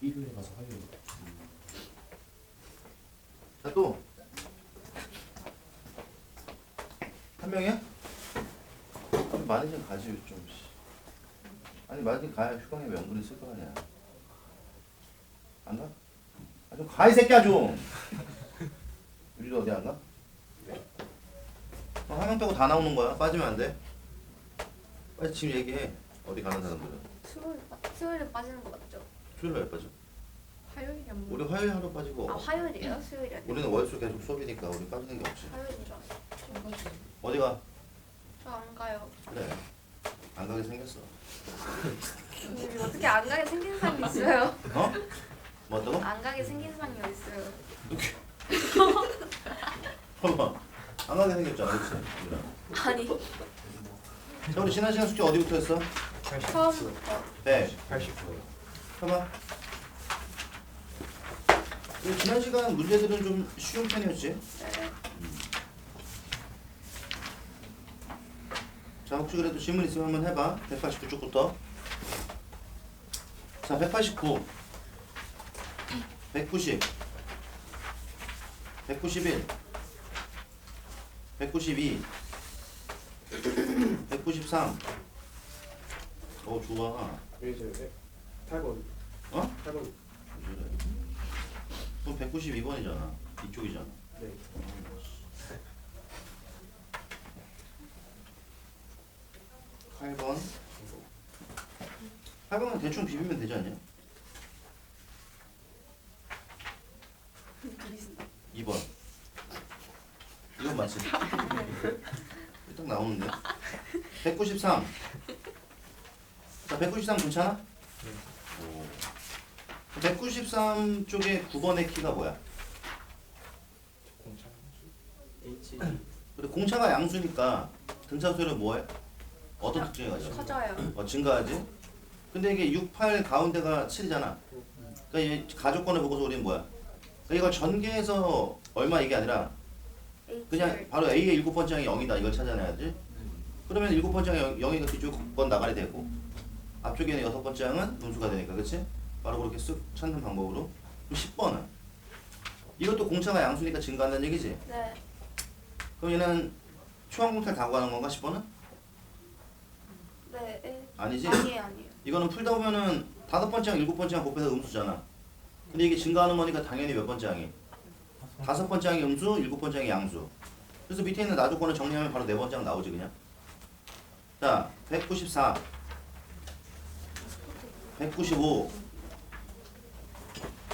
일요일에 가서 화요일에. 자, 또 한 명이야? 많으신 가지 좀. 아니 많으신 가야 휴강에 명분이 있을 거 아니야. 안 가? 아, 좀 가 이 새끼야 좀. 우리도 어디 안 가? 한 명 빼고 다 나오는 거야. 빠지면 안 돼. 빨리 지금 얘기해. 어디 가는 사람들은. 수요일에 빠지는 거 맞죠? 수요일 날 빠져. 화요일이 안 우리 화요일 하루 빠지고. 아 화요일이에요? 수요일이 아니에요? 우리는 월수 계속 수업이니까 우리 빠지는 게 없지. 화요일인 줄 알았어요. 어디 가? 저 안 가요. 그래. 안 가게 생겼어. 어떻게 안 가게 생긴 사람이 있어요? 어? 뭐 어떠고? 안 가게 생긴 사람이 있어요. 봐봐. 안 가게 생겼잖아, 그렇지? 아니 자, 우리 지난 시간 숙제 어디부터 했어? 처음부터 80%요. 봐봐. 우리 지난 시간 문제들은 좀 쉬운 편이었지? 네. 자, 혹시 그래도 질문 있으면 한번 해봐. 189쪽부터. 자, 189, 190, 191, 192, 193. 좋아. 이제 8번. 어? 8번. 그럼 192번이잖아. 이쪽이잖아. 네. 8번. 8번은 대충 비비면 되지 않냐? 2번. 이건 맞지? 딱 나오는데. 193. 자, 193 괜찮아? 오. 193 쪽에 9번의 키가 뭐야? 공차. H. 근데 공차가 양수니까 등차 수열은 뭐해? 어떤 특징이 가져? 커져요. 증가하지? 근데 이게 6, 8 가운데가 7이잖아. 그러니까 이 가족권을 보고서 우리는 뭐야? 그러니까 이걸 전개해서 얼마 이게 아니라 그냥 바로 A의 7번째 항이 0이다 이걸 찾아내야지. 그러면 7번째 항이 0이니까 뒤쪽 번 나가야 되고 앞쪽에는 6번째 항은 음수가 되니까 그치? 바로 그렇게 쓱 찾는 방법으로. 그럼 10번은 이것도 공차가 양수니까 증가한다는 얘기지? 네. 그럼 얘는 초항공차를 다 구하는 건가 10번은? 네. 아니지? 아니에요. 이거는 풀다 보면은 5번째 항, 7번째 항 곱해서 음수잖아. 근데 이게 증가하는 거니까 당연히 몇 번째 항이? 5번째 항이 음수, 7번째 항이 양수. 그래서 밑에 있는 나조건을 정리하면 바로 4번째 항 나오지 그냥. 자, 194, 195,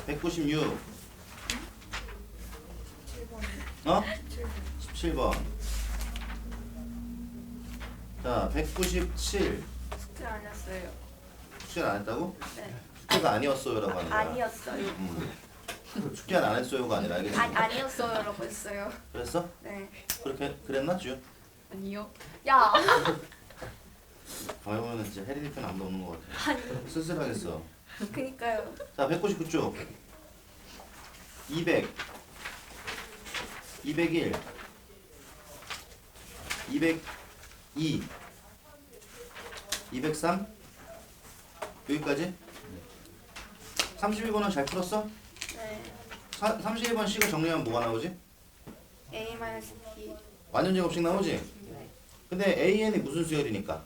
196, 어? 17번. 자, 197. 숙제 안 했어요. 숙제를 안 했다고? 네. 숙제가 아니었어요라고 하는 거야. 아니었어요. 숙제를 안 했어요가 아니라 알겠지? 아니었어요라고 했어요. 그랬어? 네. 그렇게 그랬나 주? 아니요. 야. 그러면은 진짜 혜린이 편 아무도 없는 것 같아. 아니. 쓸쓸하겠어. 그니까요. 자, 199쪽. 200, 201, 202, 203 여기까지? 31번은 잘 풀었어? 네. 31번 C가 정리하면 뭐가 나오지? A-B. 완전 제곱식 나오지? 네. 근데 AN이 무슨 수열이니까?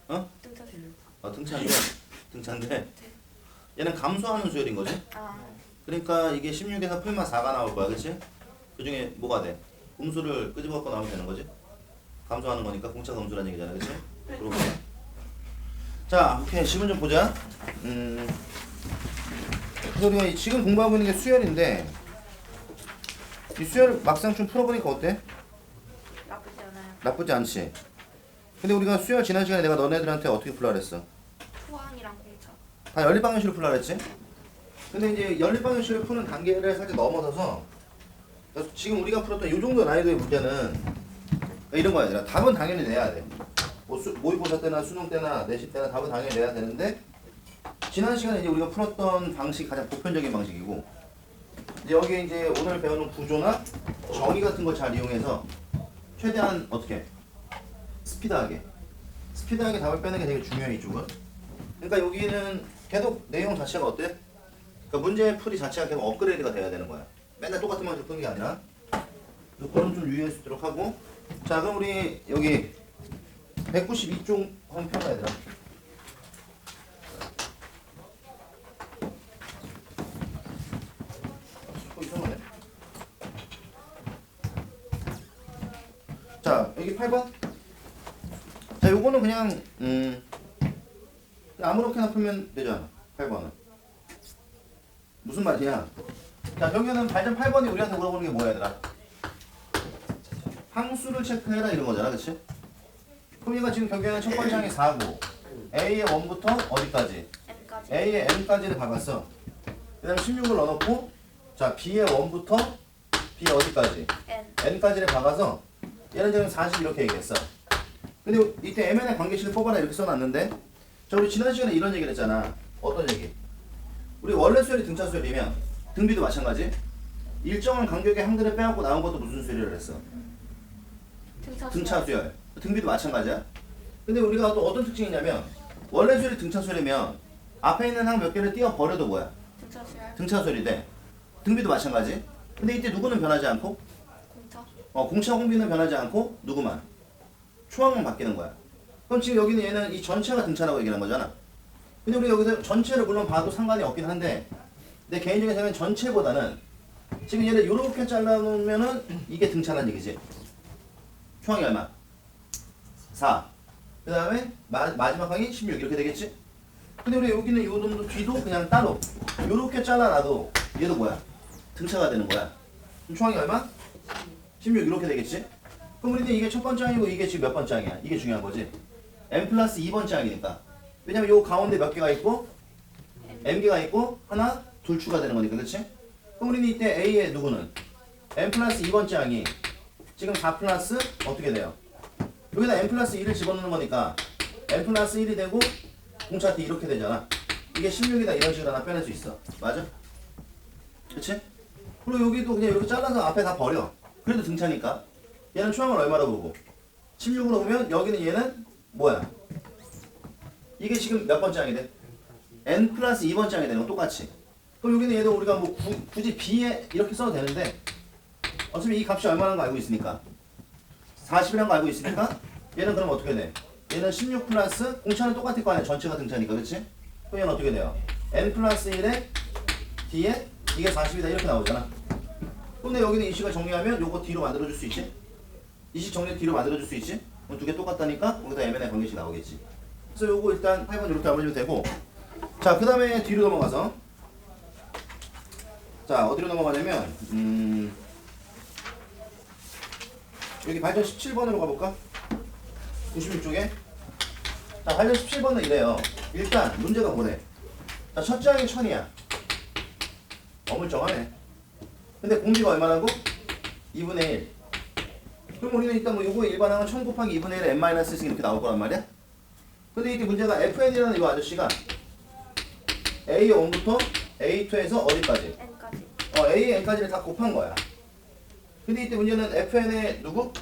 어? 등차수. 등차인데? 등차인데? 얘는 감소하는 수열인 거지? 아. 그러니까 이게 16에서 풀마 4가 나올 거야, 그치? 그 중에 뭐가 돼? 음수를 끄집어 갖고 나오면 되는 거지? 감소하는 거니까 공차가 음수라는 얘기잖아, 그치? 그러고. 자, 오케이. 시문 좀 보자. 그래서 우리가 지금 공부하고 있는 게 수열인데, 이 수열 막상 좀 풀어보니까 어때? 나쁘지 않아요. 나쁘지 않지? 근데 우리가 수열 지난 시간에 내가 너네들한테 어떻게 풀라 그랬어? 포항이랑 공차. 다 연립방정식으로 풀라 그랬지? 근데 이제 연립방정식을 푸는 단계를 살짝 넘어서서 지금 우리가 풀었던 이 정도 난이도의 문제는 이런 거 아니라 답은 당연히 내야 돼. 뭐 모의고사 때나 수능 때나 내신 때나 답은 당연히 내야 되는데 지난 시간에 이제 우리가 풀었던 방식이 가장 보편적인 방식이고 이제 여기에 이제 오늘 배우는 구조나 정의 같은 걸 잘 이용해서 최대한 어떻게 스피드하게 답을 빼는 게 되게 중요해 이쪽은. 그러니까 여기는 계속 내용 자체가 어때? 그러니까 문제 풀이 자체가 계속 업그레이드가 돼야 되는 거야. 맨날 똑같은 방식 푸는 게 아니라. 그건 좀 유의할 수 있도록 하고. 자, 그럼 우리 여기 192쪽 한번 펴봐 얘들아. 이상하네. 자, 여기 8번. 자, 요거는 그냥 아무렇게나 풀면 되잖아. 8번은. 무슨 말이야? 자, 여기는 발전 8번이 우리한테 물어보는 게 뭐야, 얘들아? 항수를 체크해라 이런 거잖아, 그치? 그럼 얘가 지금 결국에는 첫 번째 항이 4고 A의 1부터 어디까지? N까지. A의 M까지를 박았어. 그 다음에 16을 넣어놓고 자, B의 1부터 B 어디까지? N. N까지를 박아서 얘는 지금 40 이렇게 얘기했어. 근데 이때 MN의 관계식을 뽑아라 이렇게 써놨는데 자, 우리 지난 시간에 이런 얘기를 했잖아. 어떤 얘기? 우리 원래 수열이 등차 수열이면 등비도 마찬가지. 일정한 간격의 항들을 빼갖고 나온 것도 무슨 수열이라고 했어? 등차 수열. 등비도 마찬가지야. 근데 우리가 또 어떤 특징이 있냐면 원래 수열이 등차 수열이면 앞에 있는 항 몇 개를 띄워 버려도 뭐야? 등차 수열. 등차 수열이 돼. 등비도 마찬가지. 근데 이때 누구는 변하지 않고 공차. 공차 공비는 변하지 않고 누구만? 초항만 바뀌는 거야. 그럼 지금 여기는 얘는 이 전체가 등차라고 얘기하는 거잖아. 근데 우리 여기서 전체를 물론 봐도 상관이 없긴 한데 내 개인적인 생각은 전체보다는 지금 얘를 이렇게 잘라놓으면은 이게 등차란 얘기지. 초항이 얼마? 4. 그 다음에 마지막 항이 16 이렇게 되겠지? 근데 우리 여기는 요 정도 뒤도 그냥 따로 요렇게 잘라놔도 얘도 뭐야? 등차가 되는 거야. 그럼 초항이 얼마? 16 이렇게 되겠지? 그럼 우리는 이게 첫 번째 항이고 이게 지금 몇 번째 항이야? 이게 중요한 거지. M 플러스 2번째 항이니까. 왜냐면 요 가운데 몇 개가 있고 M개가 있고 하나, 둘 추가되는 거니까 그렇지? 그럼 우리는 이때 A의 누구는? M 플러스 2번째 항이 지금 4 플러스 어떻게 돼요? 여기다 M 플러스 1을 집어넣는 거니까 M 플러스 1이 되고 공차 T 이렇게 되잖아. 이게 16이다 이런 식으로 하나 빼낼 수 있어. 맞아? 그치? 그리고 여기도 그냥 이렇게 잘라서 앞에 다 버려. 그래도 등차니까. 얘는 초항을 얼마로 보고? 16으로 보면 여기는 얘는 뭐야? 이게 지금 몇 번째 항이 돼? N 플러스 2번째 항이 되는 거 똑같이. 그럼 여기는 얘도 우리가 뭐 굳이 B에 이렇게 써도 되는데 어차피 이 값이 얼마나 거 알고 있으니까 40이라는 거 알고 있으니까 얘는 그럼 어떻게 돼? 얘는 16 플러스 공차는 똑같을 거 아니야. 전체가 등차니까 그렇지? 그럼 얘는 어떻게 돼요? N 플러스 1에 D에 이게 40이다 이렇게 나오잖아. 근데 여기는 이 식을 정리하면 요거 D로 만들어줄 수 있지? 이 식 정리 D로 만들어줄 수 있지? 그럼 두 개 똑같다니까 거기다 MN의 관계식 나오겠지. 그래서 요거 일단 8번 이렇게 잡아주면 되고 자, 그 다음에 뒤로 넘어가서 자, 어디로 넘어가냐면 여기 발전 17번으로 가볼까? 96쪽에 자, 발전 17번은 이래요. 일단 문제가 뭐래? 자, 첫째 항이 1000이야. 어물쩡하네. 근데 공비가 얼마라고? 2분의 1. 그럼 우리는 일단 뭐 요거 일반항은 1000 곱하기 2분의 1에 n-1 이렇게 나올 거란 말이야? 근데 이게 문제가 fn이라는 이 아저씨가 A1부터 A2에서 어디까지? N까지. A, N까지를 다 곱한 거야. 근데 이때 문제는 fn의 누구?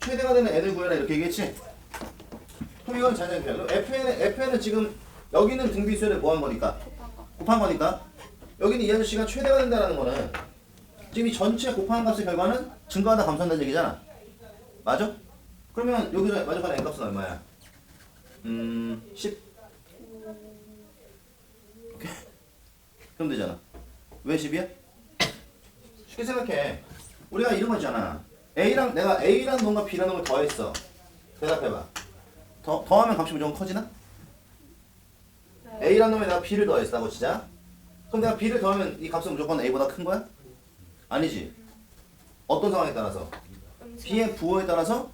최대가 되는 n을 구해라 이렇게 얘기했지? 그럼 이건 잘 생각해요. fn은 지금 여기는 등비수를 뭐 한 거니까? 곱한 거. 곱한 거니까 여기는 이 아저씨가 최대가 된다는 거는 지금 이 전체 곱한 값의 결과는 증가하다 감소한다는 얘기잖아. 맞아? 그러면 여기서 마주하는 n값은 얼마야? 10. 오케이. 그럼 되잖아. 왜 10이야? 쉽게 생각해. 우리가 이런 거 있잖아. 내가 A랑 놈과 B랑 놈을 더했어. 대답해봐. 더하면 값이 무조건 커지나? 네. A랑 놈에 내가 B를 더했다고 치자. 그럼 내가 B를 더하면 이 값은 무조건 A보다 큰 거야? 아니지. 어떤 상황에 따라서? B의 부호에 따라서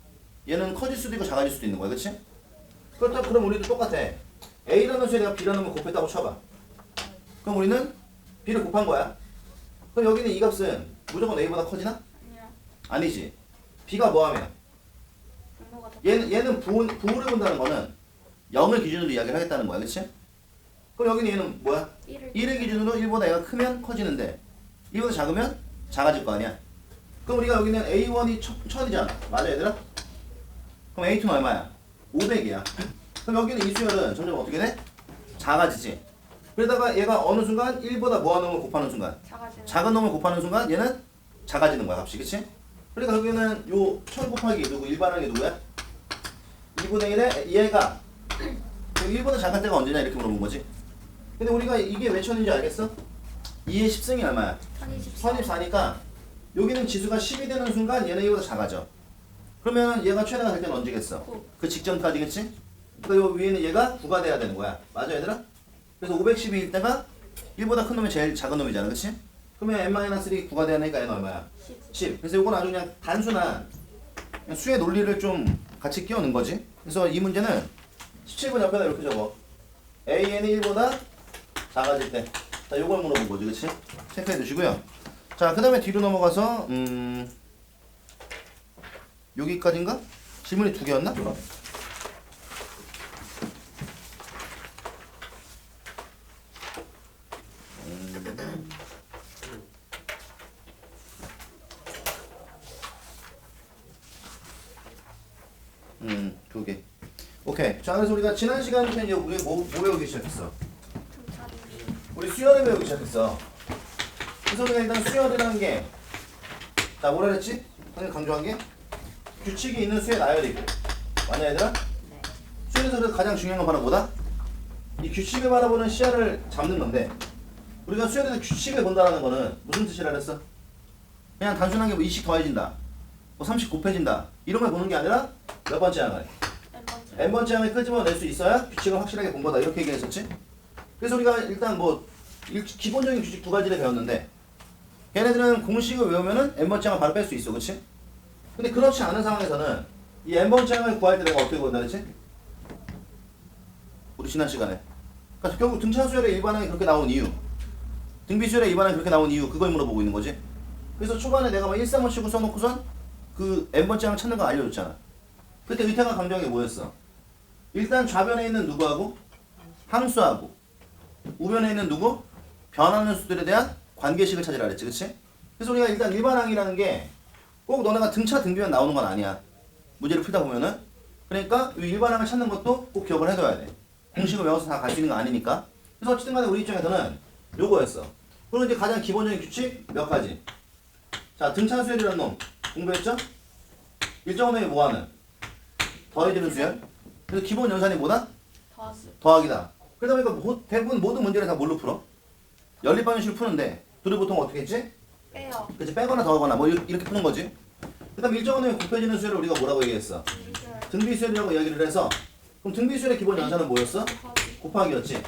얘는 커질 수도 있고 작아질 수도 있는 거야. 그치? 그렇다 그럼 우리도 똑같아. A라는 수에 내가 B라는 걸 곱했다고 쳐봐. 그럼 우리는 B를 곱한 거야. 그럼 여기는 이 값은 무조건 A보다 커지나? 아니야. 아니지. B가 뭐하면? 분모가 더. 얘는 부호를 본다는 거는 0을 기준으로 이야기를 하겠다는 거야. 그치? 그럼 여기는 얘는 뭐야? 1을 기준으로 1보다 얘가 크면 커지는데 1보다 작으면 작아질 거 아니야. 그럼 우리가 여기는 A1이 1000이잖아. 맞아 얘들아? 그럼 A2는 얼마야? 500이야. 그럼 여기는 이 수열은 점점 어떻게 돼? 작아지지. 그러다가 얘가 어느 순간 1보다 뭐 하는 걸 곱하는 순간 작아지는. 작은 놈을 곱하는 순간 얘는 작아지는 거야 값이. 그치? 그러니까 여기는 요 1000 곱하기 누구 일반항이 누구야? 2분의 1에 얘가 1보다 작은 때가 언제냐 이렇게 물어본 거지. 근데 우리가 이게 왜 천인지 알겠어? 2의 10승이 얼마야? 1024니까 여기는 지수가 10이 되는 순간 얘는 이보다 작아져. 그러면 얘가 최대가 될 때는 언제겠어? 그 직전까지겠지? 그러니까 요 위에는 얘가 9가 돼야 되는 거야. 맞아 얘들아? 그래서 512일 때가 1보다 큰 놈이 제일 작은 놈이잖아. 그치? 그러면 n-3 9가 돼야 되니까 얘는 얼마야? 10. 그래서 이건 아주 그냥 단순한 그냥 수의 논리를 좀 같이 끼워넣은 거지. 그래서 이 문제는 17번 옆에다 이렇게 적어. AN이 1보다 작아질 때. 자, 요걸 물어본 거지. 그치? 체크해 두시고요. 자, 그 다음에 뒤로 넘어가서 여기까지인가? 질문이 2개였나? 두 개. 오케이. 자, 그래서 우리가 지난 시간부터 이제 우리 뭐 배우기 시작했어? 우리 수열을 배우기 시작했어. 그래서 우리가 일단 수열이라는 게, 자, 뭐라 그랬지? 방금 강조한 게 규칙이 있는 수의 나열이고. 맞냐 얘들아? 수열에서 그래서 가장 중요한 건 바로 뭐다? 이 규칙을 바라보는 시야를 잡는 건데, 우리가 수열에서 규칙을 본다라는 거는 무슨 뜻이라 그랬어? 그냥 단순하게 뭐 20 더해진다, 뭐 30 곱해진다 이런 걸 보는 게 아니라 몇 번째 항을? n번째 항을 끄집어낼 수 있어야 규칙을 확실하게 본 거다 이렇게 얘기했었지? 그래서 우리가 일단 뭐 기본적인 규칙 2가지를 배웠는데 걔네들은 공식을 외우면은 n번째 항을 바로 뺄 수 있어. 그치? 근데 그렇지 않은 상황에서는 이 n번째 항을 구할 때 내가 어떻게 구한다 그랬지? 우리 지난 시간에 그러니까 결국 등차 수열의 일반항이 그렇게 나온 이유, 등비 수열의 일반항이 그렇게 나온 이유, 그걸 물어보고 있는 거지. 그래서 초반에 내가 막 1, 3을 치고 써놓고선 그 n번째 항 찾는 거 알려줬잖아. 그때 의태가 강조한 게 뭐였어? 일단 좌변에 있는 누구하고? 함수하고 우변에 있는 누구? 변하는 수들에 대한 관계식을 찾으라 그랬지. 그치? 그래서 우리가 일단 일반항이라는 게 꼭 너네가 등차 등비만 나오는 건 아니야. 문제를 풀다 보면은. 그러니까 이 일반항을 찾는 것도 꼭 기억을 해둬야 돼. 공식을 외워서 다 갈 수 있는 거 아니니까. 그래서 어쨌든 간에 우리 입장에서는 요거였어. 그리고 이제 가장 기본적인 규칙 몇 가지. 자, 등차 수열이라는 놈 공부했죠? 일정한 놈이 뭐하는? 더해지는 수열. 그래서 기본 연산이 뭐다? 더하기다. 그러다 보니까 대부분 모든 문제를 다 뭘로 풀어? 연립방정식을 푸는데 둘이 보통 어떻게 했지? 빼요. 그치? 빼거나 더하거나 뭐 이렇게 푸는 거지. 그 다음에 일정한 놈이 곱해지는 수열을 우리가 뭐라고 얘기했어? 등비수열이라고 이야기를 해서 그럼 등비수열의 기본 연산은 뭐였어? 곱하기였지.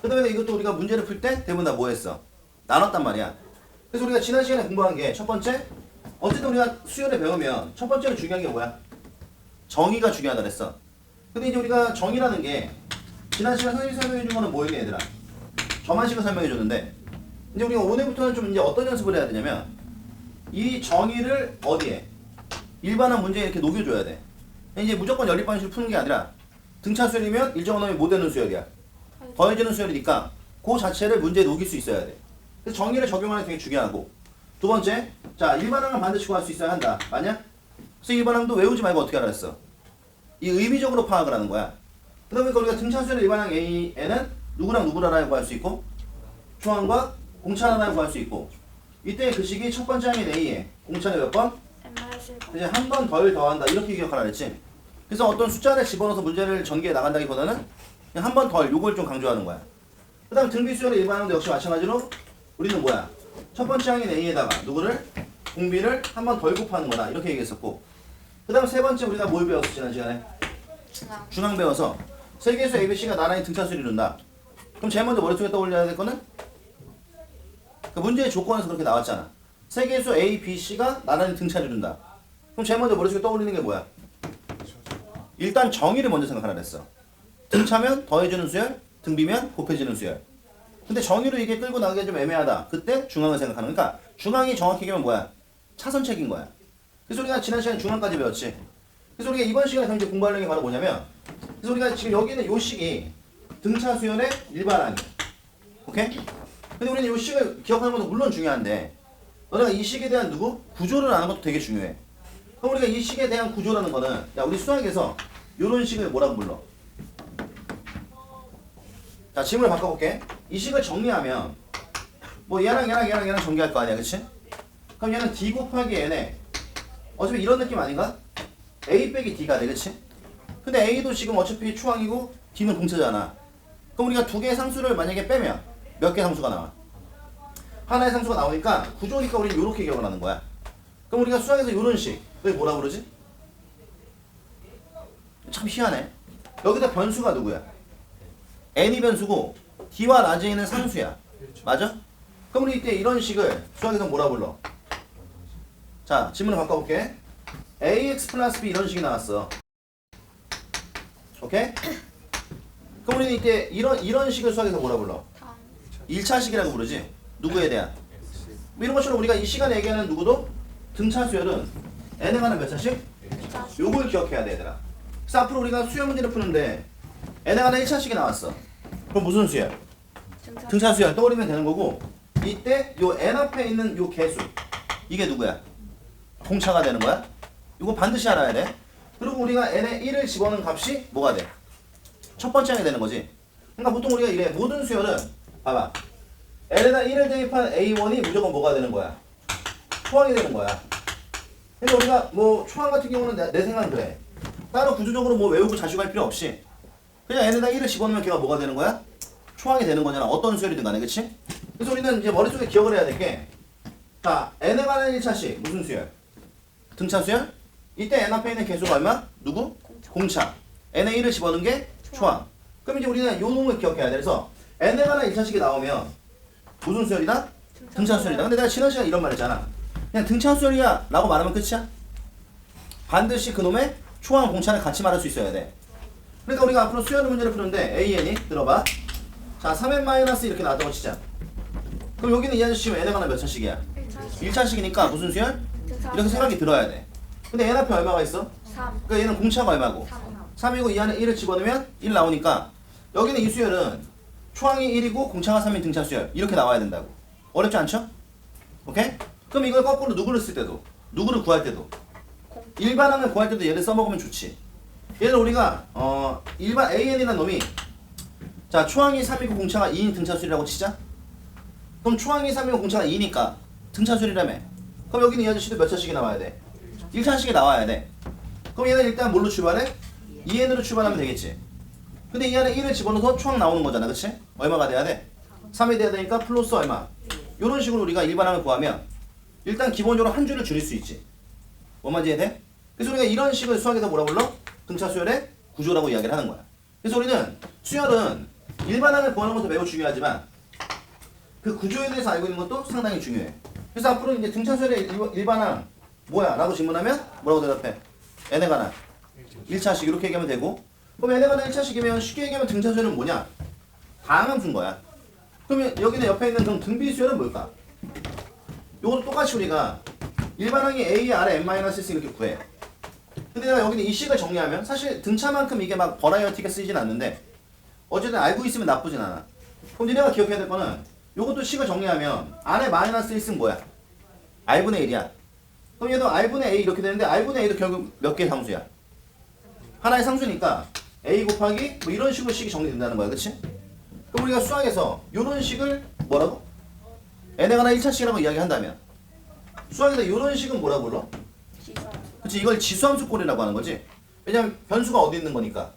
그 다음에 이것도 우리가 문제를 풀 때 대부분 다 뭐 했어? 나눴단 말이야. 그래서 우리가 지난 시간에 공부한 게 첫 번째, 어쨌든 우리가 수열을 배우면 첫 번째로 중요한 게 뭐야? 정의가 중요하다 그랬어. 근데 이제 우리가 정의라는 게 지난 시간 선생님이 설명해 준 거는 뭐였니 얘들아? 저만식을 설명해 줬는데 이제 우리가 오늘부터는 좀 이제 어떤 연습을 해야 되냐면 이 정의를 어디에? 일반한 문제에 이렇게 녹여줘야 돼. 이제 무조건 연립방식을 푸는 게 아니라 등차 수열이면 일정한 놈이 못 되는 수열이야. 더해지는 수열이니까 그 자체를 문제에 녹일 수 있어야 돼. 그래서 정의를 적용하는 게 되게 중요하고 두 번째, 자 일반항은 반드시 구할 수 있어야 한다. 맞냐? 그래서 일반항도 외우지 말고 어떻게 하라 했어? 이 의미적으로 파악을 하는 거야. 그러다 보니까 우리가 등차 수열의 일반항 A에는 누구랑 누구라고 구할 수 있고 초항과 공차라고 구할 수 있고 이때 그 식이 첫 번째 항인 A에 공차는 몇 번? 이제 한 번 덜 더한다 이렇게 기억하라 그랬지. 그래서 어떤 숫자를 집어넣어서 문제를 전개해 나간다기보다는 그냥 한 번 덜 요걸 좀 강조하는 거야. 그 다음 등비수열의 일반항도 역시 마찬가지로 우리는 뭐야? 첫 번째 항인 A에다가 누구를? 공비를 한 번 덜 곱하는 거다 이렇게 얘기했었고 그 다음 세 번째 우리가 뭘 배웠어 지난 시간에? 중항 배워서 세계수 ABC가 나란히 등차수를 이룬다. 그럼 제일 먼저 머릿속에 떠올려야 될 거는 그 문제의 조건에서 그렇게 나왔잖아. 세계수 A, B, C가 나란히 등차를 이룬다. 그럼 제일 먼저 머릿속에 떠올리는 게 뭐야? 일단 정의를 먼저 생각하라 그랬어. 등차면 더해지는 수열, 등비면 곱해지는 수열. 근데 정의로 이게 끌고 나가기가 좀 애매하다. 그때 중항을 생각하는 거니까 그러니까 중항이 정확히 얘기하면 뭐야? 차선책인 거야. 그래서 우리가 지난 시간에 중항까지 배웠지. 그래서 우리가 이번 시간에 이제 공부하려는 게 바로 뭐냐면 그래서 우리가 지금 여기는 요 식이 등차 수열의 일반항이 오케이? 근데 우리는 요 식을 기억하는 것도 물론 중요한데 너네가 이 식에 대한 누구? 구조를 아는 것도 되게 중요해. 그럼 우리가 이 식에 대한 구조라는 거는 야 우리 수학에서 요런 식을 뭐라고 불러? 자, 질문을 바꿔볼게. 이 식을 정리하면 뭐 얘랑 정리할 거 아니야, 그치? 그럼 얘는 D 곱하기 N에 어차피 이런 느낌 아닌가? A 빼기 D가 돼, 그치? 근데 A도 지금 어차피 추항이고 D는 공차잖아. 그럼 우리가 두 개의 상수를 만약에 빼면 몇 개의 상수가 나와? 하나의 상수가 나오니까 구조니까 우리는 이렇게 기억을 하는 거야. 그럼 우리가 수학에서 이런 식, 그게 뭐라 그러지? 참 희한해. 여기다 변수가 누구야? n이 변수고 d와 나중에는 상수야. 맞아? 그럼 우리 이때 이런 식을 수학에서 뭐라 불러? 자, 질문을 바꿔볼게. ax 플러스 b 이런 식이 나왔어. 오케이? 그럼 우리는 이때 이런 식을 수학에서 뭐라 불러? 1차식이라고 부르지? 누구에 대한? 뭐 이런 것처럼 우리가 이 시간에 얘기하는 누구도 등차 수열은 n에 관한 몇 차식? 요걸 기억해야 돼, 얘들아. 그래서 앞으로 우리가 수열 문제를 푸는데 n에 관한 1차식이 나왔어. 그럼 무슨 수열? 등차 수열 떠올리면 되는 거고, 이때 요 n 앞에 있는 요 개수, 이게 누구야? 공차가 되는 거야? 이거 반드시 알아야 돼. 그리고 우리가 n에 1을 집어넣은 값이 뭐가 돼? 첫 번째 항이 되는 거지. 그러니까 보통 우리가 이래. 모든 수열은 봐봐, n에다 1을 대입한 a1이 무조건 뭐가 되는 거야? 초항이 되는 거야. 그러니까 우리가 뭐 초항 같은 경우는 내 생각은 그래. 따로 구조적으로 뭐 외우고 자식할 필요 없이 그냥 n에다 1을 집어넣으면 걔가 뭐가 되는 거야? 초항이 되는 거잖아. 어떤 수열이든 간에, 그치? 그래서 우리는 이제 머릿속에 기억을 해야 될 게, 자, n에 관한 1차식 무슨 수열? 등차 수열? 이때 n 앞에 있는 개수가 얼마? 누구? 공차. n에 1을 집어넣은 게 초항. 그럼 이제 우리는 요 놈을 기억해야 돼. 그래서 n에 관한 1차식이 나오면 무슨 수열이다? 등차 수열이다. 근데 내가 지난 시간에 이런 말 했잖아. 그냥 등차 수열이야 라고 말하면 끝이야. 반드시 그놈의 초항 공차를 같이 말할 수 있어야 돼. 그러니까 우리가 앞으로 수열 문제를 푸는데 AN이 들어봐. 자, 3n 마이너스 이렇게 나왔다고 치자. 그럼 여기는 이 아저씨 지금 n에 관한 몇 차식이야? 1차식이니까 무슨 수열? 이렇게 생각이 들어야 돼. 근데 n 앞에 얼마가 있어? 3. 그러니까 얘는 공차가 얼마고? 3이고 이 안에 1을 집어넣으면 1 나오니까 여기는 이 수열은 초항이 1이고 공차가 3인 등차 수열 이렇게 나와야 된다고. 어렵지 않죠? 오케이? 그럼 이걸 거꾸로 누구를 쓸 때도, 누구를 구할 때도, 일반항을 구할 때도 얘를 써먹으면 좋지. 얘를 우리가 일반 AN이라는 놈이, 자, 초항이 3이고 공차가 2인 등차 수열이라고 치자. 그럼 초항이 3이고 공차가 2니까 등차 수열이라며. 그럼 여기는 이 아저씨도 몇 차식이 나와야 돼? 1차식이 나와야 돼. 그럼 얘는 일단 뭘로 출발해? 2n으로 출발하면 되겠지. 근데 이 안에 1을 집어넣어서 초항 나오는 거잖아, 그치? 얼마가 돼야 돼? 3이 돼야 되니까 플러스 얼마? 이런 식으로 우리가 일반항을 구하면 일단 기본적으로 한 줄을 줄일 수 있지. 뭔 말인지 이해돼? 그래서 우리가 이런 식을 수학에서 뭐라 불러? 등차 수열의 구조라고 이야기를 하는 거야. 그래서 우리는 수열은 일반항을 구하는 것도 매우 중요하지만 그 구조에 대해서 알고 있는 것도 상당히 중요해. 그래서 앞으로 이제 등차 수열의 일반항 뭐야? 라고 질문하면 뭐라고 대답해? n에 관한 1차식 이렇게 얘기하면 되고, 그럼 n에 관한 1차식이면 쉽게 얘기하면 등차 수열은 뭐냐? 다항함수인 거야. 그러면 여기는 옆에 있는 그럼 등비 수열은 뭘까? 요것도 똑같이 우리가 일반항이 a 아래 n-1 이렇게 구해. 근데 내가 여기는 이 식을 정리하면 사실 등차만큼 이게 막 버라이어티가 쓰이진 않는데 어쨌든 알고 있으면 나쁘진 않아. 그럼 니네가 기억해야 될 거는 요것도 식을 정리하면 안에 마이너스 1승 뭐야? r분의 1이야. 그럼 얘도 r분의 a 이렇게 되는데 r분의 a도 결국 몇 개의 상수야? 하나의 상수니까 a 곱하기 뭐 이런 식으로 식이 정리된다는 거야, 그치? 그럼 우리가 수학에서 이런 식을 뭐라고? n에 관한 1차식이라고 이야기한다면 수학에서 이런 식은 뭐라고 불러? 그치? 이걸 지수함수꼴이라고 하는 거지. 왜냐면 변수가 어디 있는 거니까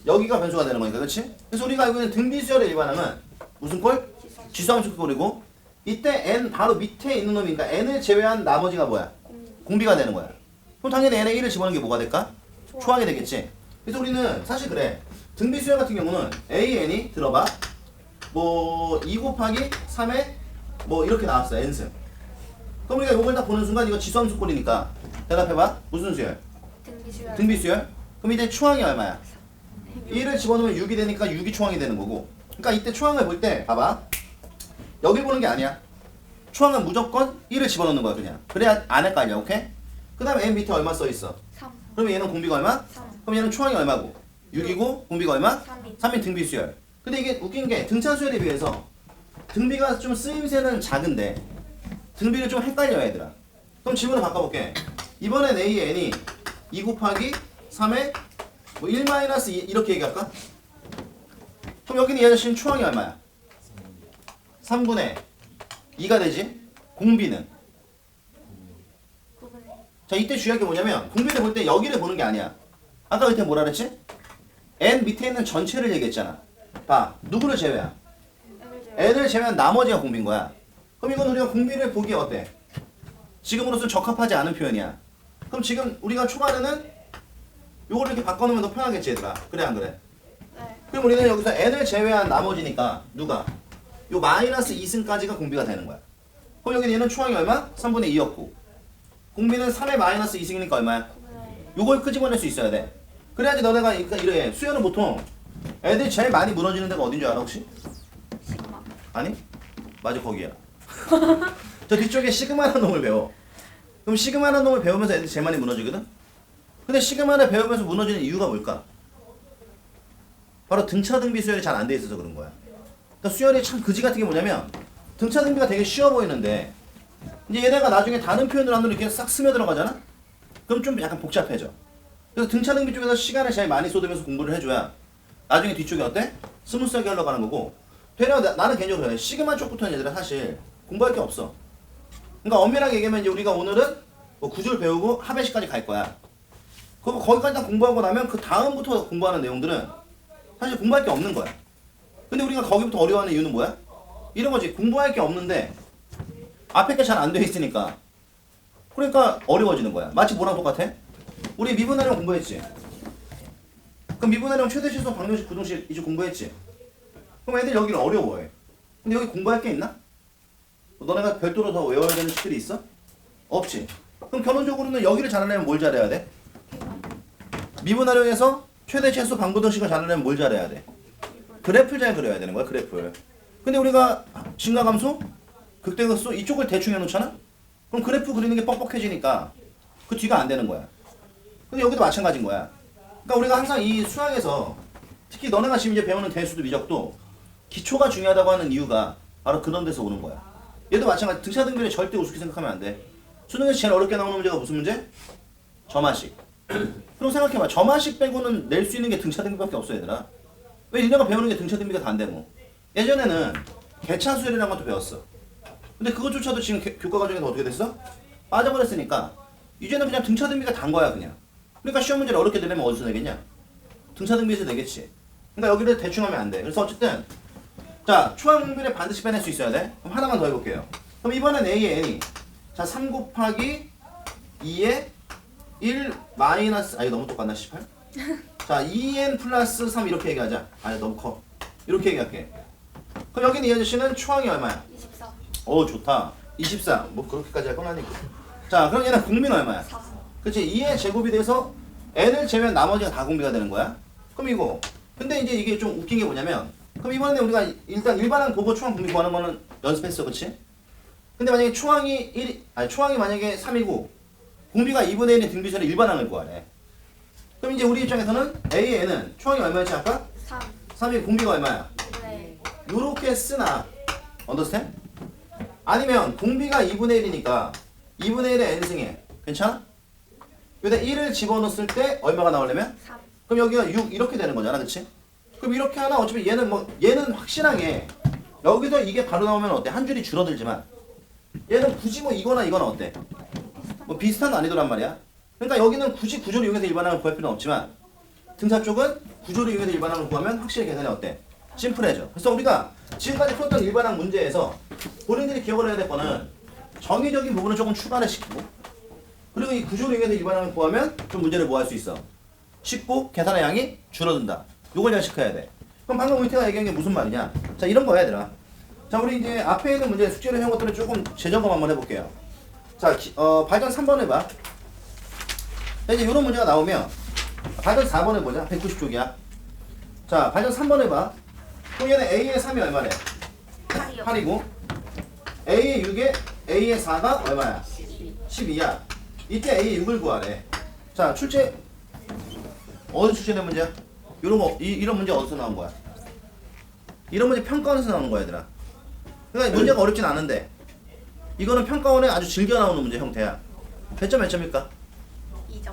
여기가 변수가 되는 거니까, 그치? 그래서 우리가 알고 있는 등비수열의 일반항은 무슨 꼴? 지수함수꼴이고, 이때 n 바로 밑에 있는 놈이니까 n을 제외한 나머지가 뭐야? 공비가 되는 거야. 그럼 당연히 n에 1을 집어넣는 게 뭐가 될까? 초항이 되겠지. 그래서 우리는 사실 그래. 등비수열 같은 경우는 AN이 들어봐. 뭐 2 곱하기 3에 뭐 이렇게 나왔어. n승. 그럼 우리가 이걸 딱 보는 순간 이거 지수함수꼴이니까 대답해봐. 무슨 수열? 등비수열. 등비수열? 그럼 이때 초항이 얼마야? 1을 집어넣으면 6이 되니까 6이 초항이 되는 거고. 그러니까 이때 초항을 볼 때 봐봐. 여기 보는 게 아니야. 초항은 무조건 1을 집어넣는 거야, 그냥. 그래야 안 헷갈려. 오케이? 그 다음에 n 밑에 얼마 써있어? 3. 그럼 얘는 공비가 얼마? 3. 그럼 얘는 초항이 얼마고? 6이고 공비가 얼마? 3인. 3인 등비수열. 근데 이게 웃긴 게 등차 수열에 비해서 등비가 좀 쓰임새는 작은데 등비를 좀 헷갈려, 얘들아. 그럼 질문을 바꿔볼게. 이번엔 AN이 2 곱하기 3에 뭐 1-2 이렇게 얘기할까? 그럼 여기는 이 아저씨는 추항이 얼마야? 3분의 2가 되지? 공비는? 자, 이때 중요한 게 뭐냐면 공비를 볼 때 여기를 보는 게 아니야. 아까 그때 뭐라 그랬지? n 밑에 있는 전체를 얘기했잖아. 봐, 누구를 제외야? n을 제외한 나머지가 공비인 거야. 그럼 이건 우리가 공비를 보기에 어때? 지금으로서는 적합하지 않은 표현이야. 그럼 지금 우리가 초반에는 요거를 이렇게 바꿔놓으면 더 편하겠지 얘들아. 그래 안 그래? 네. 그럼 우리는 여기서 n을 제외한 나머지니까 누가? 요 마이너스 2승까지가 공비가 되는 거야. 그럼 여기는 얘는 초항이 얼마? 3분의 2였고 공비는 3의 마이너스 2승이니까 얼마야? 요걸 끄집어낼 수 있어야 돼. 그래야지 너네가 이래. 수열은 보통 애들이 제일 많이 무너지는 데가 어딘 줄 알아 혹시? 시그마. 아니? 맞아 거기야. 저 뒤쪽에 시그마라는 놈을 배워. 그럼 시그마라는 놈을 배우면서 애들이 제일 많이 무너지거든? 근데 시그마를 배우면서 무너지는 이유가 뭘까? 바로 등차 등비 수열이 잘 안 돼 있어서 그런 거야. 그러니까 수열이 참 그지 같은 게 뭐냐면 등차 등비가 되게 쉬워 보이는데 이제 얘네가 나중에 다른 표현을 하면 이렇게 싹 스며들어가잖아? 그럼 좀 약간 복잡해져. 그래서 등차 등비 쪽에서 시간을 제일 많이 쏟으면서 공부를 해줘야 나중에 뒤쪽이 어때? 스무스하게 흘러가는 거고 되려 나는 개인적으로 그래. 시그마 쪽부터는 얘들아 사실 공부할 게 없어. 그러니까 엄밀하게 얘기하면 이제 우리가 오늘은 뭐 구조를 배우고 하베시까지 갈 거야. 그럼 거기까지 다 공부하고 나면 그 다음부터 공부하는 내용들은 사실 공부할 게 없는 거야. 근데 우리가 거기부터 어려워하는 이유는 뭐야? 이런 거지. 공부할 게 없는데 앞에 게 잘 안 돼 있으니까 그러니까 어려워지는 거야. 마치 뭐랑 똑같아? 우리 미분하령 공부했지? 그럼 미분하령 최대시수 방정식 부등식 이제 공부했지? 그럼 애들 여기를 어려워해. 근데 여기 공부할 게 있나? 너네가 별도로 더 외워야 되는 식들이 있어? 없지. 그럼 결론적으로는 여기를 잘하려면 뭘 잘해야 돼? 미분하령에서 최대 최소 방부등식을 잘하려면 뭘 잘해야 돼? 그래프를 잘 그려야 되는 거야, 그래프를. 근데 우리가 증가감수, 극대극수 이쪽을 대충 해놓잖아? 그럼 그래프 그리는 게 뻑뻑해지니까 그 뒤가 안 되는 거야. 근데 여기도 마찬가지인 거야. 그러니까 우리가 항상 이 수학에서 특히 너네가 지금 이제 배우는 대수도 미적도 기초가 중요하다고 하는 이유가 바로 그런 데서 오는 거야. 얘도 마찬가지. 등차 등비를 절대 우습게 생각하면 안 돼. 수능에서 제일 어렵게 나오는 문제가 무슨 문제? 점화식. 그럼 생각해봐. 점화식 빼고는 낼 수 있는 게 등차 등비밖에 없어 얘들아. 왜 니네가 배우는 게 등차 등비가 다 안 되고. 예전에는 계차수열이라는 것도 배웠어. 근데 그것조차도 지금 교과 과정에서 어떻게 됐어? 빠져버렸으니까 이제는 그냥 등차 등비가 단 거야 그냥. 그러니까 시험 문제를 어렵게 내려면 어디서 내겠냐? 등차 등비에서 내겠지. 그러니까 여기를 대충 하면 안 돼. 그래서 어쨌든 자 초항 공비를 반드시 빼낼 수 있어야 돼. 그럼 하나만 더 해볼게요. 그럼 이번엔 A의 N이 자 3 곱하기 2의 1 마이너스 아니 너무 똑같나 18? 자 2n 플러스 3 이렇게 얘기하자. 아니 너무 커. 이렇게 얘기할게. 그럼 여기는 이 아저씨는 초항이 얼마야? 24. 오 좋다. 24. 뭐 그렇게까지 할 건 아니고. 자 그럼 얘는 공비는 얼마야? 4. 그치 2의 제곱이 돼서 n을 제외한 나머지가 다 공비가 되는 거야. 그럼 이거 근데 이제 이게 좀 웃긴 게 뭐냐면 그럼 이번에 우리가 일단 일반항 보고 초항 공비 구하는 거는 연습했어 그치? 근데 만약에 초항이 만약에 3이고 공비가 2분의 1인 등비설의 일반항을 구하래. 그럼 이제 우리 입장에서는 A의 n은 초항이 얼마였지 아까? 3. 3이 공비가 얼마야? 네. 요렇게 쓰나 언더스탠? 아니면 공비가 2분의 1이니까 2분의 1의 n승에 괜찮아? 여기다 1을 집어넣었을 때 얼마가 나오려면? 3. 그럼 여기가 6 이렇게 되는 거잖아 그치? 그럼 이렇게 하나 어차피 얘는 확실하게 여기서 이게 바로 나오면 어때? 한 줄이 줄어들지만 얘는 굳이 뭐 이거나 어때? 뭐 비슷한 거 아니더란 말이야. 그러니까 여기는 굳이 구조를 이용해서 일반항을 구할 필요는 없지만 등차 쪽은 구조를 이용해서 일반항을 구하면 확실히 계산이 어때? 심플해져. 그래서 우리가 지금까지 풀었던 일반항 문제에서 본인들이 기억을 해야 될 거는 정의적인 부분을 조금 추가를 시키고 그리고 이 구조를 이용해서 일반항을 구하면 좀 문제를 뭐 할 수 있어? 쉽고 계산의 양이 줄어든다. 요걸 잘 시켜야 돼. 그럼 방금 우리가 얘기한 게 무슨 말이냐? 자 이런 거야 얘들아. 자 우리 이제 앞에 있는 문제 숙제로 해온 것들을 조금 재점검 한번 해볼게요. 자 발전 3번 해봐. 자, 이제 이런 문제가 나오면 발전 4번 해보자. 190쪽이야. 자 발전 3번 해봐. 그럼 얘는 A의 3이 얼마래? 8이요. 8이고 A의 6에 A의 4가 얼마야? 12야. 이때 A의 6을 구하래. 자 출제 어디 출제된 문제야? 이런 문제 어디서 나온 거야? 이런 문제 평가원에서 나오는 거야 얘들아. 그러니까 문제가 어렵진 않은데 이거는 평가원에 아주 즐겨 나오는 문제 형태야. 배점 몇 점일까? 2점.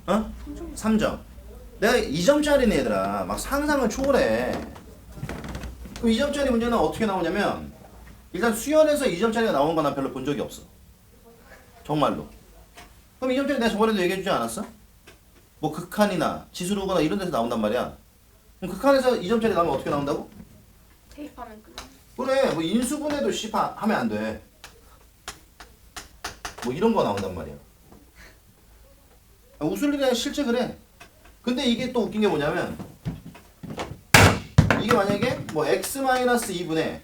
어? 3점. 내가 2점짜리는 얘들아 막 상상을 초월해. 그럼 2점짜리 문제는 어떻게 나오냐면 일단 수열에서 2점짜리가 나오는 건 난 별로 본 적이 없어. 정말로. 그럼 2점짜리 내가 저번에도 얘기해주지 않았어? 뭐 극한이나 지수로거나 이런 데서 나온단 말이야. 그럼 극한에서 2점짜리 나오면 어떻게 나온다고? 대입하면 끝나. 그래 뭐 인수분해도 하면 안 돼. 뭐 이런 거 나온단 말이야. 웃을 일이 아니라 실제 그래. 근데 이게 또 웃긴 게 뭐냐면 이게 만약에 뭐 x-2분의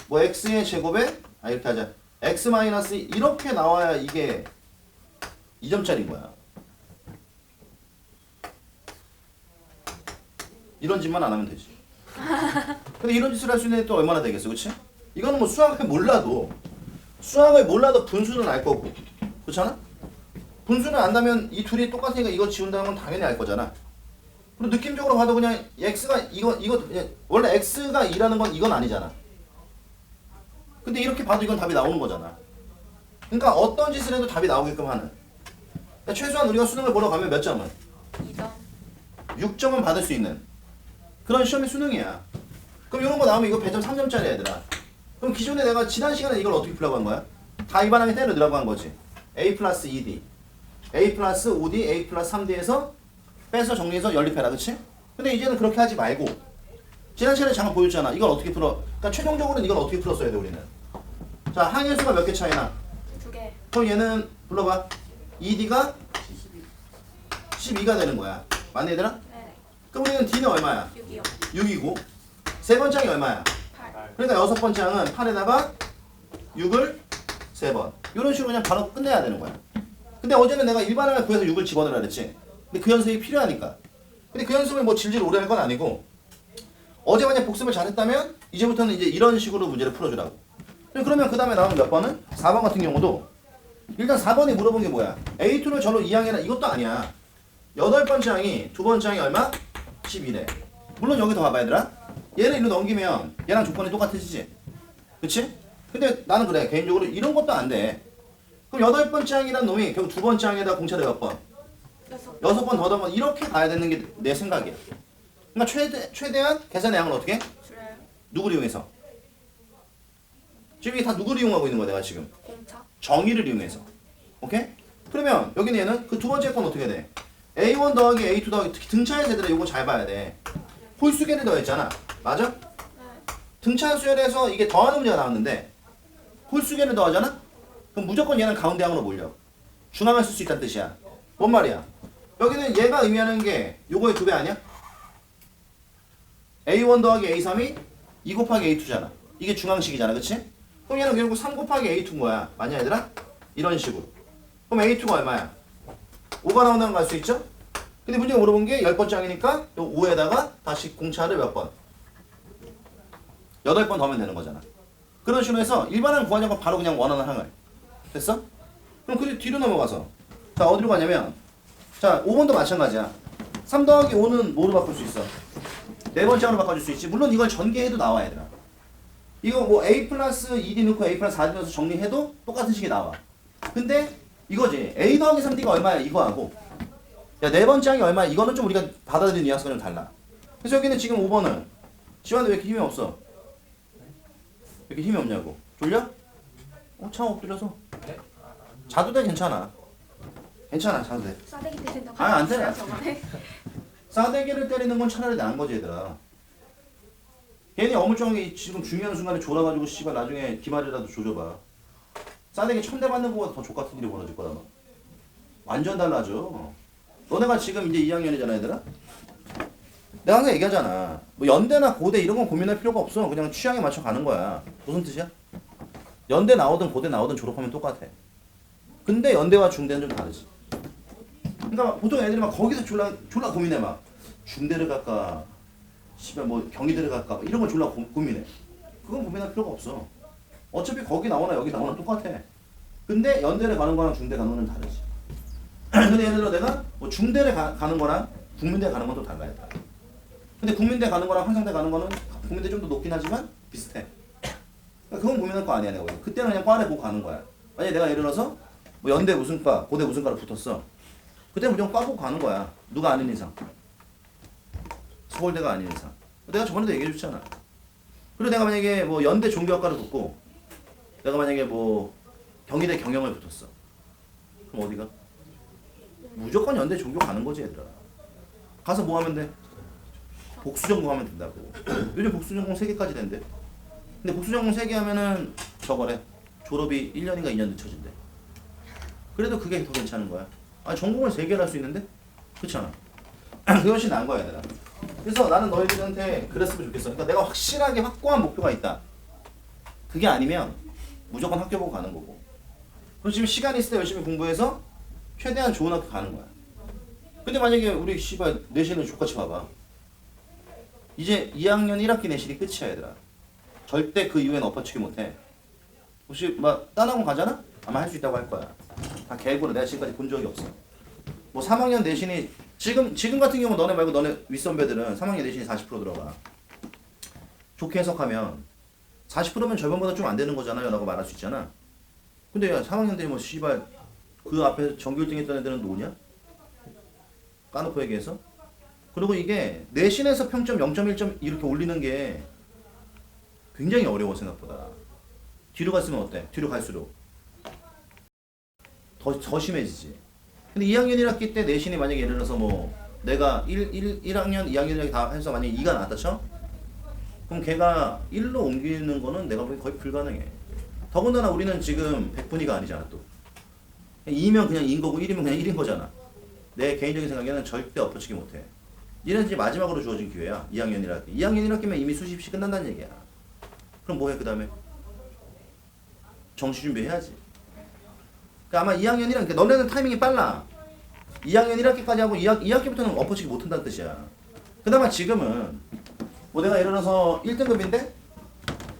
뭐 x의 제곱에 이렇게 하자. x- 이렇게 나와야 이게 2점짜리인 거야. 이런 짓만 안 하면 되지. 근데 이런 짓을 할 수 있는 애 또 얼마나 되겠어, 그치? 이거는 뭐 수학을 몰라도 분수는 알 거고, 그렇잖아? 분수는 안다면 이 둘이 똑같으니까 이거 지운다는 건 당연히 알 거잖아. 그리고 느낌적으로 봐도 그냥 x가 이거 그냥 원래 x가 2라는 건 이건 아니잖아. 근데 이렇게 봐도 이건 답이 나오는 거잖아. 그러니까 어떤 짓을 해도 답이 나오게끔 하는. 그러니까 최소한 우리가 수능을 보러 가면 몇 점은? 2점. 6점은 받을 수 있는 그런 시험이 수능이야. 그럼 이런 거 나오면 이거 배점 3점짜리 얘들아. 그럼 기존에 내가 지난 시간에 이걸 어떻게 풀라고 한 거야? 다 입안하게 때려 넣으라고 한 거지. a 플러스 2d, a 플러스 5d, a 플러스 3d에서 빼서 정리해서 연립해라, 그치? 근데 이제는 그렇게 하지 말고 지난 시간에 잠깐 보여줬잖아. 이걸 어떻게 풀어? 그러니까 최종적으로는 이걸 어떻게 풀었어야 돼 우리는. 자, 항의수가 몇 개 차이나? 2개. 그럼 얘는 불러봐. 2d가 12가 되는 거야. 맞니 얘들아? 네. 그럼 우리는 d는 얼마야? 6이요. 6이고 세 번째 항이 얼마야? 8. 그러니까 여섯 번째 항은 8에다가 6을 3번. 이런 식으로 그냥 바로 끝내야 되는 거야. 근데 어제는 내가 일반항을 구해서 6을 집어넣으라 그랬지. 근데 그 연습이 필요하니까. 근데 그 연습을 뭐 질질 오래 할 건 아니고 어제 만약 복습을 잘했다면 이제부터는 이제 이런 식으로 문제를 풀어주라고. 그러면 그 다음에 나오는 몇 번은? 4번 같은 경우도 일단 4번이 물어본 게 뭐야? A2를 저로 2항해라 이것도 아니야. 여덟 번째 항이 두 번째 항이 얼마? 12래. 물론 여기 더 봐봐 얘들아. 얘를 일로 넘기면 얘랑 조건이 똑같아지지. 그치? 근데 나는 그래. 개인적으로 이런 것도 안 돼. 그럼 여덟 번째 항이란 놈이 결국 두 번째 항에다 공차를 몇 번? 6. 여섯 번 더 넣으면 이렇게 가야 되는 게 내 생각이야. 그러니까 최대한 계산의 양을 어떻게? 줄여요. 누구를 이용해서? 지금 이게 다 누구를 이용하고 있는 거야 내가 지금? 공차. 정의를 이용해서. 오케이? 그러면 여기는 얘는 그 두 번째 건 어떻게 돼? A1 더하기 A2 더하기 특히 등차의 세대를 이거 잘 봐야 돼. 홀수계를 더했잖아. 맞아? 네. 등차 수열에서 이게 더하는 문제가 나왔는데 홀수계를 더하잖아? 그럼 무조건 얘는 가운데 항으로 몰려. 중앙을 쓸 수 있다는 뜻이야. 뭔 말이야? 여기는 얘가 의미하는 게 요거의 2배 아니야? A1 더하기 A3이 2 곱하기 A2잖아. 이게 중앙식이잖아. 그치? 그럼 얘는 결국 3 곱하기 A2인 거야. 맞냐 얘들아? 이런 식으로. 그럼 A2가 얼마야? 5가 나온다는 거 알 수 있죠? 근데 문제가 물어본 게 10번째 항이니까 요 5에다가 다시 공차를 몇 번? 8번 더하면 되는 거잖아. 그런 식으로 해서 일반항 구하냐고 바로 그냥 원하는 항을. 됐어? 그럼 그 뒤로 넘어가서 자 어디로 가냐면 자 5번도 마찬가지야. 3 더하기 5는 뭐로 바꿀 수 있어? 네 번째 항으로 바꿔줄 수 있지. 물론 이걸 전개해도 나와 얘들아. 이거 뭐 A 플러스 2D 넣고 A 플러스 4D 넣어서 정리해도 똑같은 식이 나와. 근데 이거지. A 더하기 3D가 얼마야 이거하고 야 네 번째 항이 얼마야 이거는 좀 우리가 받아들이는 뉘앙스가 좀 달라. 그래서 여기는 지금 5번은 지환이 왜 이렇게 힘이 없어? 왜 이렇게 힘이 없냐고. 졸려? 차 엎드려서. 자도 돼 괜찮아. 괜찮아 자도 돼. 싸대기 때린다고. 아니, 안 때려. 저번에. 싸대기를 때리는 건 차라리 나은 거지 얘들아. 괜히 어물쩡하게 지금 중요한 순간에 졸아가지고 씨발 나중에 기말이라도 조져봐. 싸대기 1000대 맞는 거보다 더 족같은 일이 벌어질 거다 너. 완전 달라져. 너네가 지금 이제 2학년이잖아 얘들아. 내가 항상 얘기하잖아. 뭐 연대나 고대 이런 건 고민할 필요가 없어. 그냥 취향에 맞춰 가는 거야. 무슨 뜻이야? 연대 나오든 고대 나오든 졸업하면 똑같아. 근데 연대와 중대는 좀 다르지. 그러니까 보통 애들이 막 거기서 졸라 고민해 막. 중대를 갈까? 씨발 뭐 경희대를 갈까? 이런 걸 졸라 고민해. 그건 고민할 필요가 없어. 어차피 거기 나오나 여기 나오나 똑같아. 근데 연대를 가는 거랑 중대 가는 거는 다르지. 근데 예를 들어 내가 뭐 중대를 가는 거랑 국민대 가는 건 또 달라요. 근데 국민대 가는 거랑 한상대 가는 거는 국민대 좀 더 높긴 하지만 비슷해. 그러니까 그건 고민할 거 아니야 내가. 그때는 그냥 과를 보고 가는 거야. 만약에 내가 예를 들어서 뭐 연대 무슨 과, 고대 무슨 과를 붙었어. 그때 무조건 과 보고 가는 거야. 누가 아닌 이상. 서울대가 아닌 이상. 내가 저번에도 얘기해 줬잖아. 그리고 내가 만약에 뭐 연대 종교학과를 붙고 내가 만약에 뭐 경희대 경영을 붙었어. 그럼 어디가? 무조건 연대 종교 가는 거지 얘들아. 가서 뭐 하면 돼? 복수전공하면 된다고. 요즘 복수전공 3개까지 된대. 근데 복수전공 3개 하면은 저거래. 졸업이 1년인가 2년 늦춰진대. 그래도 그게 더 괜찮은 거야. 아 전공을 3개를 할 수 있는데? 그렇잖아. 그게 훨씬 나은 거야 얘들아. 그래서 나는 너희들한테 그랬으면 좋겠어. 그러니까 내가 확실하게 확고한 목표가 있다. 그게 아니면 무조건 학교 보고 가는 거고. 그럼 지금 시간 있을 때 열심히 공부해서 최대한 좋은 학교 가는 거야. 근데 만약에 우리 씨발 내신을 족같이 봐봐. 이제 2학년 1학기 내신이 끝이야 얘들아. 절대 그 이후엔 엎어치기 못해. 혹시 막 딴 학원 가잖아? 아마 할 수 있다고 할 거야. 다 개고로 내가 지금까지 본 적이 없어. 뭐 3학년 내신이 지금 같은 경우 너네 말고 너네 윗선배들은 3학년 내신이 40% 들어가. 좋게 해석하면 40%면 절반보다 좀 안 되는 거잖아요 라고 말할 수 있잖아. 근데 야 3학년 때 뭐 씨발 그 앞에 전교 1등 했던 애들은 노냐? 까놓고 얘기해서. 그리고 이게 내신에서 평점 0.1점 이렇게 올리는 게 굉장히 어려워 생각보다. 뒤로 갔으면 어때? 뒤로 갈수록 더 심해지지. 근데 2학년 1학기 때 내신이 만약에 예를 들어서 뭐 내가 1학년, 2학년 1학기 다 해서 만약에 2가 나왔다 쳐? 그럼 걔가 1로 옮기는 거는 내가 보기 거의 불가능해. 더군다나 우리는 지금 100분위가 아니잖아 또. 2면 그냥 2인 거고 1이면 그냥 1인 거잖아. 내 개인적인 생각에는 절대 엎어치기 못해. 얘는 이제 마지막으로 주어진 기회야. 2학년 1학기. 2학년 1학기면 이미 수시입시 끝난다는 얘기야. 그럼 뭐해 그 다음에? 정시 준비해야지. 그러니까 아마 2학년 1학기, 그러니까 너네는 타이밍이 빨라. 2학년 1학기까지 하고 2학기부터는 엎어치기 못한다는 뜻이야. 그나마 지금은 뭐 내가 예를 들어서 1등급인데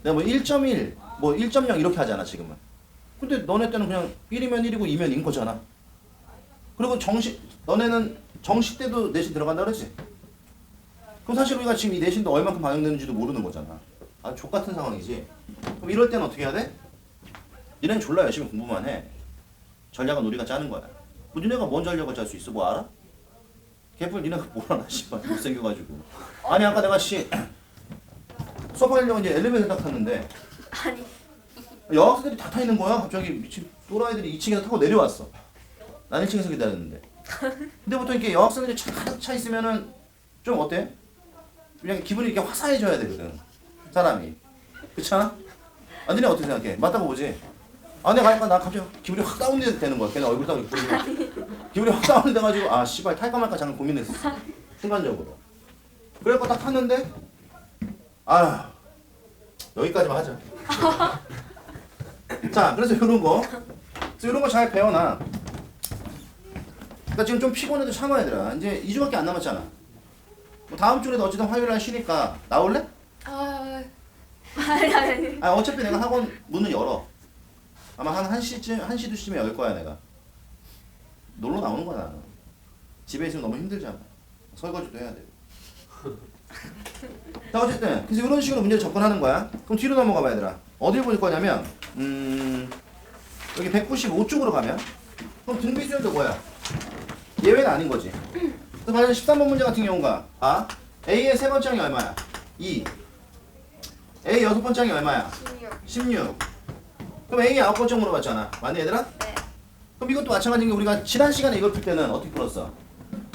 내가 뭐 1.1, 뭐 1.0 이렇게 하잖아 지금은. 근데 너네 때는 그냥 1이면 1이고 2면 2인 거잖아. 그리고 너네는 정시 때도 내신 들어간다 그러지? 그럼 사실 우리가 지금 이 내신도 얼마큼 반영되는지도 모르는 거잖아. 아, 족같은 상황이지. 그럼 이럴 때는 어떻게 해야 돼? 니네는 졸라 열심히 공부만 해. 전략은 우리가 짜는 거야. 뭐 니네가 뭔 전략을 짤 수 있어? 뭐 알아? 개뿔 니네가 뭘 알아? 씨발 못생겨가지고. 아니 아까 내가 수업하려고 이제 엘리베이터 딱 탔는데 아니 여학생들이 다 타 있는 거야. 갑자기 미친 또라이들이 2층에서 타고 내려왔어. 난 1층에서 기다렸는데. 근데 보통 이렇게 여학생들이 가득 차 있으면은 좀 어때? 그냥 기분이 이렇게 화사해져야 되거든. 사람이. 그렇잖아? 아, 니네 어떻게 생각해? 맞다고 보지? 아, 내가 가니까 나 갑자기 기분이 확 다운되는 거야. 걔네 얼굴 딱 보니까. 기분이 확 다운돼가지고 아, 씨발 탈까 말까 잠깐 고민했어. 순간적으로. 그래갖고 딱 탔는데 아, 여기까지만 하자. 자, 그래서 이런 거. 그래서 이런 거 잘 배워놔. 그러니까 지금 좀 피곤해도 참아 얘들아. 이제 2주밖에 안 남았잖아. 뭐 다음 주에도 어쨌든 화요일날 쉬니까 나올래? 아니 아 어차피 내가 학원 문을 열어. 아마 한 1시쯤, 1시, 2시쯤에 열 거야 내가. 놀러 나오는 거야 나는. 집에 있으면 너무 힘들잖아. 설거지도 해야 되고. 자 어쨌든 그래서 이런 식으로 문제를 접근하는 거야. 그럼 뒤로 넘어가 봐 얘들아. 어딜 볼 거냐면 여기 195쪽으로 가면 그럼 등비 수열도 뭐야? 예외는 아닌 거지. 그래서 만약 13번 문제 같은 경우가 A의 세 번째 항이 얼마야? 2. A 여섯 번째 항이 얼마야? 16. 그럼 A 아홉 번째 물어봤잖아. 맞니 얘들아? 네. 그럼 이것도 마찬가지인 게 우리가 지난 시간에 이걸 풀 때는 어떻게 풀었어?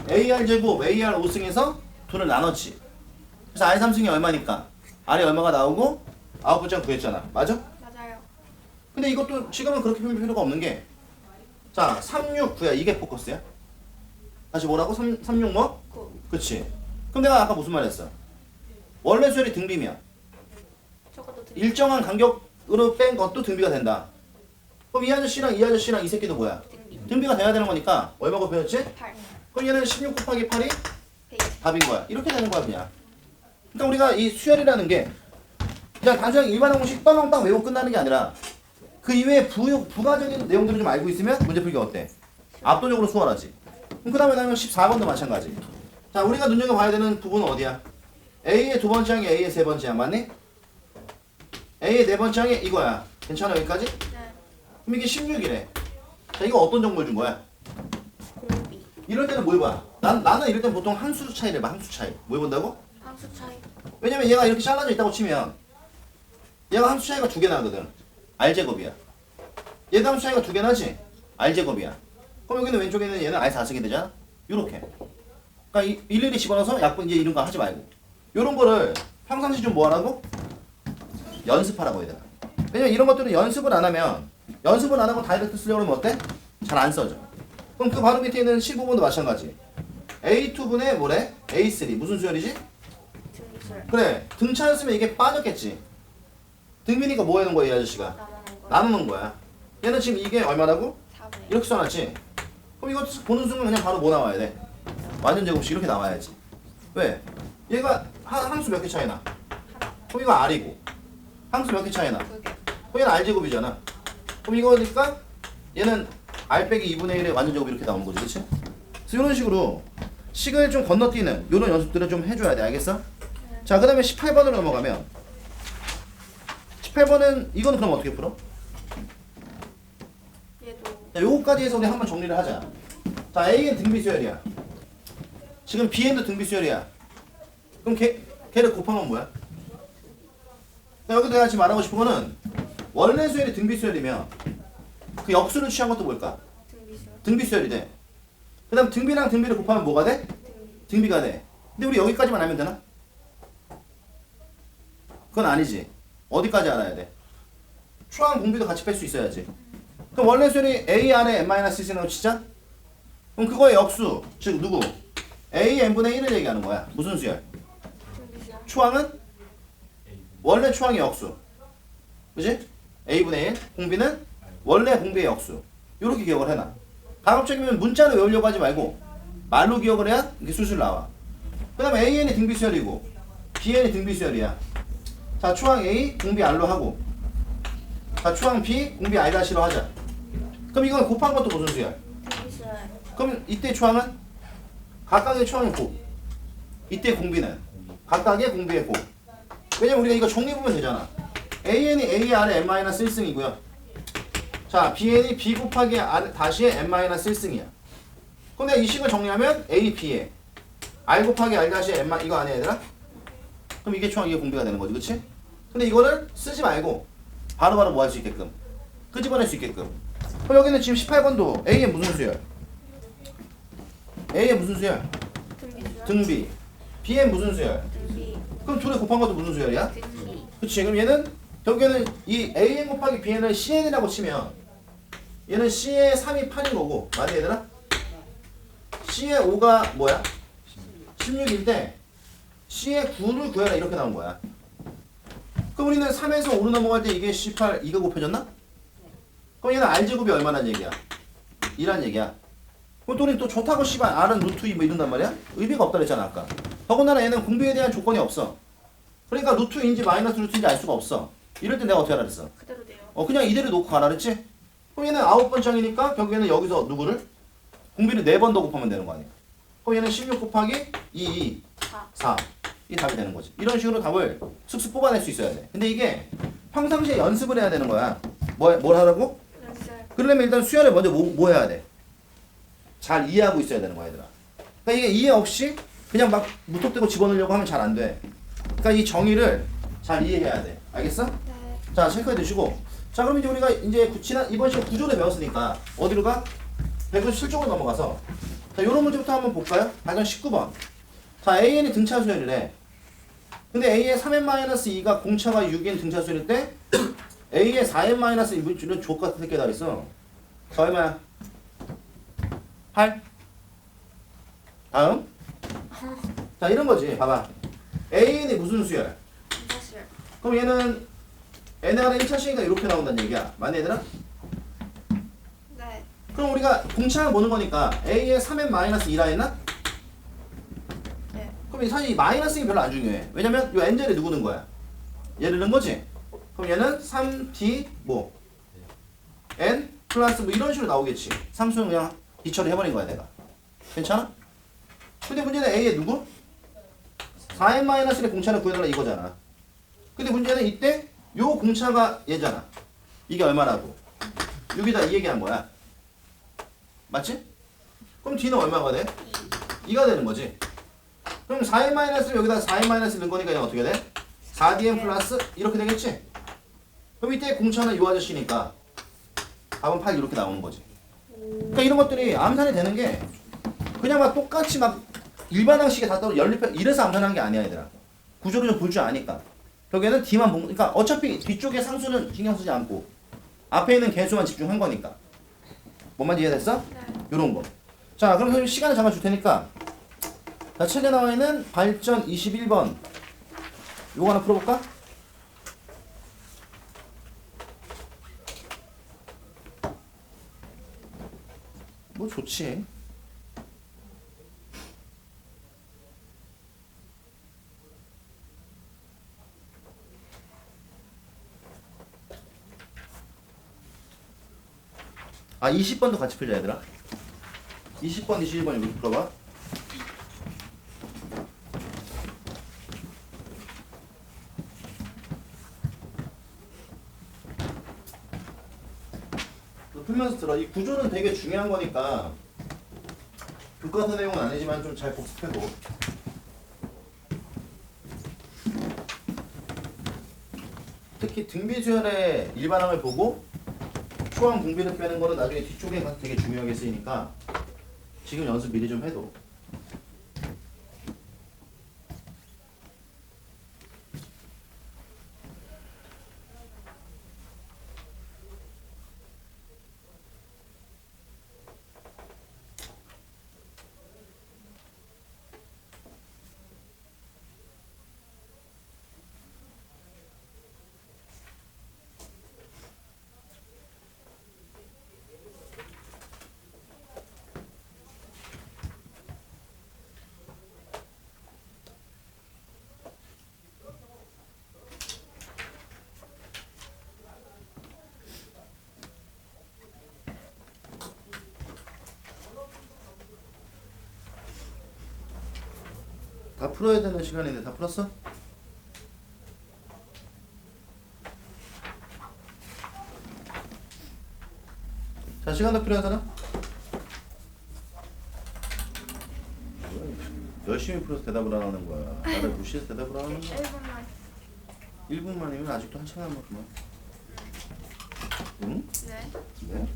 AR 제곱, AR 5승에서 둘을 나눴지. 그래서 R 3승이 얼마니까? R이 얼마가 나오고 아홉 번째 구했잖아. 맞아? 맞아요. 근데 이것도 지금은 그렇게 풀 필요가 없는 게 자, 36, 9야. 이게 포커스야. 다시 뭐라고? 36 뭐? 9. 그치. 그럼 내가 아까 무슨 말 했어? 원래 수열이 등비면 저것도 드 일정한 간격으로 뺀 것도 등비가 된다. 그럼 이 아저씨랑 이 아저씨랑 이 새끼도 뭐야? 등비. 등비가 돼야 되는 거니까 얼마 곱해졌지? 8. 그럼 얘는 16 곱하기 8이 120. 답인 거야. 이렇게 되는 거야 그냥. 그러니까 우리가 이 수열이라는 게 그냥 단순하게 일반한 공식 빵빵빵 외우고 끝나는 게 아니라 그 이외에 부가적인 내용들을 좀 알고 있으면 문제 풀기가 어때? 압도적으로 수월하지. 그럼 그 다음에 나면 14번도 마찬가지. 자, 우리가 눈여겨봐야 되는 부분은 어디야? A의 두 번째 항이 A의 세 번째 항 맞니? A의 네 번째 항이 이거야. 괜찮아 여기까지? 네. 그럼 이게 16이래. 자, 이거 어떤 정보를 준 거야? 공비. 이럴 때는 뭘 봐? 나는 이럴 땐 보통 함수 차이를 봐. 함수 차이. 뭘 본다고? 함수 차이. 왜냐면 얘가 이렇게 잘라져 있다고 치면 얘가 함수 차이가 두 개 나거든. R제곱이야. 얘도 함수 차이가 두 개 나지? R제곱이야. 그럼 여기는 왼쪽에 있는 얘는 R4 쓰게 되잖아? 요렇게. 그러니까 일일이 집어넣어서 약분 이제 이런 거 하지 말고. 요런 거를 평상시 좀 뭐 하라고? 연습하라고 해야 되나? 왜냐면 이런 것들은 연습을 안 하고 다이렉트 쓰려고 하면 어때? 잘 안 써져. 그럼 그 바로 밑에 있는 15번도 마찬가지. A2분의 뭐래? A3 무슨 수열이지? 등기술. 그래 등차였으면 이게 빠졌겠지. 등비니까 뭐 해놓은 거야 이 아저씨가? 나누는 거. 나누는 거야. 얘는 지금 이게 얼마라고? 4분의 이렇게 써놨지? 그럼 이거 보는 순간 그냥 바로 뭐 나와야 돼? 완전 제곱식 이렇게 나와야지. 왜? 얘가 함수 몇 개 차이 나? 그럼 이거 R이고 함수 몇 개 차이 나? 2개. 그럼 얘는 R제곱이잖아. 그럼 이거니까 얘는 R 빼기 2분의 1의 완전 제곱 이렇게 나오는 거지, 그치? 그래서 이런 식으로 식을 좀 건너뛰는 이런 연습들을 좀 해줘야 돼, 알겠어? 자, 그 다음에 18번으로 넘어가면 18번은 이거는 그럼 어떻게 풀어? 얘도 자, 요거까지 해서 우리 한번 정리를 하자. 자, A는 등비수열이야. 지금 Bn도 등비수열이야. 그럼 걔를 곱하면 뭐야? 자, 여기 내가 지금 말하고 싶은 거는 원래 수열이 등비수열이면 그 역수를 취한 것도 뭘까? 등기술. 등비수열이 돼. 그 다음 등비랑 등비를 곱하면 뭐가 돼? 등기. 등비가 돼. 근데 우리 여기까지만 알면 되나? 그건 아니지. 어디까지 알아야 돼? 추한 공비도 같이 뺄 수 있어야지. 그럼 원래 수열이 A 안에 n-1이라고 치자? 그럼 그거의 역수, 즉 누구? A n분의 1을 얘기하는 거야. 무슨 수열? 등기술. 추항은? 원래 추항의 역수. 그지? A분의 1, 공비는 원래 공비의 역수. 요렇게 기억을 해놔. 가급적이면 문자로 외우려고 하지 말고 말로 기억을 해야 이게 술술 나와. 그 다음에 AN이 등비수열이고 BN이 등비수열이야. 자, 추항 A 공비 R로 하고 자, 추항 B 공비 R-로 하자. 그럼 이건 곱한 것도 무슨 수열? 등기술. 그럼 이때 추항은 각각의 추항의 곱. 이때 공비는 각각의 공비의 곱. 왜냐면 우리가 이거 정리해보면 되잖아. AN이 A R의 n-1승이고요. 자, BN이 B 곱하기 R 다시의 n-1승이야. 그럼 내가 이 식을 정리하면 A, B에 R 곱하기 R 다시의 n 이거 아니야 얘들아? 그럼 이게 추항 이게 공비가 되는 거지, 그치? 근데 이거를 쓰지 말고 바로바로 뭐 할 수 있게끔 끄집어낼 수 있게끔. 그럼 여기는 지금 18번도 A의 무슨 수열? A의 무슨 수열? 등기술. 등비. B의 무슨 수열? 등기. 그럼 둘의 곱한 것도 무슨 수열이야? 등기. 그치? 그럼 얘는 결국에는 이 AN 곱하기 BN을 CN이라고 치면 얘는 C의 3이 8인 거고 맞니 얘들아? C의 5가 뭐야? 16일 때 C의 9를 구해라 이렇게 나온 거야. 그럼 우리는 3에서 5로 넘어갈 때 이게 C8 2가 곱해졌나? 그럼 얘는 R제곱이 얼마란 얘기야? 2란 얘기야. 그럼 또 우리 또 좋다고 씨발 R은 루트 2 뭐 이런단 말이야? 의미가 없다 그랬잖아 아까. 더군다나 얘는 공비에 대한 조건이 없어. 그러니까 루트인지 마이너스 루트인지 알 수가 없어. 이럴 때 내가 어떻게 하라 그랬어? 그대로 돼요. 그냥 이대로 놓고 가라 그랬지? 그럼 얘는 9번장이니까 결국에는 여기서 누구를? 공비를 4번 더 곱하면 되는 거 아니야? 그럼 얘는 16 곱하기 2, 4. 4. 이 답이 되는 거지. 이런 식으로 답을 슥슥 뽑아낼 수 있어야 돼. 근데 이게 평상시에 연습을 해야 되는 거야. 뭘 하라고? 연습. 그러려면 일단 수열을 먼저 뭐 해야 돼? 잘 이해하고 있어야 되는 거야 얘들아. 그러니까 이게 이해 없이 그냥 막 무턱대고 집어넣으려고 하면 잘 안 돼. 그러니까 이 정의를 잘 이해해야 돼. 알겠어? 네. 자, 체크해 두시고. 자, 그럼 이제 우리가 이제 지난 이번 시간 구조를 배웠으니까 어디로 가? 197쪽으로 넘어가서 자, 요런 문제부터 한번 볼까요? 발견 19번. 자, AN이 등차 수열이래. 근데 A의 3n-2가 공차가 6인 등차 수열일 때 A의 4n-2는 족 같은 새끼가 다 있어. 자, 얼마야? 8. 다음. 자, 이런 거지. 봐봐. AN이 무슨 수열? 등기술. 그럼 얘는 NR의 1차식이니까 이렇게 나온다는 얘기야. 맞니 얘들아? 네. 그럼 우리가 공차를 보는 거니까 A의 3n-2라 했나? 네. 그럼 사실 이 마이너스가 별로 안 중요해. 왜냐면 이 n제를 누구 넣은 거야? 얘를 넣은 거지? 그럼 얘는 3D 뭐? n 플러스 뭐 이런 식으로 나오겠지. 상수는 그냥 뒤처리 해버린 거야 내가. 괜찮아? 근데 문제는 A의 누구? 4n-1의 공차를 구해달라 이거잖아. 근데 문제는 이때 요 공차가 얘잖아. 이게 얼마라고? 6이다 이 얘기한 거야. 맞지? 그럼 D는 얼마가 돼? 2가 되는 거지. 그럼 4n-를 여기다 4n-를 넣은 거니까 얘는 어떻게 돼? 4dn 플러스 이렇게 되겠지? 그럼 이때 공차는 요 아저씨니까 답은 8 이렇게 나오는 거지. 그러니까 이런 것들이 암산이 되는 게 그냥 막 똑같이 막 일반항식에 다 따로 연립해 이래서 암산한 게 아니야 얘들아. 구조를 좀 볼 줄 아니까. 결국에는 D만 본 그러니까 어차피 뒤쪽에 상수는 신경 쓰지 않고 앞에 있는 개수만 집중한 거니까. 뭔 말인지 이해됐어? 네. 요런 거. 자 그럼 선생님 시간을 잠깐 줄 테니까 자 책에 나와 있는 발전 21번 요거 하나 풀어볼까? 뭐 좋지. 아 20번도 같이 풀자 얘들아. 20번, 21번 여기 풀어봐. 너 풀면서 들어. 이 구조는 되게 중요한 거니까 교과서 내용은 아니지만 좀 잘 복습해도. 특히 등비수열의 일반항을 보고 초항 공비를 빼는 거는 나중에 뒤쪽에 가서 되게 중요하게 쓰이니까 지금 연습 미리 좀 해도. 다 풀어야 되는 시간인데 다 풀었어? 자 시간 더 필요한 사람? 열심히 풀어서 대답을 안 하는 거야. 나를 무시해서 대답을 안 하는 거야. 1분만. 1분만이면 아직도 한참 남았구만. 응? 네. 네?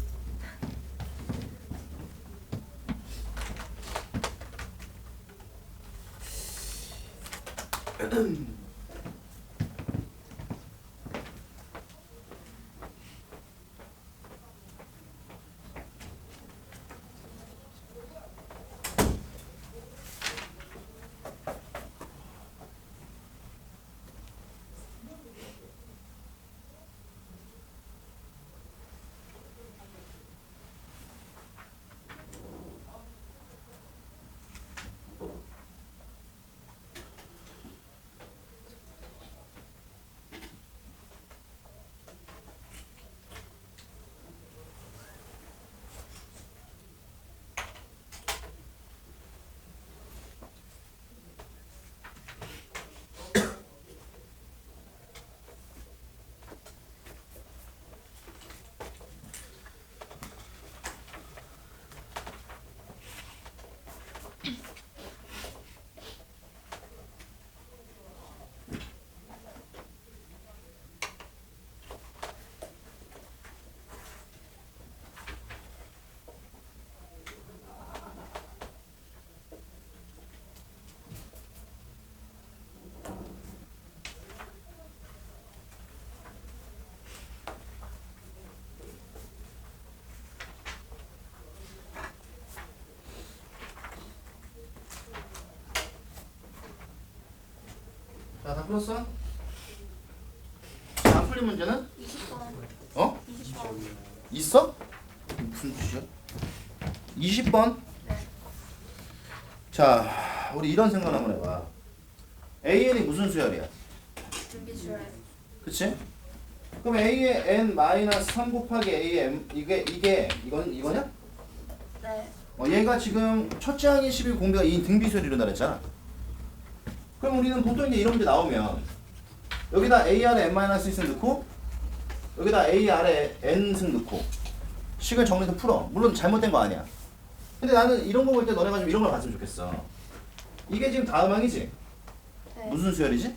자, 다 풀었어? 안 풀린 문제는? 20번. 어? 20번. 있어? 무슨 뜻이야? 20번? 네. 자, 우리 이런 생각 한번 해봐. AN이 무슨 수열이야? 등비주얼. 그치? 그럼 A의 n-3 곱하기 A의 m 이거냐? 네. 얘가 지금 첫째 항의 11 공비가 2인 등비수열이 일어나 그랬잖아. 그럼 우리는 보통 이제 이런 문제 나오면 여기다 A 아래 n-1승 넣고 여기다 A 아래 n승 넣고 식을 정리해서 풀어. 물론 잘못된 거 아니야. 근데 나는 이런 거 볼 때 너네가 좀 이런 걸 봤으면 좋겠어. 이게 지금 다음 항이지? 네. 무슨 수열이지?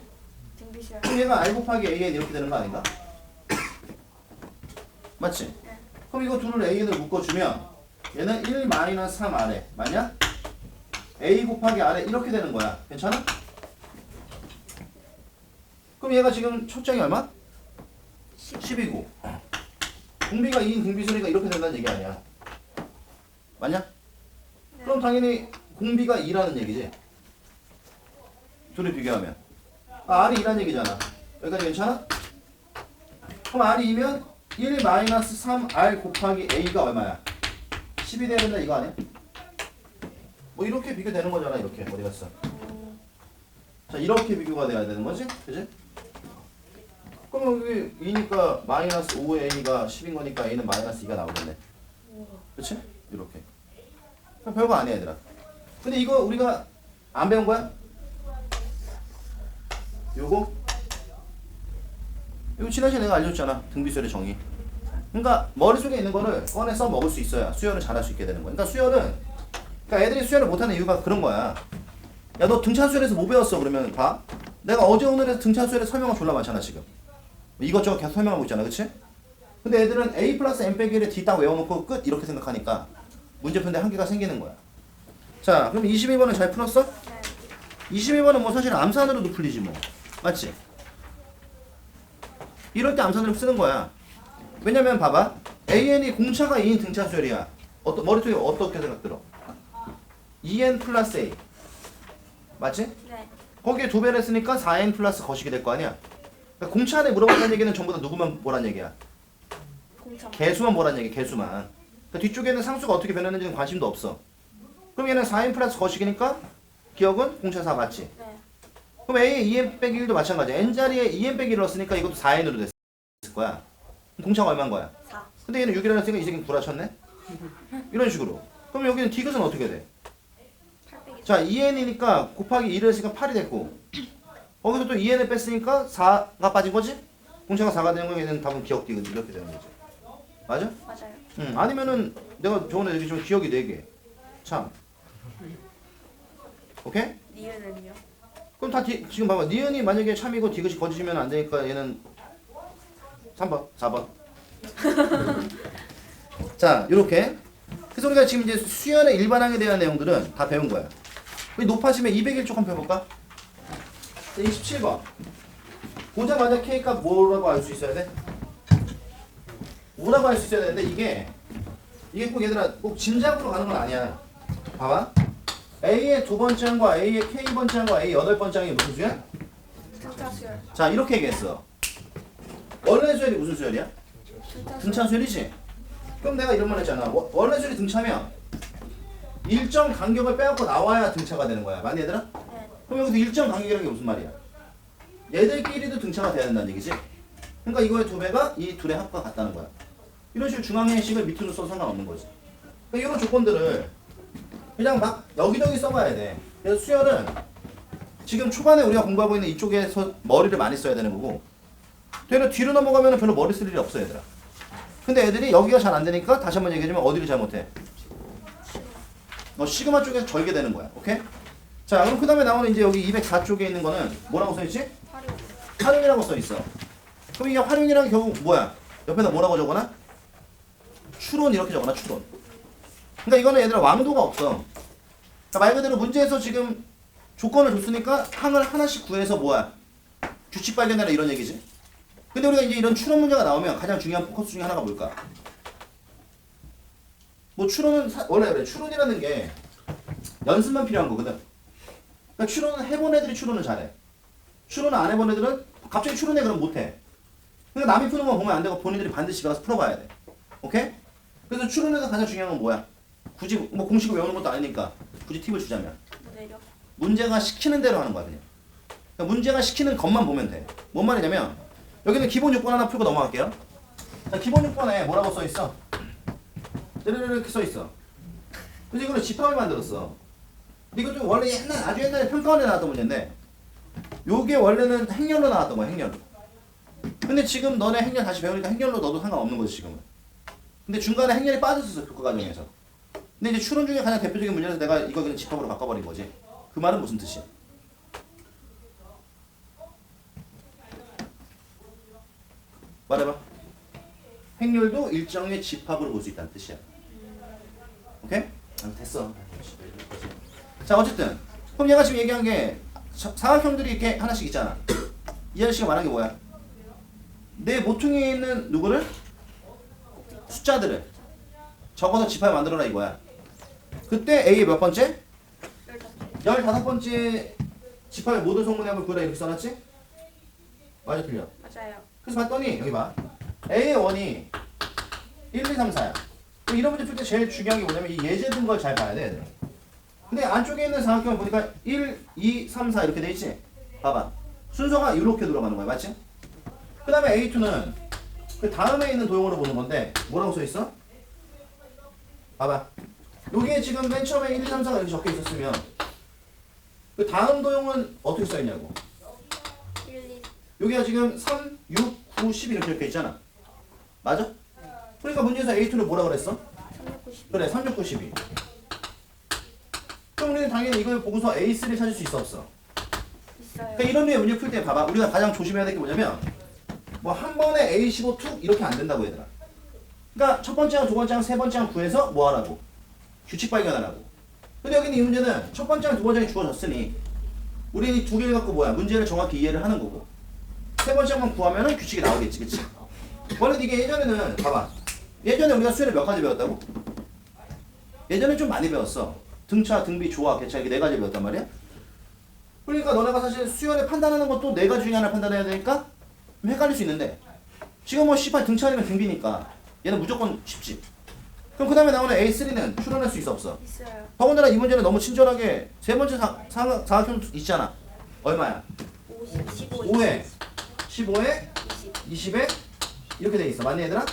등비주얼. 그럼 얘가 R 곱하기 AN 이렇게 되는 거 아닌가? 맞지? 네. 그럼 이거 둘을 A를 묶어주면 얘는 1-3R에 맞냐? A 곱하기 R에 이렇게 되는 거야. 괜찮아? 그럼 얘가 지금 초점이 얼마? 10이고 공비가 2인 공비소리가 이렇게 된다는 얘기 아니야. 맞냐? 네. 그럼 당연히 공비가 2라는 얘기지. 둘이 비교하면 R이 2라는 얘기잖아. 여기까지 괜찮아? 그럼 R이 2면 1-3R 곱하기 A가 얼마야? 10이 돼야 된다 이거 아니야? 뭐 이렇게 비교되는 거잖아. 이렇게 어디 갔어? 자 이렇게 비교가 돼야 되는 거지? 그지? 그럼 여기 2니까 마이너스 5A가 10인 거니까 A는 마이너스 2가 나오겠네. 그치? 이렇게. 그럼 별거 아니야 얘들아. 근데 이거 우리가 안 배운 거야? 요거 지난 시간에 내가 알려줬잖아. 등비수열의 정의. 그러니까 머릿속에 있는 거를 꺼내 써 먹을 수 있어야 수열을 잘할 수 있게 되는 거야. 그러니까 수열은 그러니까 애들이 수열을 못하는 이유가 그런 거야. 야 너 등차수열에서 뭐 배웠어? 그러면 봐. 내가 어제 오늘에서 등차수열의 설명을 졸라 많잖아 지금. 이것저것 계속 설명하고 있잖아. 그치? 근데 애들은 A 플러스 M 빼기 1에 D 딱 외워놓고 끝 이렇게 생각하니까 문제 푸는데 한계가 생기는 거야. 자 그럼 22번은 잘 풀었어? 네. 22번은 뭐 사실 암산으로도 풀리지 뭐. 맞지? 이럴 때 암산으로 쓰는 거야. 왜냐면 봐봐. AN이 공차가 2인 등차수열이야. 머릿속에 어떻게 생각 들어? 2n 플러스 A. 맞지? 네. 거기에 2배를 했으니까 4n 플러스 거식이 될 거 아니야? 그러니까 공차 안에 물어봤다는 얘기는 전부 다 누구만 뭐란 얘기야? 공차. 개수만 뭐란 얘기, 개수만. 그러니까 뒤쪽에는 상수가 어떻게 변했는지는 관심도 없어. 그럼 얘는 4n 플러스 거식이니까 기억은 공차 4 맞지? 네. 그럼 A에 2n 빼기 1도 마찬가지야. n자리에 2n 빼기 1을 넣었으니까 이것도 4n으로 됐을 거야. 그럼 공차가 얼마인 거야? 4. 근데 얘는 6이라고 했으니까 이 새끼는 구라쳤네? 이런 식으로. 그럼 여기는 디귿은 어떻게 돼? 8 빼기 자 2n이니까 곱하기 1을 했으니까 8이 됐고 거기서 또 2n을 뺐으니까 4가 빠진 거지? 공차가 4가 되는 거면 얘는 답은 기억 디귿 이렇게 되는 거지. 맞아? 맞아요. 아니면은 내가 저번에 얘기 좀 기억이 4개. 참. 오케이? 니은은요? 그럼 다 지금 봐봐. 니은이 만약에 참이고 디귿이 거짓이면 안 되니까 얘는 3번, 4번. 자, 요렇게. 그래서 우리가 지금 이제 수열의 일반항에 대한 내용들은 다 배운 거야. 우리 높아지면 201쪽 한번 펴볼까? 27번. 보자마자 K값 뭐라고 알 수 있어야 돼? 5라고 할 수 있어야 되는데 이게 꼭 얘들아 꼭 짐작으로 가는 건 아니야. 봐봐. A의 두 번째 항과 A의 K번째 항과 A 여덟 번째 항이 무슨 수야? 등차수열. 자 이렇게 얘기했어. 원래 수열이 무슨 수열이야? 등차 수열이지? 그럼 내가 이런 말 했잖아. 원래 수열이 등차면 일정 간격을 빼갖고 나와야 등차가 되는 거야. 맞니 얘들아? 네. 그럼 여기서 일정 간격이라는 게 무슨 말이야? 얘들끼리도 등차가 돼야 된다는 얘기지? 그러니까 이거의 2배가 이 둘의 합과 같다는 거야. 이런 식으로 중앙의 식을 밑으로 써도 상관없는 거지. 그러니까 이런 조건들을 그냥 막 여기저기 써봐야 돼. 그래서 수열은 지금 초반에 우리가 공부하고 있는 이쪽에서 머리를 많이 써야 되는 거고 되려 뒤로 넘어가면 별로 머리 쓸 일이 없어 얘들아. 근데 애들이 여기가 잘 안 되니까 다시 한번 얘기해주면 어디를 잘못해? 시그마 쪽에서 절게 되는 거야. 오케이? 자 그럼 그 다음에 나오는 이제 여기 204쪽에 있는 거는 뭐라고 써있지? 활용. 활용이라고 써있어. 그럼 이게 활용이라는 게 결국 뭐야? 옆에다 뭐라고 적어놔? 추론 이렇게 적어놔 추론. 그러니까 이거는 얘들아 왕도가 없어. 그러니까 말 그대로 문제에서 지금 조건을 줬으니까 항을 하나씩 구해서 뭐야? 규칙 발견해라 이런 얘기지. 근데 우리가 이제 이런 추론 문제가 나오면 가장 중요한 포커스 중에 하나가 뭘까? 뭐 추론은 원래 그래. 추론이라는 게 연습만 필요한 거거든. 그러니까 추론은 해본 애들이 추론을 잘해. 추론을 안 해본 애들은 갑자기 추론해 그러면 못해. 그러니까 남이 푸는 거 보면 안 되고 본인들이 반드시 가서 풀어봐야 돼. 오케이? 그래서 추론에서 가장 중요한 건 뭐야? 굳이 뭐 공식을 외우는 것도 아니니까 굳이 팁을 주자면 내려. 문제가 시키는 대로 하는 거야 그냥. 그러니까 문제가 시키는 것만 보면 돼. 뭔 말이냐면 여기는 기본 요건 하나 풀고 넘어갈게요. 자, 기본 요건에 뭐라고 써있어? 이렇게 써있어. 그래서 이거는 집합을 만들었어. 이것도 원래 아주 옛날에 평가원에 나왔던 문제인데 요게 원래는 행렬로 나왔던 거야 행렬로. 근데 지금 너네 행렬 다시 배우니까 행렬로 넣어도 상관없는 거지 지금은. 근데 중간에 행렬이 빠졌었어 교과 과정에서. 근데 이제 추론 중에 가장 대표적인 문제라서 내가 이거 그냥 집합으로 바꿔버린 거지. 그 말은 무슨 뜻이야? 말해봐. 행렬도 일정의 집합으로 볼 수 있다는 뜻이야. 오케이? 됐어. 자 어쨌든 그럼 얘가 지금 얘기한 게 사각형들이 이렇게 하나씩 있잖아. 이 아저씨가 말한 게 뭐야? 내 모퉁이에 있는 누구를? 숫자들을 적어서 집합을 만들어라 이거야. 그때 A의 몇 번째? 15번째 집합의 모든 성분의 구해라 이렇게 써놨지? 맞아 틀려? 맞아요. 그래서 봤더니 여기 봐. A의 원이 1, 2, 3, 4야. 이런 문제 풀 때 제일 중요한 게 뭐냐면 이 예제 든 걸 잘 봐야 돼 얘들아. 근데 안쪽에 있는 사각형을 보니까 1, 2, 3, 4 이렇게 돼 있지? 봐봐. 순서가 이렇게 들어가는 거야. 맞지? 그 다음에 A2는 그 다음에 있는 도형으로 보는 건데 뭐라고 써 있어? 봐봐. 여기에 지금 맨 처음에 1, 2, 3, 4가 이렇게 적혀 있었으면 그 다음 도형은 어떻게 써 있냐고. 1, 2. 여기가 지금 3, 6, 9, 10 이렇게 적혀 있잖아. 맞아? 그러니까 문제에서 A2를 뭐라 그랬어? 390. 그래 3, 6, 9, 12. 그럼 우리는 당연히 이걸 보고서 A3를 찾을 수 있어 없어? 있어요. 그러니까 이런 류의 문제 풀 때 봐봐. 우리가 가장 조심해야 될 게 뭐냐면 뭐 한 번에 A15 툭 이렇게 안 된다고 얘들아. 그러니까 첫 번째랑 두 번째랑 세 번째랑 구해서 뭐 하라고? 규칙 발견하라고. 근데 여기는 이 문제는 첫 번째랑 두 번째랑 주어졌으니 우리는 이 두 개를 갖고 뭐야? 문제를 정확히 이해를 하는 거고 세 번째만 구하면은 규칙이 나오겠지, 그치? 원래 이게 예전에는 봐봐. 예전에 우리가 수열을 몇 가지 배웠다고? 예전에 좀 많이 배웠어. 등차, 등비, 조화, 개차 이렇게 네 가지 배웠단 말이야. 그러니까 너네가 사실 수열을 판단하는 것도 네 가지 중에 하나 판단해야 되니까 좀 헷갈릴 수 있는데 지금 뭐 C8 등차 아니면 등비니까 얘는 무조건 쉽지. 그럼 그 다음에 나오는 A3는 추론할 수 있어 없어? 있어요. 더군다나 이 문제는 너무 친절하게 세 번째 사각형 있잖아. 얼마야? 50, 15, 5에 15에 20. 20에 이렇게 돼 있어. 맞니 얘들아?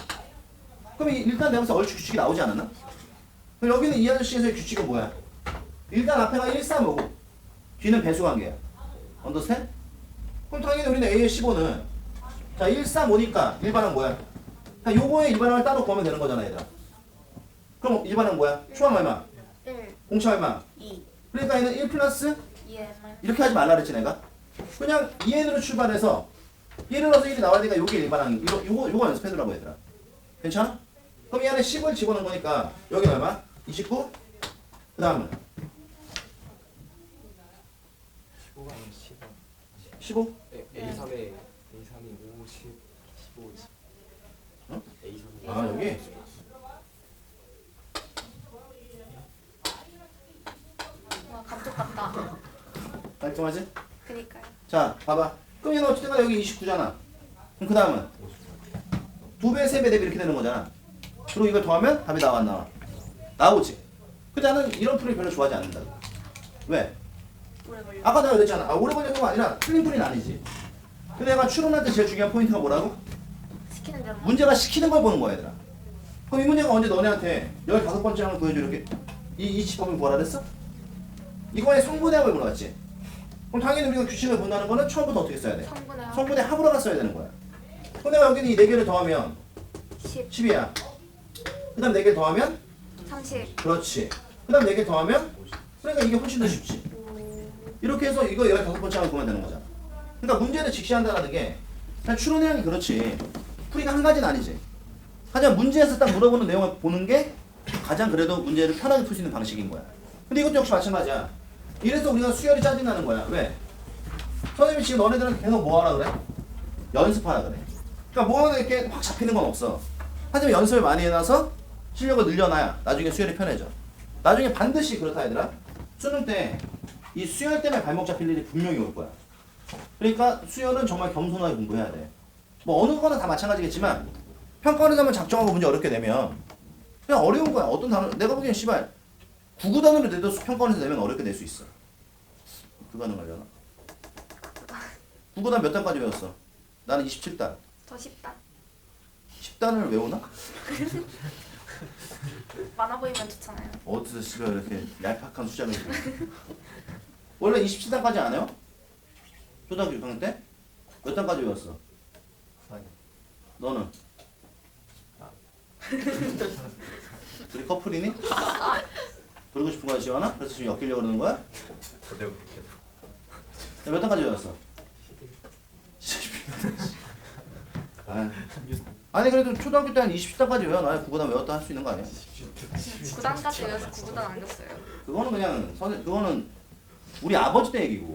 그럼 일단 내가 얼추 규칙이 나오지 않았나? 그럼 여기는 이 아저씨에서의 규칙은 뭐야? 일단 앞에가 1, 3, 5고 뒤는 배수 관계야. 언더스탠? 그럼 당연히 우리는 A의 15는 자 1, 3, 5니까 일반항 뭐야? 자 요거의 일반항을 따로 구하면 되는 거잖아 얘들아. 그럼 일반항 뭐야? 초항 얼마? 1, 공차 얼마? 2, 그러니까 얘는 1 플러스 2M. 이렇게 하지 말라 그랬지 내가? 그냥 2n으로 출발해서 예를 들어서 1이 나와야 되니까 요게 일반항이 요거 연습해두라고 얘들아. 괜찮아? 그럼 이 안에 10을 집어넣은 거니까 여기 얼마? 29? 그 다음은 15가 아니면 10원. 15? A3에 A3이 50, 15, 20. 어? A3이. 아 여기? 와, 감쪽 같다. 깔끔하지? 그니까요. 자 봐봐. 그럼 얘는 어쨌든 간에 여기 29잖아. 그럼 그 다음은 2배, 3배, 4배 이렇게 되는 거잖아. 그리고 이걸 더하면 답이 나와 안 나와? 나오지. 근데 나는 이런 풀이 별로 좋아하지 않는다고. 왜? 오래 걸려. 아까 내가 그랬잖아. 오래 걸리는 거 아니라 틀린 풀이는 아니지. 근데 내가 추론할 때 제일 중요한 포인트가 뭐라고? 시키는 대로. 문제가 시키는 걸 보는 거야 얘들아. 그럼 이 문제가 언제 너네한테 15번째 항을 구해줘 이렇게 이 집합을 구하라 그랬어? 이거의 성분해합을 물어봤지. 그럼 당연히 우리가 규칙을 본다는 거는 처음부터 어떻게 써야 돼? 성분의 합. 성분의 합으로가 써야 되는 거야. 그럼 내가 여기는 이 4개를 더하면 10, 10이야. 그 다음 4개를 더하면 30. 그렇지. 그 다음 4개 더하면 그러니까 이게 훨씬 더 쉽지. 이렇게 해서 이거 15번째 항을 구하면 되는 거잖아. 그러니까 문제를 직시한다는 게 그냥 추론이라는 게 그렇지. 풀이가 한 가지는 아니지. 하지만 문제에서 딱 물어보는 내용을 보는 게 가장 그래도 문제를 편하게 풀 수 있는 방식인 거야. 근데 이것도 역시 마찬가지야. 이래서 우리가 수열이 짜증나는 거야. 왜? 선생님이 지금 너네들한테 계속 뭐 하라 그래? 연습하라 그래. 그러니까 뭐 하나 이렇게 확 잡히는 건 없어. 하지만 연습을 많이 해놔서 실력을 늘려놔야 나중에 수열이 편해져. 나중에 반드시 그렇다 얘들아. 수능 때 이 수열 때문에 발목 잡힐 일이 분명히 올 거야. 그러니까 수열은 정말 겸손하게 공부해야 돼. 뭐 어느 거나 다 마찬가지겠지만 평가원에서만 작정하고 문제 어렵게 내면 그냥 어려운 거야. 어떤 단어 내가 보기엔 씨발 9구단으로 내도 평가원에서 내면 어렵게 낼 수 있어. 그거는 말려나? 9구단 몇 단까지 외웠어? 나는 27단. 더 쉽다. 10단을 외우나? 많아 보이면 좋잖아요. 어디서 씨발 이렇게 얄팍한 숫자를 원래 27단까지 안 해요? 초등학교 6학년 때? 몇 단까지 외웠어? 너는? 우리 커플이니? 그러고 싶은 거야 지원아? 그래서 지금 엮이려고 그러는 거야? 몇 단까지 외웠어? 아니 그래도 초등학교 때 한 20단까지 외워놔야 9구단 외웠다 할 수 있는 거 아니야? 9단까지 외워서 9구단 안 겼어요. 그거는 그냥 그거는 우리 아버지 때 얘기고.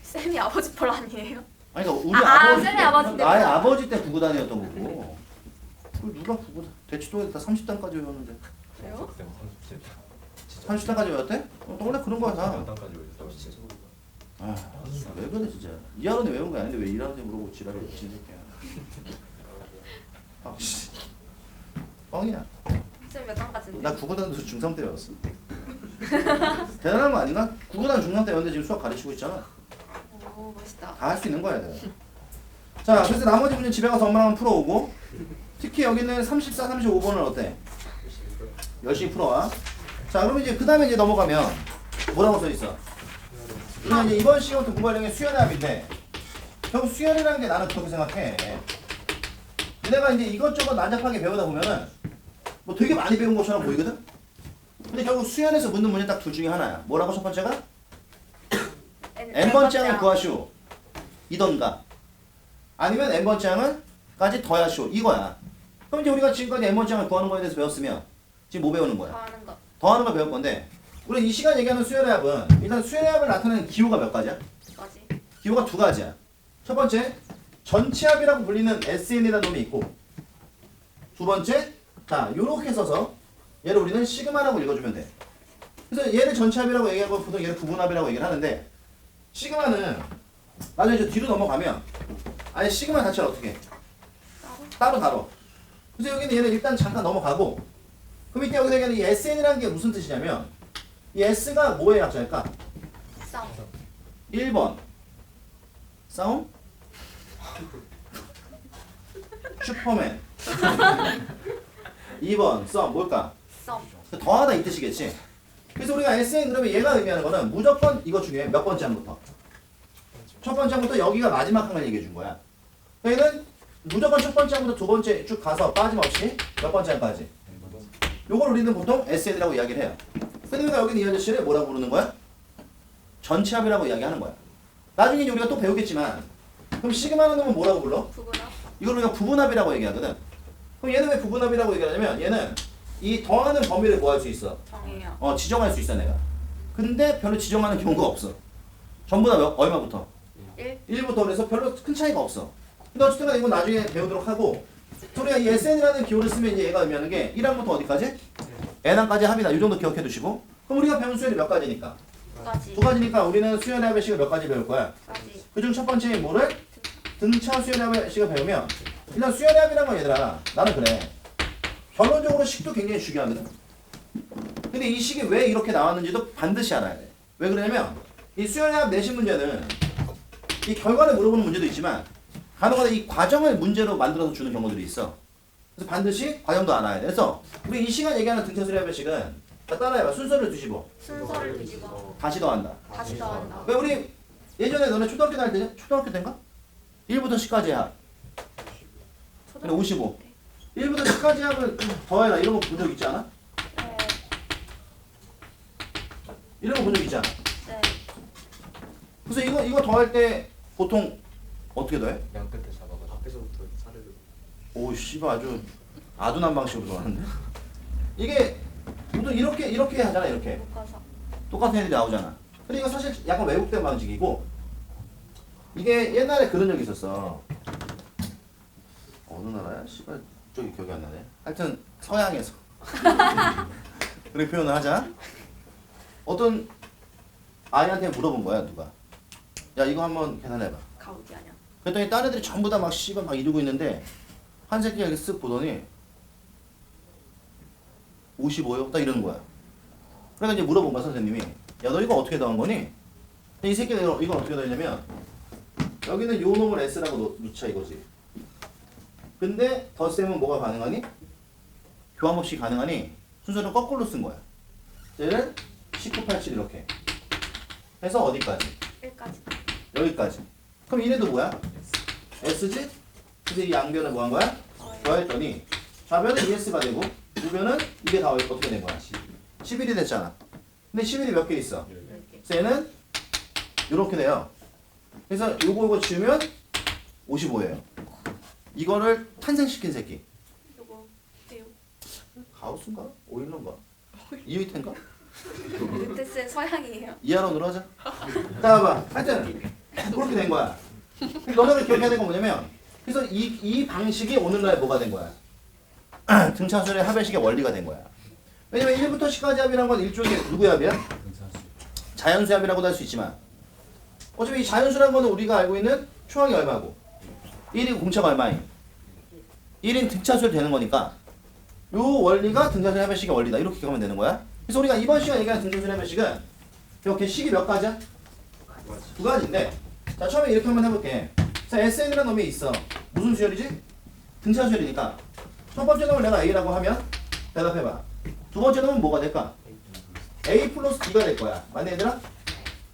쌤이 아버지 뻘 아니에요? 아니 그러니까 우리 쌤의 아버지 때. 나의 아버지 때 9구단이었던 거고. 그걸 누가 9구단? 대치동에서 다 30단까지 외웠는데. 그래요? 30단까지 외웠대? 원래 그런 거야 다. 아, 왜 그래 진짜. 2학년에 외운 거 아닌데 왜 1학년에 물어보고 지랄을 미친 새끼야. 아, 씨. 뻥이야. 쌤 몇 단까지인데? 나 9구단도 중3 때 외웠어. 대단한 거 아닌가? 9구단 중3 때 외웠는데 지금 수학 가르치고 있잖아. 오 멋있다. 다 할 수 있는 거야 내가. 자, 그래서 나머지 문제 집에 가서 엄마랑 풀어오고, 특히 여기는 34, 35번을 어때? 열심히 풀어와. 자, 그러면 이제 그 다음에 이제 넘어가면 뭐라고 써 있어? 우리가 이제 이번 시간부터 공부할 내용이 수열합인데, 결국 수열이라는 게 나는 그렇게 생각해. 내가 이제 이것저것 난잡하게 배우다 보면은 뭐 되게 많이 배운 것처럼 보이거든? 근데 결국 수열에서 묻는 문제 딱 둘 중에 하나야. 뭐라고 첫 번째가? n번째 항을 구하시오. 이던가. 아니면 n번째 항을까지 더하시오. 이거야. 그럼 이제 우리가 지금까지 n번째 항을 구하는 거에 대해서 배웠으면 지금 뭐 배우는 거야? 더하는 거. 더하는 걸 배울 건데 우리 이 시간 얘기하는 수열합은 일단 수열합을 나타내는 기호가 몇 가지야? 뭐지? 기호가 두 가지야. 첫 번째, 전치합이라고 불리는 SN이라는 놈이 있고 두 번째, 자 요렇게 써서 얘를 우리는 시그마라고 읽어주면 돼. 그래서 얘를 전치합이라고 얘기하고 보통 얘를 부분합이라고 얘기를 하는데 시그마는 나중에 저 뒤로 넘어가면 아예 시그마 자체를 어떻게 해? 따로 다뤄. 그래서 여기는 얘는 일단 잠깐 넘어가고 그 밑에 여기서 얘기하는 이 SN이라는 게 무슨 뜻이냐면 이 S가 뭐의 약자일까? 싸움. 1번 싸움? 슈퍼맨 2번 썸 뭘까? 썸. 더하다 이 뜻이겠지. 그래서 우리가 SN 그러면 얘가 의미하는 거는 무조건 이거 중에 몇 번째 항부터 첫 번째 항부터 여기가 마지막 항을 얘기해 준 거야. 얘는 무조건 첫 번째 항부터 두 번째 쭉 가서 빠짐없이 몇 번째 항까지 요걸 우리는 보통 SN이라고 이야기를 해요. 근데 우리가 여기는 이 아저씨를 뭐라고 부르는 거야? 전치합이라고 이야기하는 거야. 나중에 이제 우리가 또 배우겠지만 그럼 시그마는 놈은 뭐라고 불러? 부분합. 이걸 우리가 부분합이라고 얘기하거든. 그럼 얘는 왜 부분합이라고 얘기하냐면 얘는 이 더하는 범위를 뭐 할 수 있어? 정해요. 지정할 수 있어 내가. 근데 별로 지정하는 경우가 없어. 전부 다 얼마부터? 1. 1부터 그래서 별로 큰 차이가 없어. 근데 어쨌든 간에 이건 나중에 배우도록 하고 우리가 이 SN이라는 기호를 쓰면 이제 얘가 의미하는 게 1항부터 어디까지? n항까지 합이다. 이 정도 기억해 두시고 그럼 우리가 배운 수열이 몇 가지니까? 2까지. 두 가지니까 우리는 수열의 합의 식을 몇 가지 배울 거야? 2까지. 그중 첫 번째 뭐를? 등차 수열의 합의 식을 배우면 일단 수열의 합이란 건 얘들아 나는 그래 결론적으로 식도 굉장히 중요하거든. 근데 이 식이 왜 이렇게 나왔는지도 반드시 알아야 돼. 왜 그러냐면 이 수열의 합 내신 문제는 이 결과를 물어보는 문제도 있지만 간혹가다 이 과정을 문제로 만들어서 주는 경우들이 있어. 그래서 반드시 과정도 알아야 돼. 그래서 우리 이 시간 얘기하는 등차 수열의 합의 식은 자, 따라해봐. 순서를 두시고 순서를 뒤집어. 다시 더한다. 다시 더한다. 왜 우리 예전에 너네 초등학교 다닐 때 초등학교 때인가? 1부터 10까지 합. 근데 55. 1부터 10까지 합을 더해라. 이런 거 본 적 있지 않아? 네. 이런 거 본 적 있지 않아? 네. 그래서 이거 더할 때 보통 어떻게 더해? 그냥 끝에 잡아가지고 앞에서부터 차례로 오 씨발 아주 아둔한 방식으로 더하는데? 이게 보통 이렇게 하잖아. 이렇게 묶어서. 똑같은 애들이 나오잖아. 근데 이거 사실 약간 왜곡된 방식이고 이게 옛날에 그런 적이 있었어. 어느 나라야? 씨발 쪽이 기억이 안 나네. 하여튼 서양에서 그렇게 표현을 하자. 어떤 아이한테 물어본 거야 누가. 야 이거 한번 계산해봐. 가우디 아니야. 그랬더니 딴 애들이 전부 다 막 씨발 막 이러고 있는데 한 새끼가 이렇게 쓱 보더니 55요? 딱 이러는 거야. 그러니까 이제 물어본 거야 선생님이. 야 너 이거 어떻게 더한 거니? 이 새끼가 이건 어떻게 더했냐면 여기는 요 놈을 S라고 놓자 이거지. 근데 덧셈은 뭐가 가능하니? 교환 없이 가능하니 순서를 거꾸로 쓴 거야. 얘를 19, 87 이렇게 해서 어디까지? 1까지. 여기까지. 그럼 이래도 뭐야? S지? 그래서 이 양변을 뭐 한 거야? 더했더니 좌변은 ES가 되고 우변은 이게 다 어떻게 된 거야? 11이 됐잖아. 근데 11이 몇 개 있어? 그래서 얘는 이렇게 돼요. 그래서 요거 지우면 55예요. 이거를 탄생시킨 새끼. 요거 해요. 가우스인가? 오일러인가? 이휘텐가? 루테스의 서양이에요. 이하론으로 하자. 자, 봐봐. 하여튼 그렇게 된 거야. 너네가 기억해야 될 건 뭐냐면 그래서 이 방식이 오늘날 뭐가 된 거야? 등차수열의 합의식의 원리가 된 거야. 왜냐면 1부터 10까지 합이라는 건 일종의 누구의 합이야? 자연수 합이라고도 할 수 있지만 어차피 이 자연수라는 거는 우리가 알고 있는 초항이 얼마고 1이고 공차가 얼마인 1인 등차수열 되는 거니까 요 원리가 등차수열 합의식의 원리다. 이렇게 기억하면 되는 거야. 그래서 우리가 이번 시간에 얘기하는 등차수열 합의식은 이렇게 식이 몇 가지야? 두 가지인데 자 처음에 이렇게 한번 해볼게. 자 SN이라는 놈이 있어. 무슨 수열이지? 등차수열이니까 첫 번째 놈을 내가 A라고 하면 대답해봐. 두 번째 놈은 뭐가 될까? A 플러스 D가 될 거야. 맞네 얘들아?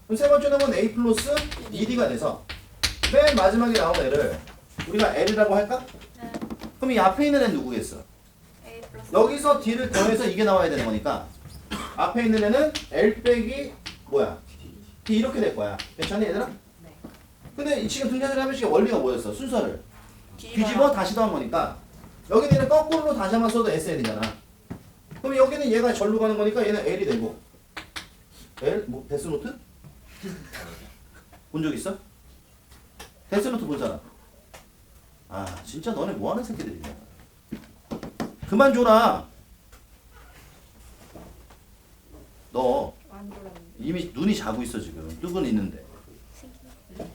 그럼 세 번째 놈은 A 플러스 2D가 돼서 맨 마지막에 나온 애를 우리가 L이라고 할까? 네. 그럼 이 앞에 있는 애는 누구겠어? A 플러스. 여기서 D를 더해서 이게 나와야 되는 거니까 앞에 있는 애는 L 빼기 뭐야? D 이렇게 될 거야. 괜찮니 얘들아? 네. 근데 지금 등차수열 합의식의 원리가 뭐였어? 순서를 뒤집어 다시 더한 거니까 여기는 얘는 거꾸로 다시 한번 써도 SL이잖아. 그럼 여기는 얘가 절로 가는 거니까 얘는 L이 되고 L? 뭐 데스노트? 본 적 있어? 데스노트 본 사람? 아 진짜 너네 뭐하는 새끼들이냐. 그만 줘라. 너 만들었는데. 이미 눈이 자고 있어 지금. 뜨고는 있는데 생긴.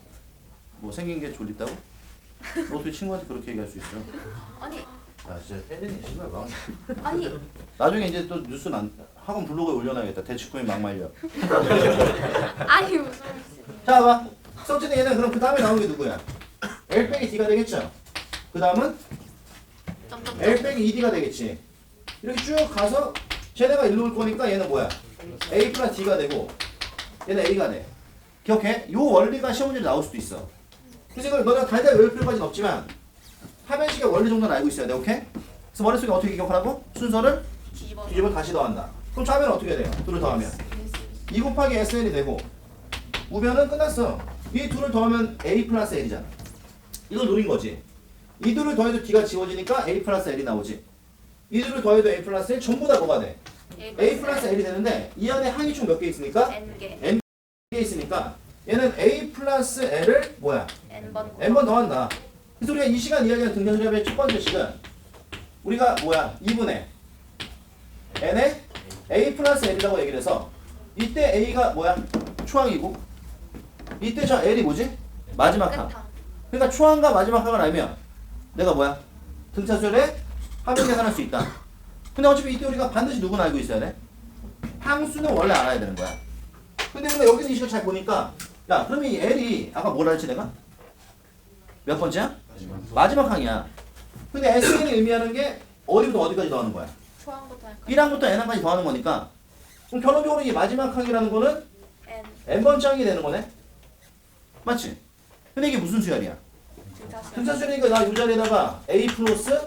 뭐 생긴 게 졸립다고? 너 어떻게 친구한테 그렇게 얘기할 수 있어? 아니 아 진짜 혜린이 정말 막 아니 나중에 이제 또 뉴스 학원 블로그에 올려놔야겠다. 대치코인 막 말려. 아니 무슨 말씀? 자 봐. 어쨌든 얘는 그럼 그 다음에 나오는 게 누구야? L 빼기 D가 되겠죠? 그 다음은 점점점. L 빼기 2D가 되겠지. 이렇게 쭉 가서 쟤네가 일로 올 거니까 얘는 뭐야? A 플러스 D가 되고 얘는 A가 돼. 기억해? 요 원리가 시험 문제로 나올 수도 있어. 그래서 이걸 너가 달달 외울 필요까지는 없지만 합의식의 원리 정도는 알고 있어야 돼. 오케이? 그래서 머릿속에 어떻게 기억하라고? 순서를 뒤집어. 뒤집어 다시 더한다. 그럼 좌변은 어떻게 돼요? 둘을 더하면 2 곱하기 SN이 되고 우변은 끝났어. 이 둘을 더하면 A 플러스 L이잖아. 이걸 노린 거지. 이 둘을 더해도 D가 지워지니까 A 플러스 L이 나오지. 이 둘을 더해도 A 플러스 L 전부 다 뭐가 돼? A 플러스 L이 되는데 이 안에 항이 총 몇 개 있습니까? N개. N개 있으니까 얘는 A 플러스 L을 뭐야? N번. N번 더한다. 그래서 우리가 이 시간 이야기한 등차수열 합의 첫 번째 식은 우리가 뭐야? 2분의 N의 A 플러스 L이라고 얘기를 해서 이때 A가 뭐야? 초항이고 이때 저 L이 뭐지? 마지막 항. 끝항. 그러니까 초항과 마지막 항을 알면 내가 뭐야? 등차수열의 합을 계산할 수 있다. 근데 어차피 이때 우리가 반드시 누구는 알고 있어야 돼? 항수는 원래 알아야 되는 거야. 근데 우리가 여기서 이 식을 잘 보니까 야 그러면 이 L이 아까 뭐라 했지 내가? 몇 번째야? 마지막 항이야. 근데 SN이 의미하는 게 어디부터 어디까지 더하는 거야? 초항부터 할까? 1항부터 N항까지 더하는 거니까 그럼 결론적으로 이 마지막 항이라는 거는 N. N번째 항이 되는 거네? 맞지? 근데 이게 무슨 수열이야? 등차수열. 등차수열이니까 나 이 자리에다가 A 플러스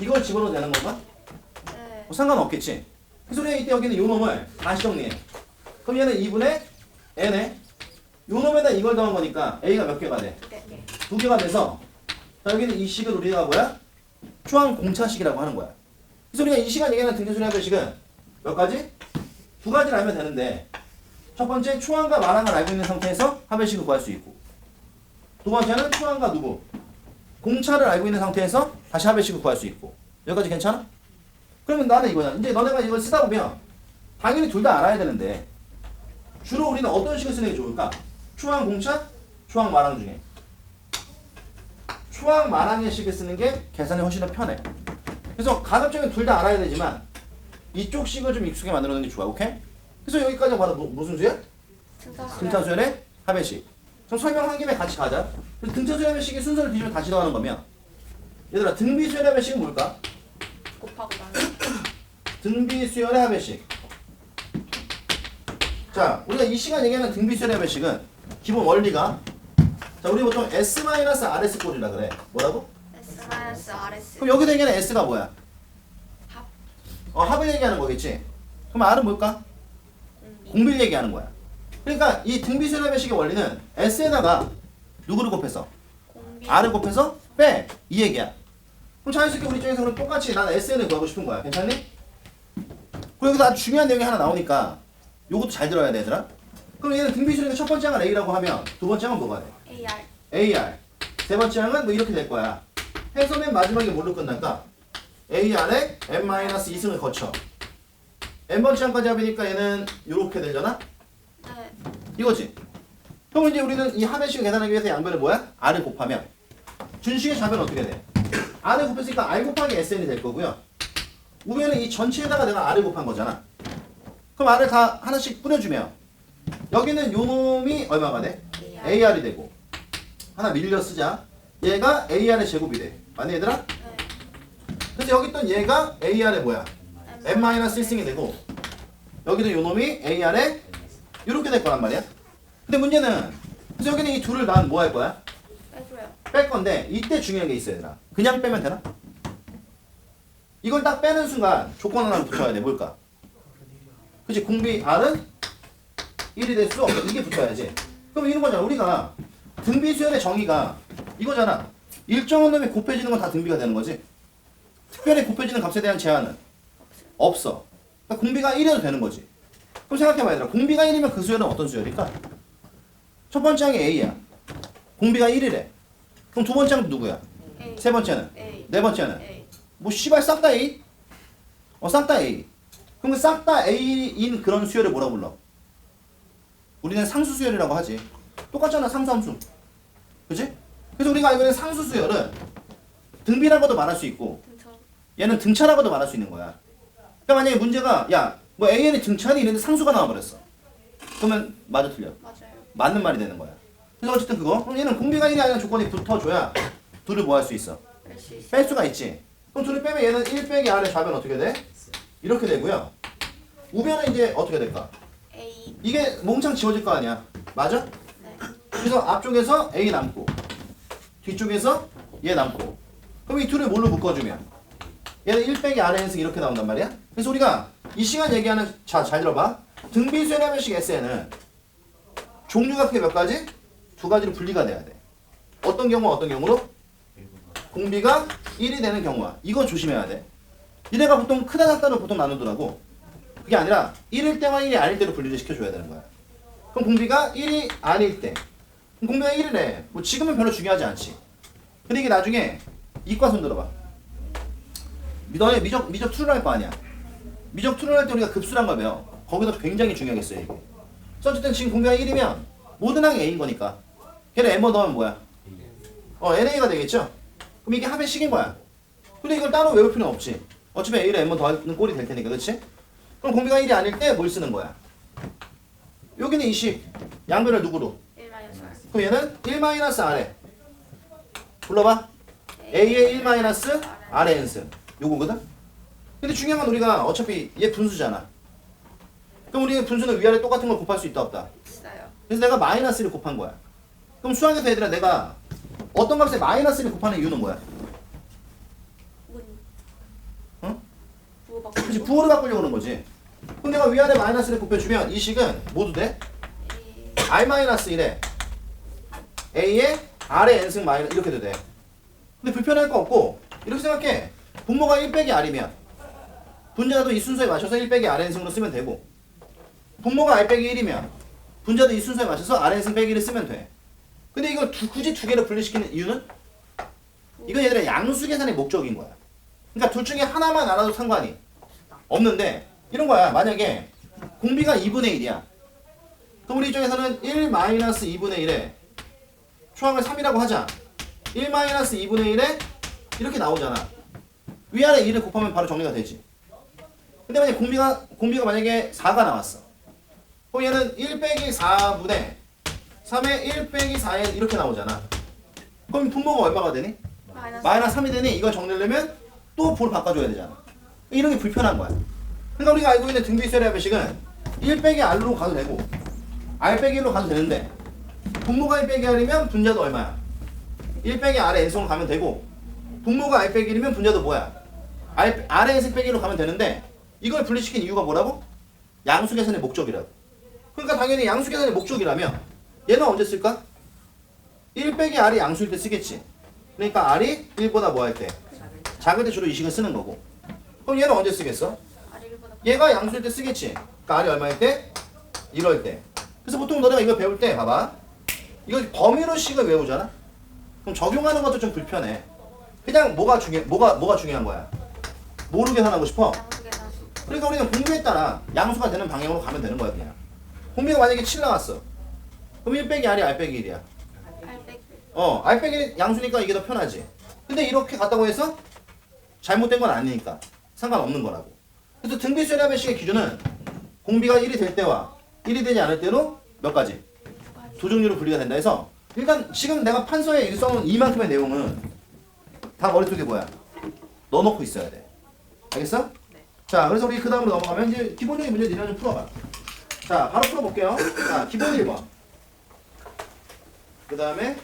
이걸 집어넣어도 되는 건가? 네. 뭐 상관없겠지? 그래서 우리가 이때 여기는 요 놈을 다시 정리해. 그럼 얘는 2분의 N에 요 놈에다 이걸 더한 거니까 A가 몇 개가 돼? 네. 2개가 돼서 자 여기는 이 식을 우리가 뭐야? 초항 공차식이라고 하는 거야. 그래서 우리가 이 시간 얘기하는 등차수열 합의식은 몇 가지? 두 가지를 알면 되는데 첫 번째 초항과 마항을 알고 있는 상태에서 합의식을 구할 수 있고 두 번째는 초항과 누구? 공차를 알고 있는 상태에서 다시 합의식을 구할 수 있고 여기까지 괜찮아? 그러면 나는 이거야. 이제 너네가 이걸 쓰다 보면 당연히 둘 다 알아야 되는데 주로 우리는 어떤 식을 쓰는 게 좋을까? 초항 공차? 초항 마항 중에 초항 마항의 식을 쓰는 게 계산이 훨씬 더 편해. 그래서 가급적이면 둘 다 알아야 되지만 이쪽 식을 좀 익숙하게 만들어 놓는 게 좋아. 오케이? 그래서 여기까지 봐도 무슨 수야? 등차수열. 등차수열의 합의식. 그럼 설명한 김에 같이 가자. 등차수열 합의식의 순서를 뒤집어 다시 더하는 거면 얘들아 등비수열 합의식은 뭘까? 곱하고 나누기. 등비수열의 합의식. 자, 우리가 이 시간 얘기하는 등비수열의 합의식은 기본 원리가 자, 우리 보통 S-RS 꼴이라 그래. 뭐라고? S 마이너스 RS. 그럼 여기서 얘기하는 S가 뭐야? 합. 합을 얘기하는 거겠지? 그럼 R은 뭘까? 공비. 공비를 얘기하는 거야. 그러니까 이 등비수열 합의식의 원리는 S에다가 누구를 곱해서? R을 곱해서 빼. 이 얘기야. 그럼 자연스럽게 우리 쪽에서 그럼 똑같이 난 SN을 구하고 싶은 거야. 괜찮니? 그리고 여기서 아주 중요한 내용이 하나 나오니까 요것도 잘 들어야 돼 얘들아. 그럼 얘는 등비수니까 첫 번째 항은 A라고 하면 두 번째 항은 뭐가 돼? AR. AR. 세 번째 항은 뭐 이렇게 될 거야. 해서 맨 마지막에 뭘로 끝날까? AR에 n-2승을 거쳐. n번째 항까지 합이니까 얘는 이렇게 되잖아? 네. 이거지? 그럼 이제 우리는 이 하나씩을 계산하기 위해서 양변을 뭐야? R을 곱하면 준식의 좌변은 어떻게 돼? R을 곱했으니까 R 곱하기 SN이 될 거고요. 우변은 이 전체에다가 내가 R을 곱한 거잖아. 그럼 R을 다 하나씩 뿌려주면 여기는 요 놈이 얼마가 돼? AR이 되고 하나 밀려 쓰자. 얘가 AR의 제곱이 돼. 맞니 얘들아? 네. 그래서 여기 있던 얘가 AR의 뭐야? n-1승이 되고 여기는 요 놈이 AR의 이렇게 될 거란 말이야. 근데 문제는 그래서 여기는 이 둘을 난 뭐 할 거야? 빼줘요. 뺄 건데 이때 중요한 게 있어야 되나? 그냥 빼면 되나? 이걸 딱 빼는 순간 조건 하나 붙여야 돼. 뭘까? 그치? 공비 R은 1이 될 수 없어. 이게 붙어야지. 그럼 이런 거잖아. 우리가 등비 수열의 정의가 이거잖아. 일정한 놈이 곱해지는 건 다 등비가 되는 거지. 특별히 곱해지는 값에 대한 제한은 없어. 그러니까 공비가 1이어도 되는 거지. 그럼 생각해봐 얘들아. 공비가 1이면 그 수열은 어떤 수열일까? 첫 번째 항이 A야. 공비가 1이래. 그럼 두 번째 항은 누구야? A. 세 번째는? A. 네 번째는? A. 뭐 씨발 싹 다 A? 싹 다 A. 그럼 그 싹 다 A인 그런 수열을 뭐라고 불러? 우리는 상수 수열이라고 하지. 똑같잖아 상수함수. 그치? 그래서 우리가 알고 있는 상수 수열은 등비라고도 말할 수 있고 등천. 얘는 등차라고도 말할 수 있는 거야. 그러니까 만약에 문제가 야 뭐 AN이 등차니 이랬는데 상수가 나와버렸어. 그러면 맞아 틀려? 맞아요. 맞는 말이 되는 거야. 그래서 어쨌든 그거 그럼 얘는 공비가 1이 아니라 조건이 붙어줘야 둘을 뭐 할 수 있어? 뺄 수 있어. 뺄 수가 있지. 그럼 둘을 빼면 얘는 1 빼기 R의 좌변 어떻게 돼? 이렇게 되고요. 우변은 이제 어떻게 될까? A. 이게 몽창 지워질 거 아니야. 맞아? 네. 그래서 앞쪽에서 A 남고 뒤쪽에서 얘 남고 그럼 이 둘을 뭘로 묶어주면 얘는 1 빼기 R의 n승 이렇게 나온단 말이야. 그래서 우리가 이 시간 얘기하는 자 잘 들어봐. 등비수열 하면식 SN은 종류가 크게 몇 가지? 두 가지로 분리가 돼야 돼. 어떤 경우 어떤 경우로? 공비가 1이 되는 경우야. 이거 조심해야 돼. 이래가 보통 크다 작다로 보통 나누더라고. 그게 아니라 1일 때와 1이 아닐 때로 분리를 시켜줘야 되는 거야. 그럼 공비가 1이 아닐 때 그럼 공비가 1이래. 뭐 지금은 별로 중요하지 않지. 근데 이게 나중에 이과 손 들어봐. 너네 미적 투를 할 거 아니야. 미적 투를 할 때 우리가 급수란 걸 배워. 거기서 굉장히 중요하겠어요 이게. 그래서 어쨌든 지금 공비가 1이면 모든 항이 A인 거니까 걔는 M번 넣으면 뭐야? NA가 되겠죠? 그럼 이게 합의 식인 거야. 근데 이걸 따로 외울 필요는 없지. 어차피 A를 M번 더하는 꼴이 될 테니까, 그렇지? 그럼 공비가 1이 아닐 때 뭘 쓰는 거야? 여기는 이 식. 양변을 누구로? 1 마이너스 R. 그럼 얘는 1-R에 불러봐. A의 1-R의 n승. 요거거든? 근데 중요한 건 우리가 어차피 얘 분수잖아. 그럼 우리 분수는 위아래 똑같은 걸 곱할 수 있다 없다? 있어요. 그래서 내가 마이너스를 곱한 거야. 그럼 수학에서 얘들아 내가 어떤 값에 마이너스를 곱하는 이유는 뭐야? 문. 응? 부호 바꾸고. 그치 부호를 바꾸려고 그러는 거지. 그럼 내가 위아래 마이너스를 곱해주면 이 식은 모두 돼? A. R-1에 A의 R의 n승 마이너스 이렇게 돼. 근데 불편할 거 없고 이렇게 생각해. 분모가 1 빼기 R이면 분자도 이 순서에 맞춰서 1 빼기 R n승으로 쓰면 되고 분모가 R 빼기 1이면 분자도 이 순서에 맞춰서 R n승 빼기 1을 쓰면 돼. 근데 이걸 굳이 두 개를 분리시키는 이유는 이건 얘들아 양수 계산의 목적인 거야. 그러니까 둘 중에 하나만 알아도 상관이 없는데 이런 거야. 만약에 공비가 2분의 1이야. 그럼 우리 입장에서는 1-2분의 1에 초항을 3이라고 하자. 1-2분의 1에 이렇게 나오잖아. 위아래 2를 곱하면 바로 정리가 되지. 근데 만약에 공비가 만약에 4가 나왔어. 그럼 얘는 1 빼기 4분의 3에 1 빼기 4에 이렇게 나오잖아. 그럼 분모가 얼마가 되니? 마이너스 3이 되니 이걸 정리하려면 또 볼 바꿔줘야 되잖아. 이런 게 불편한 거야. 그러니까 우리가 알고 있는 등비수열의 합의식은 1 빼기 R로 가도 되고 R 빼기 1로 가도 되는데 분모가 1 빼기 R이면 분자도 얼마야? 1 빼기 R의 n승으로 가면 되고 분모가 R 빼기 1이면 분자도 뭐야? R의 n승 빼기 1로 가면 되는데 이걸 분리시킨 이유가 뭐라고? 양수 계산의 목적이라고. 그러니까 당연히 양수 계산의 목적이라면 얘는 언제 쓸까? 1 빼기 R이 양수일 때 쓰겠지. 그러니까 R이 1보다 뭐 할 때? 작을 때 주로 이 식을 쓰는 거고. 그럼 얘는 언제 쓰겠어? 아래보다 얘가 양수일 때 쓰겠지. 그러니까 R이 얼마일 때? 1월 때. 그래서 보통 너네가 이거 배울 때 봐봐. 이거 범위로 식을 외우잖아. 그럼 적용하는 것도 좀 불편해. 그냥 뭐가 중요한 거야? 모르게 계산하고 싶어. 양수계 사수. 그러니까 우리는 공부에 따라 양수가 되는 방향으로 가면 되는 거야 그냥. 공비가 만약에 7 나왔어. 그럼 1 빼기 R이 R 빼기 1이야. 800. R 빼기 1 양수니까 이게 더 편하지. 근데 이렇게 갔다고 해서 잘못된 건 아니니까 상관없는 거라고. 그래서 등비수열합의 식의 기준은 공비가 1이 될 때와 1이 되지 않을 때로 몇 가지? 두 종류로 분리가 된다 해서 일단 지금 내가 판서에 써놓은 이만큼의 내용은 다 머릿속에 뭐야? 넣어놓고 있어야 돼. 알겠어? 네. 자, 그래서 우리 그 다음으로 넘어가면 이제 기본적인 문제 니네 좀 풀어봐. 자, 바로 풀어볼게요. 자, 기본 1번. 그 다음에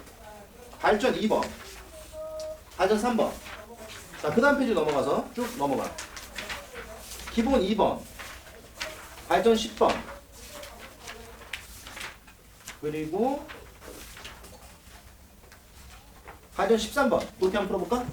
발전 2번. 발전 3번. 자, 그 다음 페이지 넘어가서 쭉 넘어가. 기본 2번. 발전 10번. 그리고 발전 13번. 그렇게 한번 풀어볼까?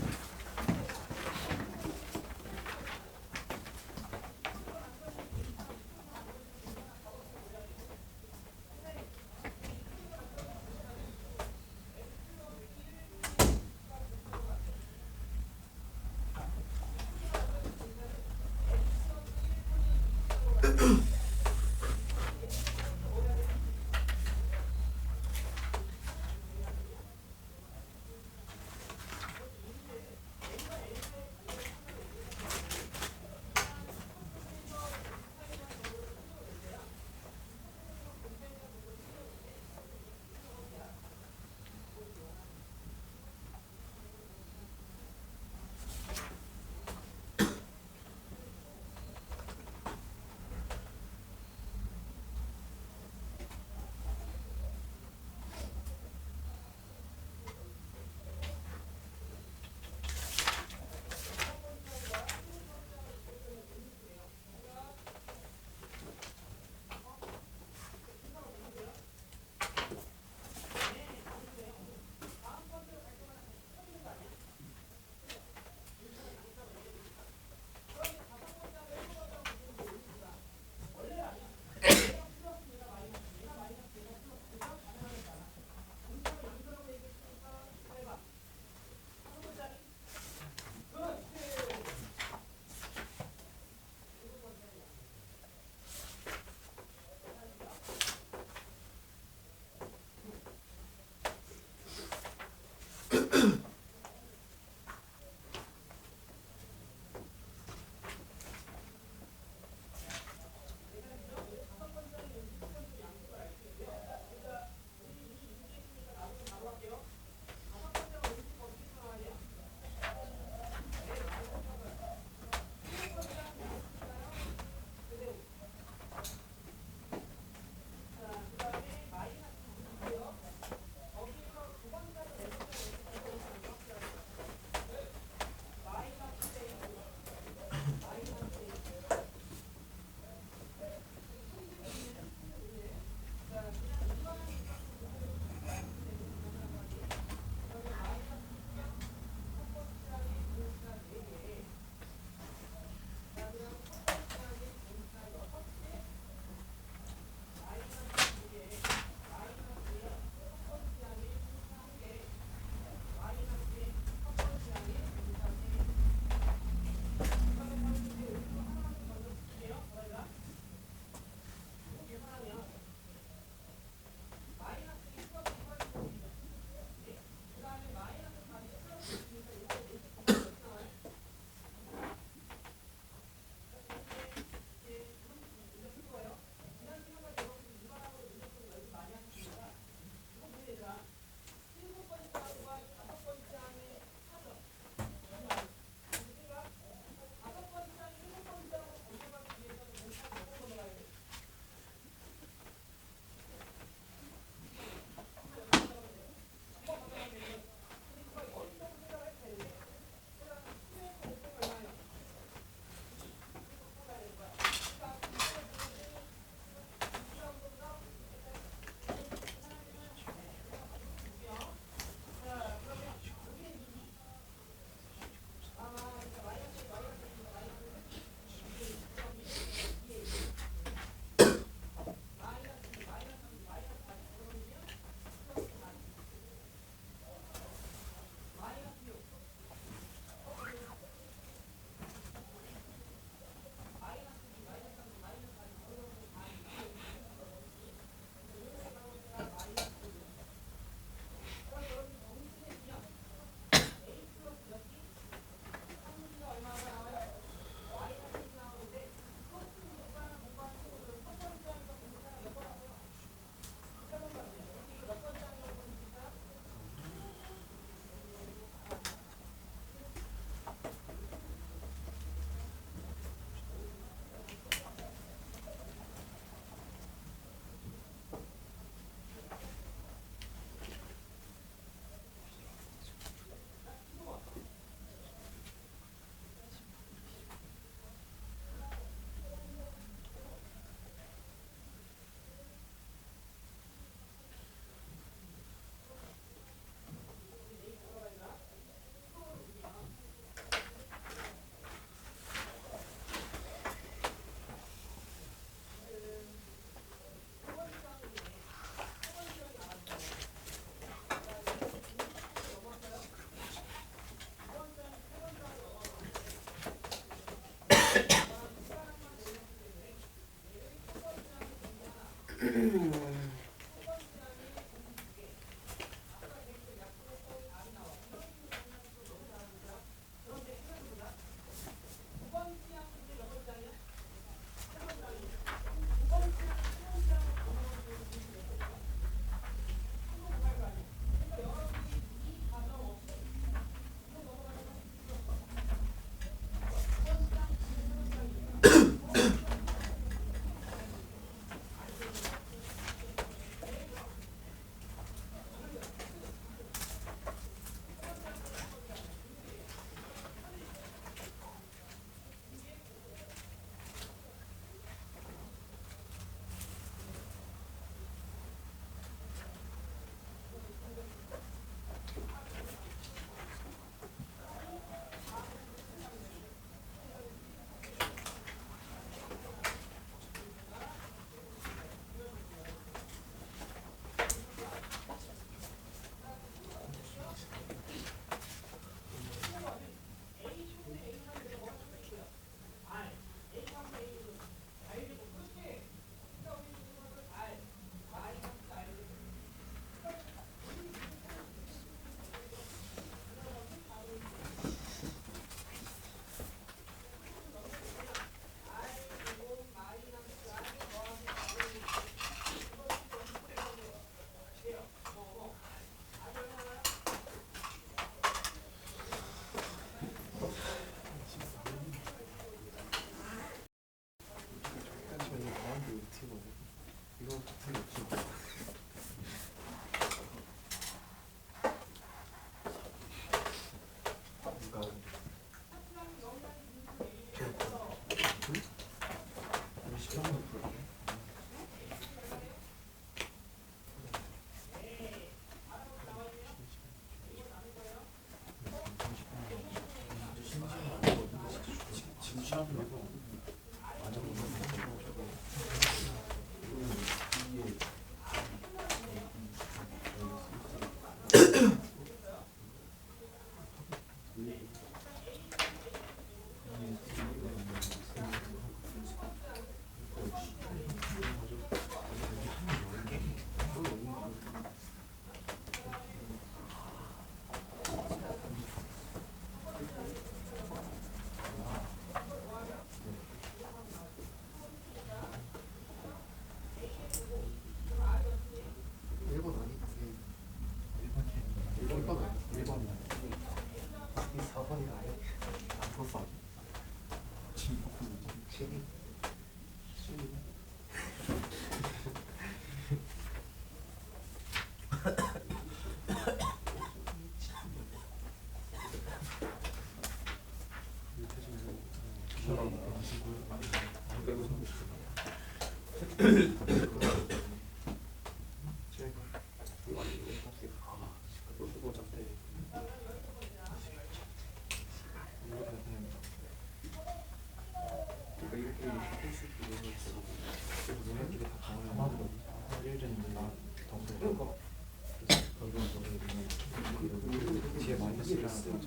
뒤에 마이너스를 쓰고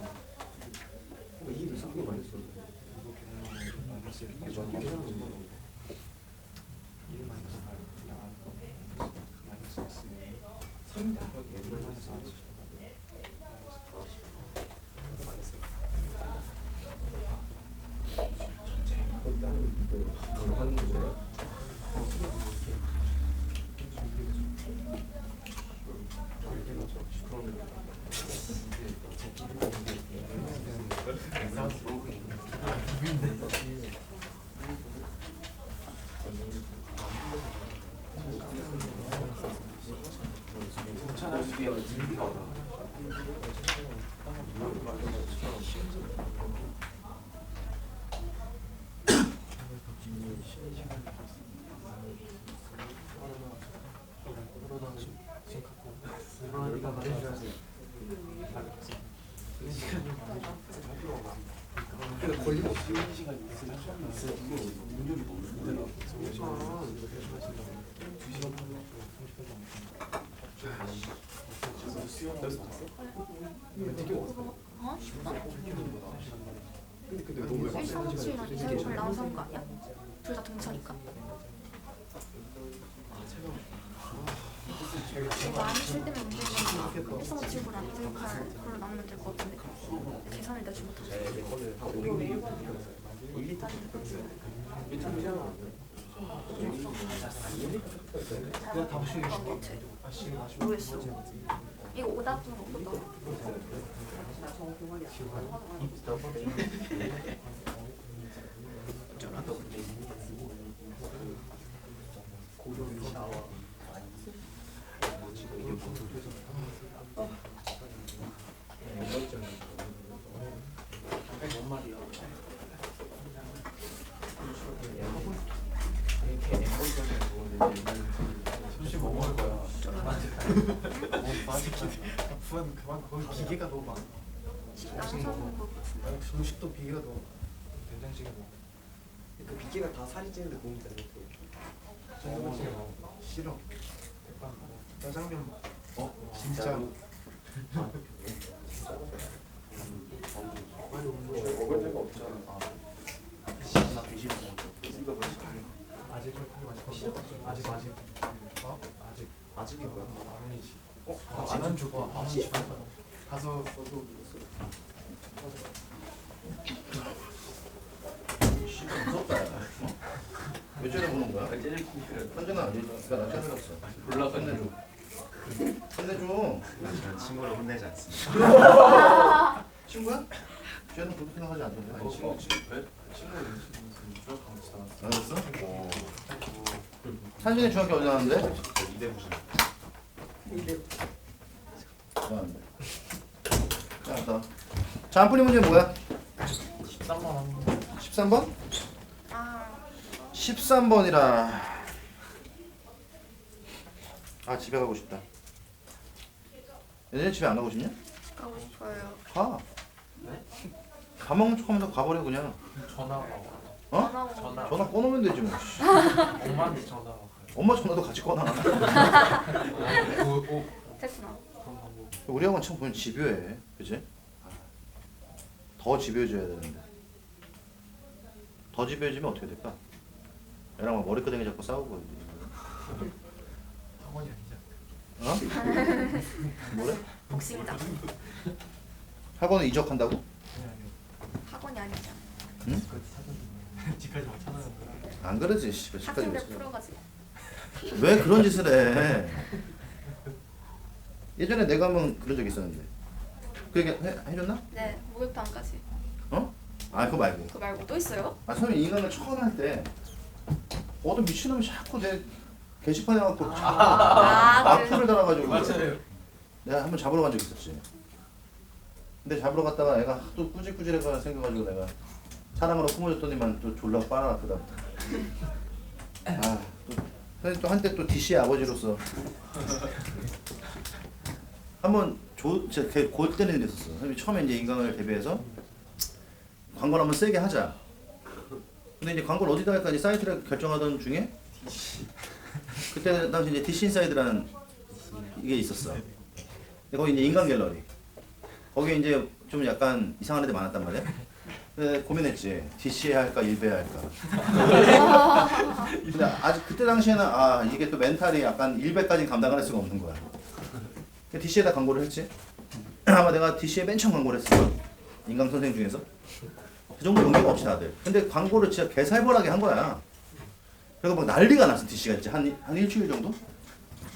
이게 상당히 마이너스 마이너스 이게 전 이게 하는 거 1 마이너스 8 마이너스 S 3 곱하기 1 마이너스 4 137이랑 238 나와서 거 아니야? 둘 다 동차니까. 많이 쉴 때면 문제는 137이랑 238 그걸로 나오면 될 것 같은데 계산을 내지 못하죠. 모르겠어. 이거 오답은 없다. 부한 그만 거기 기계가 너무 많아. 중식도 비계가 너무 된장찌개 먹어. 그 비계가 다 살이 찌는데 도움이 되는 거. 된장찌개 먹어. 싫어. 대빵 먹어. 짜장면 먹어. 진짜. 먹을 데가 없잖아. 아직. 어? 아직이 뭐야? 아니지. 안 주고 가서 무섭다. 몇 전에 보는 거야? 현준아, 네가 나 찾아갔어. 몰라 혼내줘. 혼내줘. 친구를 혼내지 않습니다. 친구야? 쟤는 그렇게 생각하지 않던데. 알았어? 산준이 중학교 어디 나왔는데? 이대부신. 자, 자, 한 분이 문제 뭐야? 13만 13번? 아, 13번이라. 아, 집에 가고 싶다. 얘네 집에 안 가고 싶냐? 가고 싶어요. 가. 가먹는 척하면서 가버려 그냥. 전화 어? 전화. 전화 꺼놓으면 되지 뭐. 씨. 엄마한테 전화 엄마 전화도 같이 꺼놔. 됐구나. 우리 형은 참 보면 집요해, 그지? 더 지배해줘야 되는데 더 지배해주면 어떻게 될까? 얘랑 막 머리끄댕이 잡고 싸우고 학원이 아니잖아. 어? 뭐래? 복싱장. 학원을 이적한다고? 아니 아니요. 학원이 아니잖아. 응? 집까지 찾아서 집까지 막 찾아서. 안 그러지 씨발 집까지 학생들 왜 풀어가지고. 왜 그런 짓을 해? 예전에 내가 한번 그런 적 있었는데 그 얘기 해줬나? 네, 목욕탕까지. 어? 아 그거 말고 그거 말고 또 있어요? 아 처음에 인간을 처음 할 때 어떤 미친놈이 자꾸 내 게시판에 갖고 악플을 달아가지고 맞아요. 내가 한번 잡으러 간 적 있었지. 근데 잡으러 갔다가 애가 또 꾸질꾸질해가 생겨가지고 내가 사랑으로 품어줬더니만 또 졸라 빨아놨거든. 또 한때 또 DC의 아버지로서 한번 진짜 골 때리는 데 있었어. 처음에 이제 인간을 대비해서 광고를 한번 세게 하자. 근데 이제 광고를 어디다 할까 이제 사이트를 결정하던 중에 그때 당시 이제 DC 인사이드라는 이게 있었어. 근데 거기 이제 인간 갤러리. 거기에 이제 좀 약간 이상한 애들 많았단 말이야. 근데 고민했지. DC에 할까 일베에 할까. 근데 아직 그때 당시에는 아 이게 또 멘탈이 약간 일베까지 감당할 수가 없는 거야. DC에다 광고를 했지. 아마 내가 DC에 맨 처음 광고를 했어. 인강 선생 중에서. 그 정도 용기가 없이 다들. 근데 광고를 진짜 개살벌하게 한 거야. 그래서 막 난리가 났어 DC가 이제 한 일주일 정도?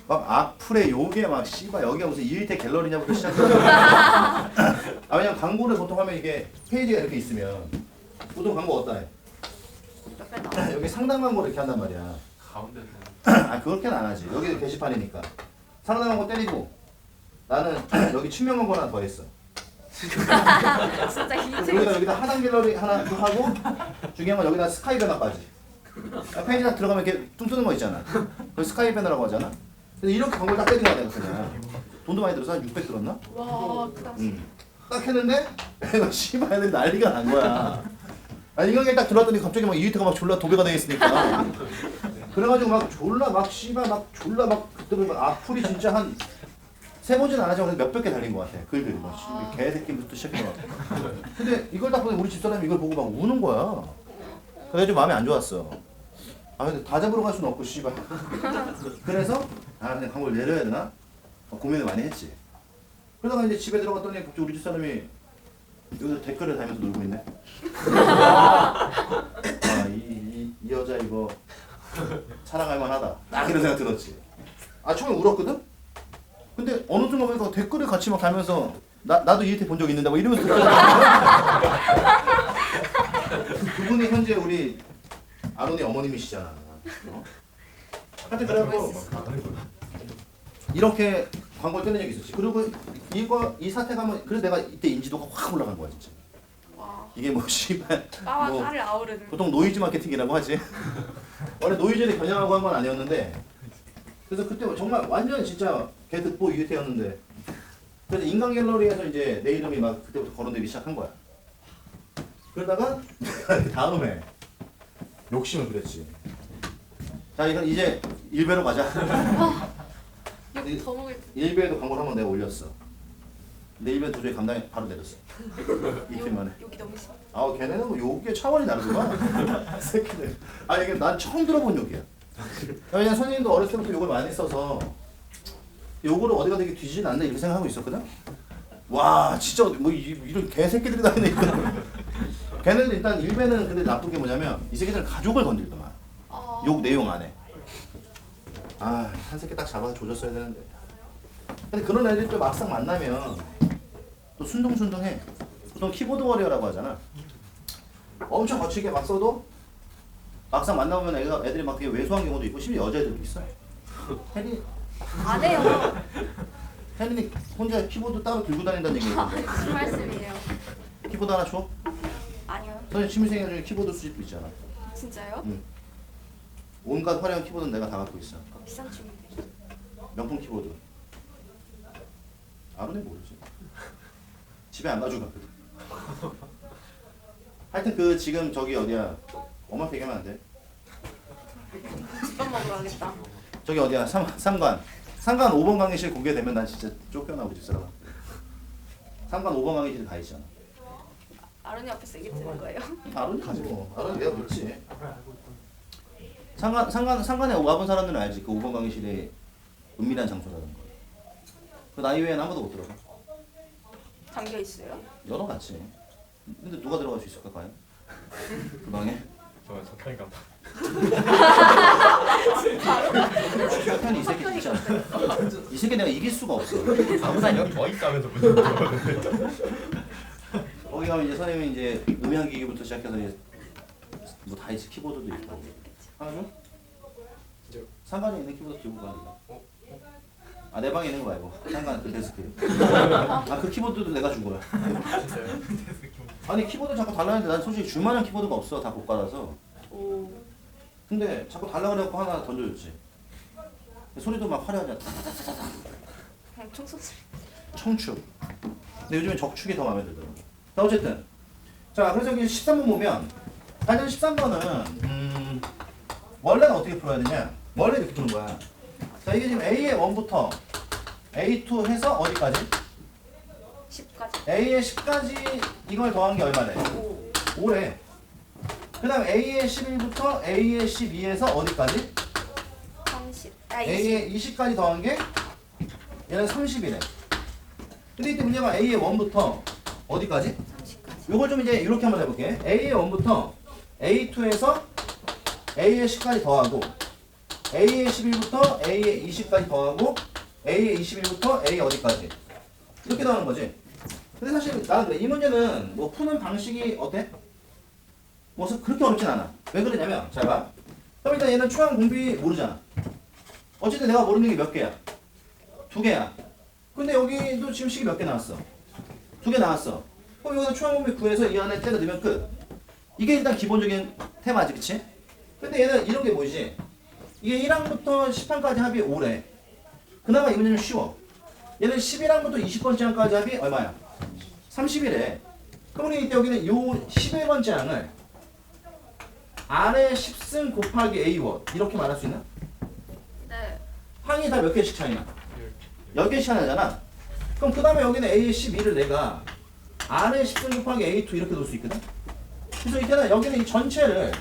막 악플에 욕에 막 씨발 여기가 무슨 이일태 갤러리냐부터 시작해서 왜냐면 광고를 보통 하면 이게 페이지가 이렇게 있으면 보통 광고 어디다 해? 옆에다. 여기 상담 광고 이렇게 한단 말이야. 가운데. 아 그렇게는 안 하지. 여기 게시판이니까 상담 광고 때리고 나는 여기 친명 광고 하나 더 했어. 진짜 여기다 하단 갤러리 하나 또 하고 중요한 건 여기다 스카이 배너까지. 페이지 딱 들어가면 이렇게 뚱 뜨는 거 있잖아. 그 스카이 배너라고 하잖아. 근데 이렇게 광고를 딱 때린 거야 내가 그냥. 돈도 많이 들어서 한 600 들었나? 와, 그 당시. 딱 했는데 애가 씨발 애들이 난리가 난 거야. 아 인간계 딱 들어왔더니 갑자기 막 이휘태가 막 졸라 도배가 돼 있으니까. 그래가지고 막 졸라 막 씨발 막 졸라 막 그때 막 악플이 진짜 한 세 번째는 안 하지만 몇백 개 달린 것 같아. 글들이 막 씨발 개새끼부터 시작해가지고. 근데 이걸 딱 보니 우리 집사람이 이걸 보고 막 우는 거야. 그래가지고 마음이 안 좋았어. 아 근데 다 잡으러 갈 수는 없고 씨발. 그래서 아 그냥 광고를 내려야 되나? 고민을 많이 했지. 그러다가 이제 집에 들어갔더니 갑자기 우리 집사람이 여기서 댓글을 달면서 놀고 있네. 이 여자 이거 사랑할 만하다. 딱 이런 생각 들었지. 아 처음에 울었거든? 근데 어느 순간 보니까 댓글을 같이 막 달면서 나도 이렇게 본 적 있는데 막 이러면서 그분이 현재 우리 아론의 어머님이시잖아. 어? 하여튼 그래갖고 이렇게 광고를 뜨는 적이 있었지. 그리고 이 사태가 하면 그래서 내가 이때 인지도가 확 올라간 거야 진짜. 와, 이게 뭐 씨발 빠와 뭐 살을 아우르는. 보통 노이즈 마케팅이라고 하지. 원래 노이즈를 겨냥하고 한 건 아니었는데 그래서 그때 정말 완전 진짜 개듣보 이휘태였는데 그래서 인간 갤러리에서 이제 내 이름이 막 그때부터 거론되기 시작한 거야. 그러다가 다음에 욕심을 부렸지. 자 이건 이제 일베로 가자. 더 먹을. 일베에도 광고를 한번 내가 올렸어. 근데 일베 도저히 감당이 바로 내렸어. 이틀 만에. 여기 너무 싫어. 아 걔네는 뭐 욕의 차원이 다르구만. 새끼들. 아 이게 난 처음 들어본 욕이야. 왜냐면 선생님도 어렸을 때부터 욕을 많이 써서 욕으로 어디가 되게 뒤지진 않나 이렇게 생각하고 있었거든. 와 진짜 뭐 이런 개새끼들이 다 있네. 걔네들 일단 일베는 근데 나쁜 게 뭐냐면 이 새끼들은 가족을 건들더만. 욕 내용 안에. 아 한 새끼 딱 잡아서 조졌어야 되는데. 근데 그런 애들이 또 막상 만나면 또 순둥순둥해. 보통 키보드 워리어라고 하잖아. 엄청 거칠게 막 써도 막상 만나보면 애들이 막 되게 왜소한 경우도 있고 심지어 여자애들도 있어. 혜린이 안 해요. 혜린이 혼자 키보드 따로 들고 다닌다는 얘기 있는데 무슨 말씀이에요? 키보드 하나 줘? 아니요. 선생님 취미생활 중에 키보드 수집도 있잖아. 진짜요? 응. 온갖 화려한 키보드는 내가 다 갖고 있어. 비싼 춤인데. 명품 키보드. 아론이 모르지. 집에 안 가지고 갔거든. 하여튼 그 지금 저기 어디야? 엄마한테 얘기하면 안 돼. 집밥 먹으러 가겠다. 저기 어디야? 상관 5번 강의실 공개되면 난 진짜 쫓겨나고 집사람. 상관 5번 강의실 가 있잖아. 아론이 앞에서 이게 뜨는 거예요? 아론이 가지고 아론이 내가 그렇지. 알고 있던 상관에 와본 사람들은 알지. 그 5번 강의실에 은밀한 장소라는 거. 그 나이 외에는 아무도 못 들어가. 잠겨 있어요? 열어놨지. 근데 누가 들어갈 수 있을까 과연? 그 방에? 저 석현인가 봐. 석현이 이 새끼 진짜. 이 새끼 내가 이길 수가 없어. 아무나 여기 더 있다면서 무슨 거기 가면 이제 선생님이 이제 음향기기부터 시작해서 이제 뭐 다 있지. 키보드도 있고. 하나 줘? 진짜 상관에 있는 키보드 들고 가. 아, 내 방에 있는 거 말고 상관 그 데스크. 아, 그 키보드도 내가 준 거야. 진짜요? 아니 키보드 자꾸 달라는데 난 솔직히 줄만한 키보드가 없어. 다 고가라서. 오. 근데 자꾸 달라 그래갖고 하나 던져줬지. 소리도 막 화려하잖아. 그냥 청소지. 청축. 근데 요즘엔 적축이 더 마음에 들더라고. 자, 어쨌든. 자, 그래서 여기 13번 보면 단연 13번은 원래는 어떻게 풀어야 되냐? 원래 이렇게 푸는 거야. 자, 이게 지금 A의 1부터 A2 해서 어디까지? 10까지. A의 10까지 이걸 더한 게 얼마래? 오. 5래. 그 다음 A의 11부터 A의 12에서 어디까지? 30. 아 20. A의 20까지 더한 게 얘는 30이래. 근데 이때 문제가 A의 1부터 어디까지? 30까지. 요걸 좀 이제 이렇게 한번 해볼게. A의 1부터 A2에서 A의 10까지 더하고 A의 11부터 A의 20까지 더하고 A의 21부터 A 어디까지? 이렇게 더하는 거지. 근데 사실 나는 그래. 이 문제는 뭐 푸는 방식이 어때? 뭐 그렇게 어렵진 않아. 왜 그러냐면 잘 봐. 그럼 일단 얘는 초항 공비 모르잖아. 어쨌든 내가 모르는 게 몇 개야? 2개야. 근데 여기도 지금 식이 몇 개 나왔어? 2개 나왔어. 그럼 여기서 초항 공비 구해서 이 안에 때려 넣으면 끝. 이게 일단 기본적인 테마지, 그치? 근데 얘는 이런 게 뭐지? 이게 1항부터 10항까지 합이 5래. 그나마 이 문제는 쉬워. 얘는 11항부터 20번째 항까지 합이 얼마야? 30이래. 그럼 우리 이때 여기는 요 11번째 항을 R의 10승 곱하기 A1 이렇게 말할 수 있나? 네. 항이 다 몇 개씩 차이나? 10개씩 차이나잖아. 그럼 그 다음에 여기는 A의 12를 내가 R의 10승 곱하기 A2 이렇게 놓을 수 있거든? 그래서 이때는 여기는 이 전체를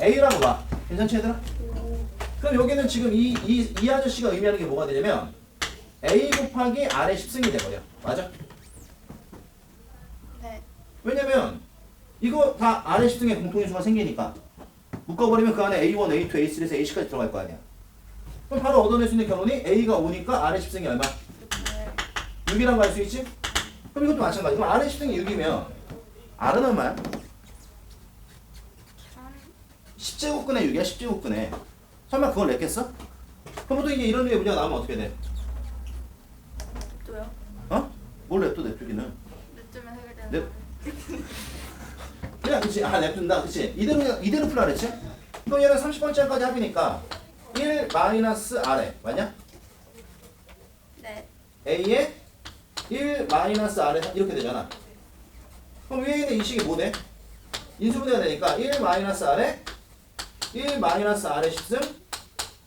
A라고 봐. 괜찮지 얘들아? 그럼 여기는 지금 이 아저씨가 의미하는 게 뭐가 되냐면 A 곱하기 R의 10승이 돼버려. 맞아? 네. 왜냐면 이거 다 R의 10승에 공통인수가 생기니까 묶어버리면 그 안에 A1, A2, A3에서 A까지 들어갈 거 아니야. 그럼 바로 얻어낼 수 있는 결론이 A가 5니까 R의 10승이 얼마? 네. 6이라고 할 수 있지? 그럼 이것도 마찬가지. 그럼 R의 10승이 6이면 R은 얼마야? 10제곱근의 6이야. 10제곱근에. 설마 그걸 냈겠어? 그럼 보통 이제 이런 류의 문제가 나오면 어떻게 돼? 또요? 어? 뭘 냅둬 냅두기는. 냅두면 해결되는 네. 거. 그냥 그치. 아 냅둔다. 그치. 이대로 풀라 그랬지? 그럼 얘는 30번째 항까지 합이니까 1 마이너스 R에 맞냐? 네. A에 1 마이너스 R에 이렇게 되잖아. 그럼 위에 있는 이 식이 뭐 돼? 인수분해가 되니까 1 마이너스 R에 1 마이너스 R의 10승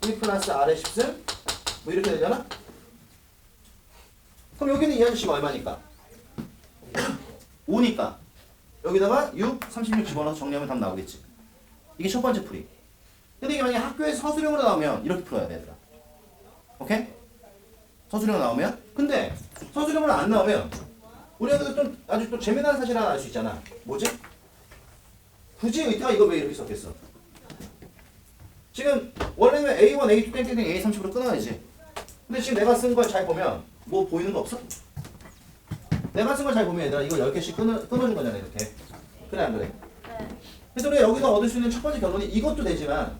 1 플러스 R의 10승 뭐 이렇게 되잖아? 그럼 여기는 이 아저씨가 얼마니까? 5니까 여기다가 6, 36 집어넣어서 정리하면 답 나오겠지. 이게 첫 번째 풀이. 근데 이게 만약에 학교에서 서술형으로 나오면 이렇게 풀어야 돼 얘들아. 오케이? 서술형으로 나오면? 근데 서술형으로 안 나오면 우리가 좀 아주 또 재미난 사실 하나 알 수 있잖아. 뭐지? 굳이 의태가 이거 왜 이렇게 썼겠어? 지금 원래는 A1, A2, 땡땡땡 A30으로 끊어야지. 근데 지금 내가 쓴 걸 잘 보면 뭐 보이는 거 없어? 내가 쓴 걸 잘 보면 얘들아 이거 10개씩 끊어준 거잖아 이렇게. 그래 안 그래? 네. 그래서 우리가 여기서 얻을 수 있는 첫 번째 결론이 이것도 되지만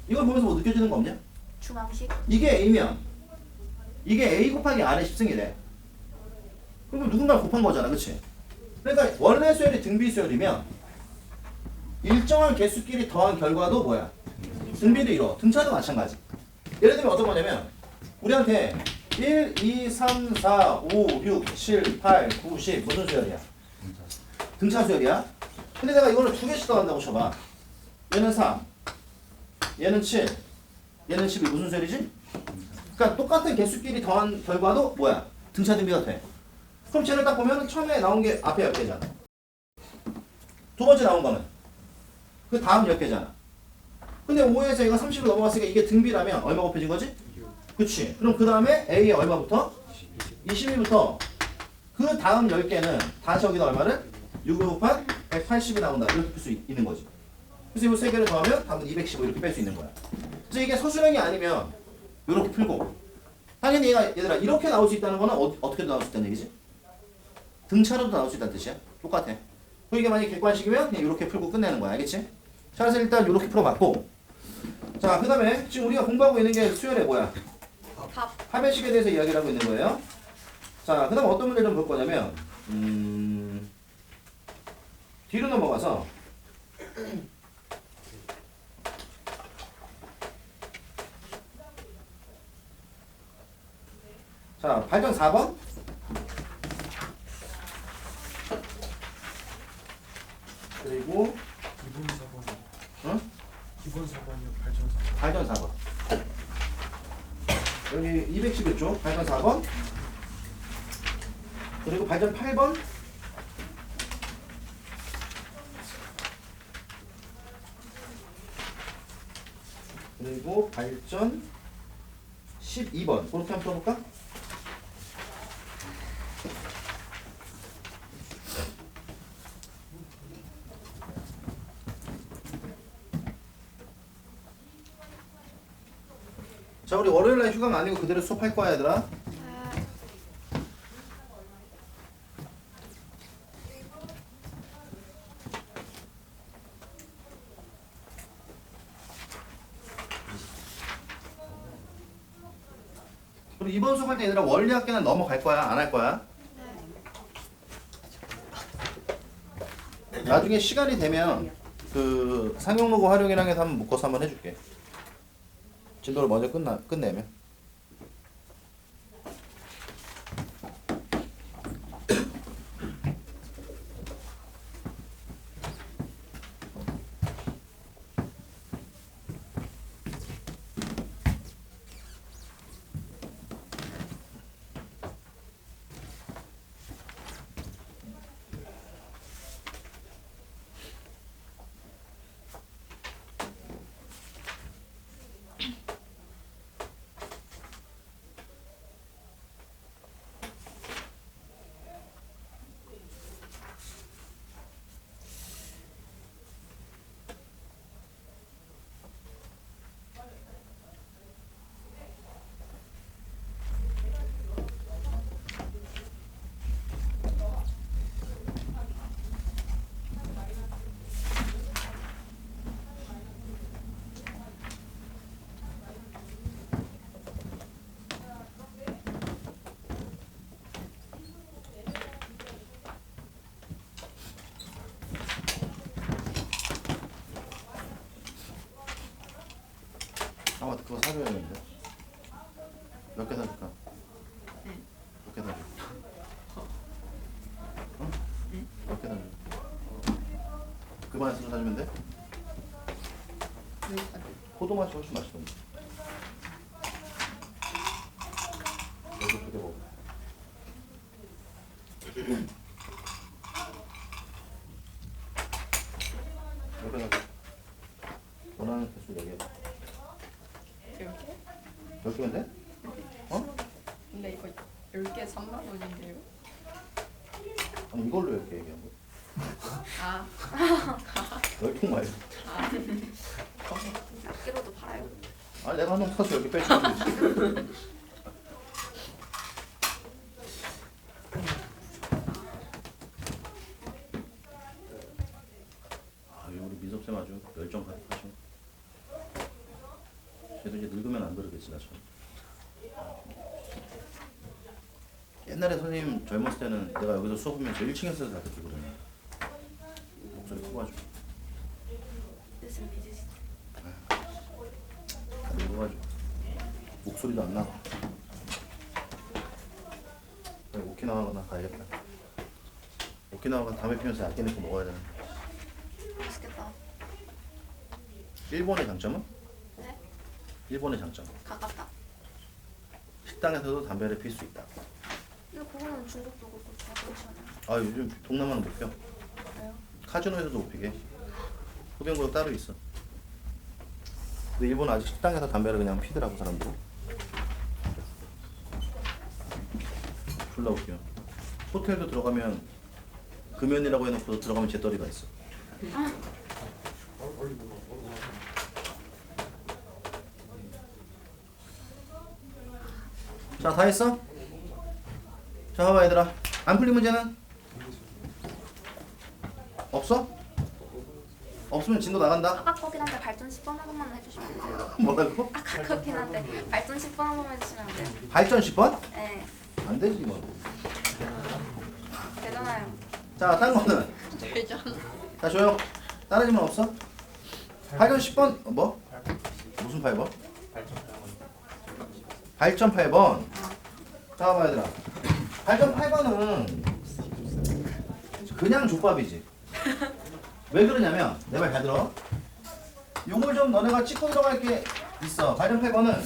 이걸 보면서 뭐 느껴지는 거 없냐? 중앙식. 이게 A면 이게 A 곱하기 R의 10승이래. 그럼 누군가 곱한 거잖아, 그치? 그러니까 원래 수열이 등비 수열이면 일정한 개수끼리 더한 결과도 뭐야? 등비도 이뤄. 등차도 마찬가지. 예를 들면 어떤 거냐면 우리한테 1, 2, 3, 4, 5, 6, 7, 8, 9, 10 무슨 수열이야? 등차 수열이야? 근데 내가 이거를 2개씩 더한다고 쳐봐. 얘는 3, 얘는 7, 얘는 12 무슨 수열이지? 그러니까 똑같은 개수끼리 더한 결과도 뭐야? 등차 등비가 돼. 그럼 쟤를 딱 보면 처음에 나온 게 앞에 10개잖아. 두 번째 나온 거는 그 다음 10개잖아. 근데 5에서 얘가 30을 넘어갔으니까 이게 등비라면 얼마 곱해진 거지? 그치. 그럼 그 다음에 A에 얼마부터? 22부터 그 다음 10개는 다시 여기다 얼마를? 6 곱한 180이 나온다. 이렇게 풀 수 있는 거지. 그래서 이 세 개를 더하면 답은 215 이렇게 뺄 수 있는 거야. 그래서 이게 서술형이 아니면 이렇게 풀고 당연히 얘들아 이렇게 나올 수 있다는 거는 어떻게 나올 수 있다는 얘기지? 등차로도 나올 수 있다는 뜻이야. 똑같아. 그리고 이게 만약에 객관식이면 그냥 이렇게 풀고 끝내는 거야. 알겠지? 자, 그래서 일단 이렇게 풀어봤고 자, 그 다음에 지금 우리가 공부하고 있는 게 수열의 뭐야? 답. 합의식에 대해서 이야기를 하고 있는 거예요. 자, 그 다음 어떤 문제를 볼 거냐면 뒤로 넘어가서 자, 발전 4번 그리고 2번 4번. 응? 2번 4번이요. 발전 4번. 발전 4번 여기 211쪽 발전 4번 그리고 발전 8번 그리고 발전 12번 그렇게 한번 풀어볼까? 자, 우리 월요일날 휴가가 아니고 그대로 수업할 거야 얘들아. 그리고 이번 수업할 때 얘들아 원리학계는 넘어갈 거야 안 할 거야? 나중에 시간이 되면 그 상용로고 활용이랑 해서 한번 묶어서 한번 해줄게. 진도를 먼저 끝내면. 아 맞다 그거 사줘야 되는데 몇 개 사줄까? 몇 개 사줄까? 응? 몇 개 사줄까? 그만 해서 사주면 돼? 포도 맛이 훨씬 맛있던데 여기 두개 먹어 몇 개 사줄까? 원하는 개수 4개 이렇게? 몇 개면 돼? 어? 근데 이거 10개 3만 원인데요? 아니 이걸로 이렇게 얘기한 거야 아, 10통 말고 몇 개로도 팔아요. 아니 내가 한 통 사서 10개 빼주면 되지 아 우리 민섭쌤 아주 열정 가득하셔 쟤도 이제 늙으면 안 그러겠지 나처럼 옛날에 선생님 젊었을 때는 내가 여기서 수업하면 저 1층에서 다 듣고 그러네 목소리 커가지고 뜻은 믿으시. 다 늙어가지고 목소리도 안 나와 그래, 오키나와나 가야겠다 오키나와가 담배 피면서 얇게 넣고 먹어야 되는데 맛있겠다. 일본의 장점은? 네? 일본의 장점 가깝다. 식당에서도 담배를 필 수 있다 근데 그거는 중국도 그렇고 다 그렇지 않아요? 아 요즘 동남아는 못 펴. 그래요? 카지노에서도 못 피게. 흡연구역 따로 있어. 근데 일본은 아직 식당에서 담배를 그냥 피더라고 사람들. 졸라 웃겨. 호텔도 들어가면 금연이라고 해놓고 들어가면 재떨이가 있어. 자, 다 했어? 자, 봐봐 얘들아. 안 풀린 문제는? 없어? 없으면 진도 나간다. 아까 거긴 한데 발전 10번 한 번만 해주시면 안 돼요? 뭐라고? 아까 거긴 한데 발전 10번 한 번만 해주시면 안 돼요? 발전 10번? 네, 안 되지 이건. 되잖아요. 자, 딴 거는? 되잖아. 자, 조용. 다른 질문 없어? 발전 10번? 뭐? 무슨 8번? 발전 8번. 자, 봐봐 얘들아. 발전 8번은 그냥 족밥이지. 왜 그러냐면 내 말 잘 들어. 요걸 좀 너네가 찍고 들어갈 게 있어. 발전 8번은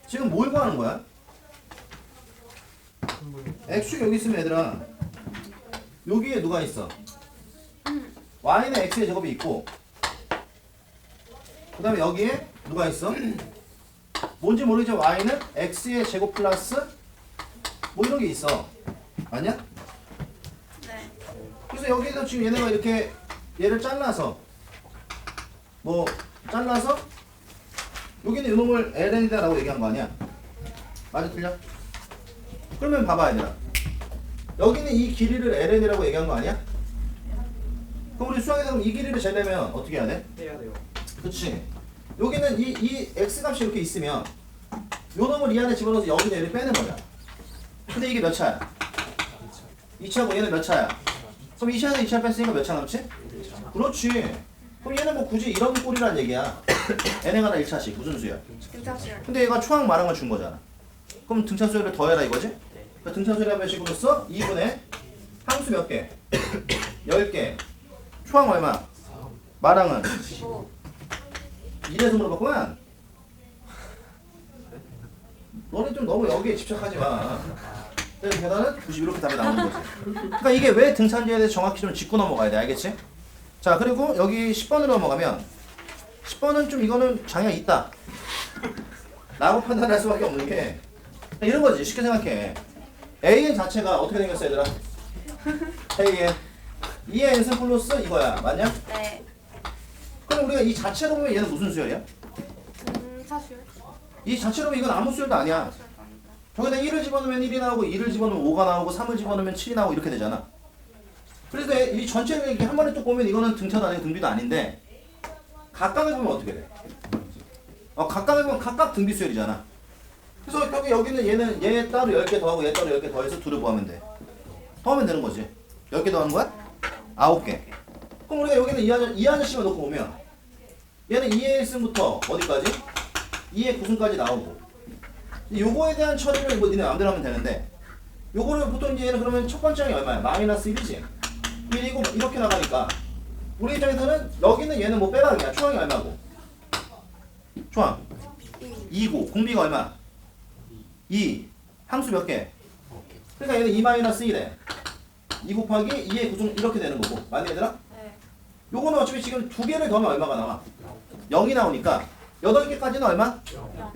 지금 뭘 구하는 거야? x축이 여기 있으면 얘들아 여기에 누가 있어? y는 x의 제곱이 있고 그 다음에 여기에 누가 있어? 뭔지 모르겠지만 y는 x의 제곱 플러스 뭐 이런 게 있어. 맞냐? 네. 그래서 여기에서 지금 얘네가 이렇게 얘를 잘라서 뭐 잘라서 여기는 이놈을 ln이다라고 얘기한 거 아니야? 맞아 틀려? 그러면 봐봐 얘들아 여기는 이 길이를 ln이라고 얘기한 거 아니야? 그럼 우리 수학에서 이 길이를 재려면 어떻게 해야 돼? 해야 돼요. 그렇지. 여기는 이 x값이 이렇게 있으면 요 놈을 이 안에 집어넣어서 여기다 얘를 빼는 거야. 근데 이게 몇 차야? 2차고 얘는 몇 차야? 그럼 2차에서 2차 뺐으니까 몇 차 남지? 그렇지. 그럼 얘는 뭐 굳이 이런 꼴이란 얘기야. n행 하나 1차씩 무슨 수야? 등차수열. 근데 얘가 초항 말항을 준 거잖아. 그럼 등차수열을 더해라 이거지? 그 등차수열이 몇 식으로 써? 2분의 항수 몇 개? 10개. 초항 얼마? 말항은? 15. 이래서 물어봤구만. 너네 좀 너무 여기에 집착하지 마. 그래서 계산은 90 이렇게 답이 나오는 거지. 그러니까 이게 왜 등산지에 대해서 정확히 좀 짚고 넘어가야 돼. 알겠지? 자, 그리고 여기 10번으로 넘어가면 10번은 좀 이거는 장애가 있다 라고 판단할 수밖에 없는 게 이런 거지. 쉽게 생각해. AN 자체가 어떻게 생겼어 얘들아? AN 2의 n승 플러스 이거야. 맞냐? 네. 그럼 우리가 이 자체로 보면 얘는 무슨 수열이야? 등차수열. 이 자체로 보면 이건 아무 수열도 아니야. 수열도 아니다. 저기다 1을 집어넣으면 1이 나오고 2를 집어넣으면 5가 나오고 3을 집어넣으면 7이 나오고 이렇게 되잖아. 그래서 이 전체를 이렇게 한 번에 쭉 보면 이거는 등차도 아니고 등비도 아닌데 각각을 보면 어떻게 돼? 각각을 보면 각각 등비 수열이잖아. 그래서 여기는 얘는 얘 따로 10개 더하고 얘 따로 10개 더해서 2를 구하면 돼. 더하면 되는 거지. 10개 더하는 거야? 9개. 그럼 우리가 여기는 이 아저씨만 놓고 보면 얘는 2의 1승부터 어디까지? 2의 9승까지 나오고 요거에 대한 처리를 뭐 니네 마음대로 하면 되는데 요거를 보통 이제 얘는 그러면 첫 번째 항이 얼마야? 마이너스 1이지? 1이고 이렇게 나가니까 우리 입장에서는 여기는 얘는 뭐 빼박이야. 초항이 얼마고? 초항 2고 공비가 얼마? 2 항수 몇 개? 그러니까 얘는 2 마이너스 1에 2 곱하기 2의 9승 이렇게 되는 거고 맞니 얘들아? 네. 요거는 어차피 지금 두 개를 더하면 얼마가 나와? 0이 나오니까 8개까지는 얼마?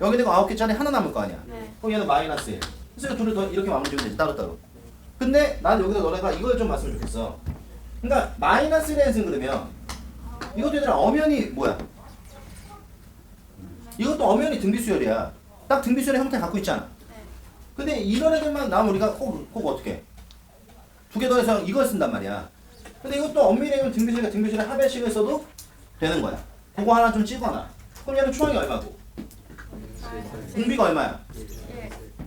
0이 되고 9개짜리 하나 남을 거 아니야. 네. 그럼 얘는 마이너스 1. 그래서 둘을 더 이렇게 마무리 지으면 되지 따로따로. 근데 난 여기서 너네가 이걸 좀 봤으면 좋겠어. 그러니까 마이너스 1의 n승 그러면 이것도 얘들아 엄연히 뭐야? 이것도 엄연히 등비수열이야. 딱 등비수열의 형태 갖고 있잖아. 네. 근데 이런 애들만 나오면 우리가 꼭 어떻게 해? 두 개 더해서 이걸 쓴단 말이야. 근데 이것도 엄밀히 등비수열과 등비수열의 합의식을 써도 되는 거야. 그거 하나 좀 찍어놔. 그럼 얘는 초항이 얼마고? 공비가 얼마야? 1.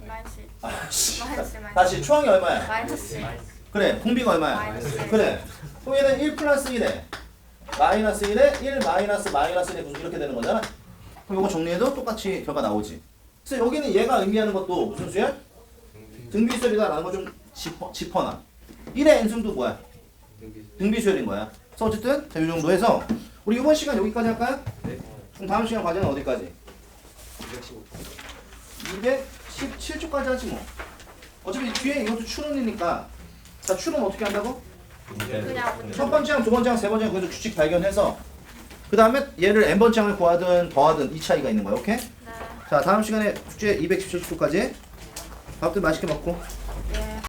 마이너스 1. 아씨. 마이너스 다시 초항이 얼마야? 마이너스 1. 그래. 공비가 얼마야? 마이너스 일. 그래. 그럼 얘는 1 플러스 1에 마이너스 1에 1 마이너스 마이너스 1에 이렇게 되는 거잖아. 그럼 이거 정리해도 똑같이 결과 나오지. 그래서 여기는 얘가 의미하는 것도 무슨 수열? 등비수열이다라는 거 좀 짚어놔. 1의 n승도 뭐야? 등비수열인 거야. 그래서 어쨌든 자, 이 정도 해서 우리 이번 시간 여기까지 할까요? 네. 그럼 다음 시간 과제는 어디까지? 215. 217초까지 하지 뭐. 어차피 뒤에 이것도 추론이니까 자 추론 어떻게 한다고? 그냥 문제. 첫 번째 항, 두 번째 항, 세 번째 항 그래서 규칙 발견해서 그 다음에 얘를 n번째 항을 구하든 더하든 이 차이가 있는 거야. 오케이? 네. 자 다음 시간에 숙제 217초까지 밥들 맛있게 먹고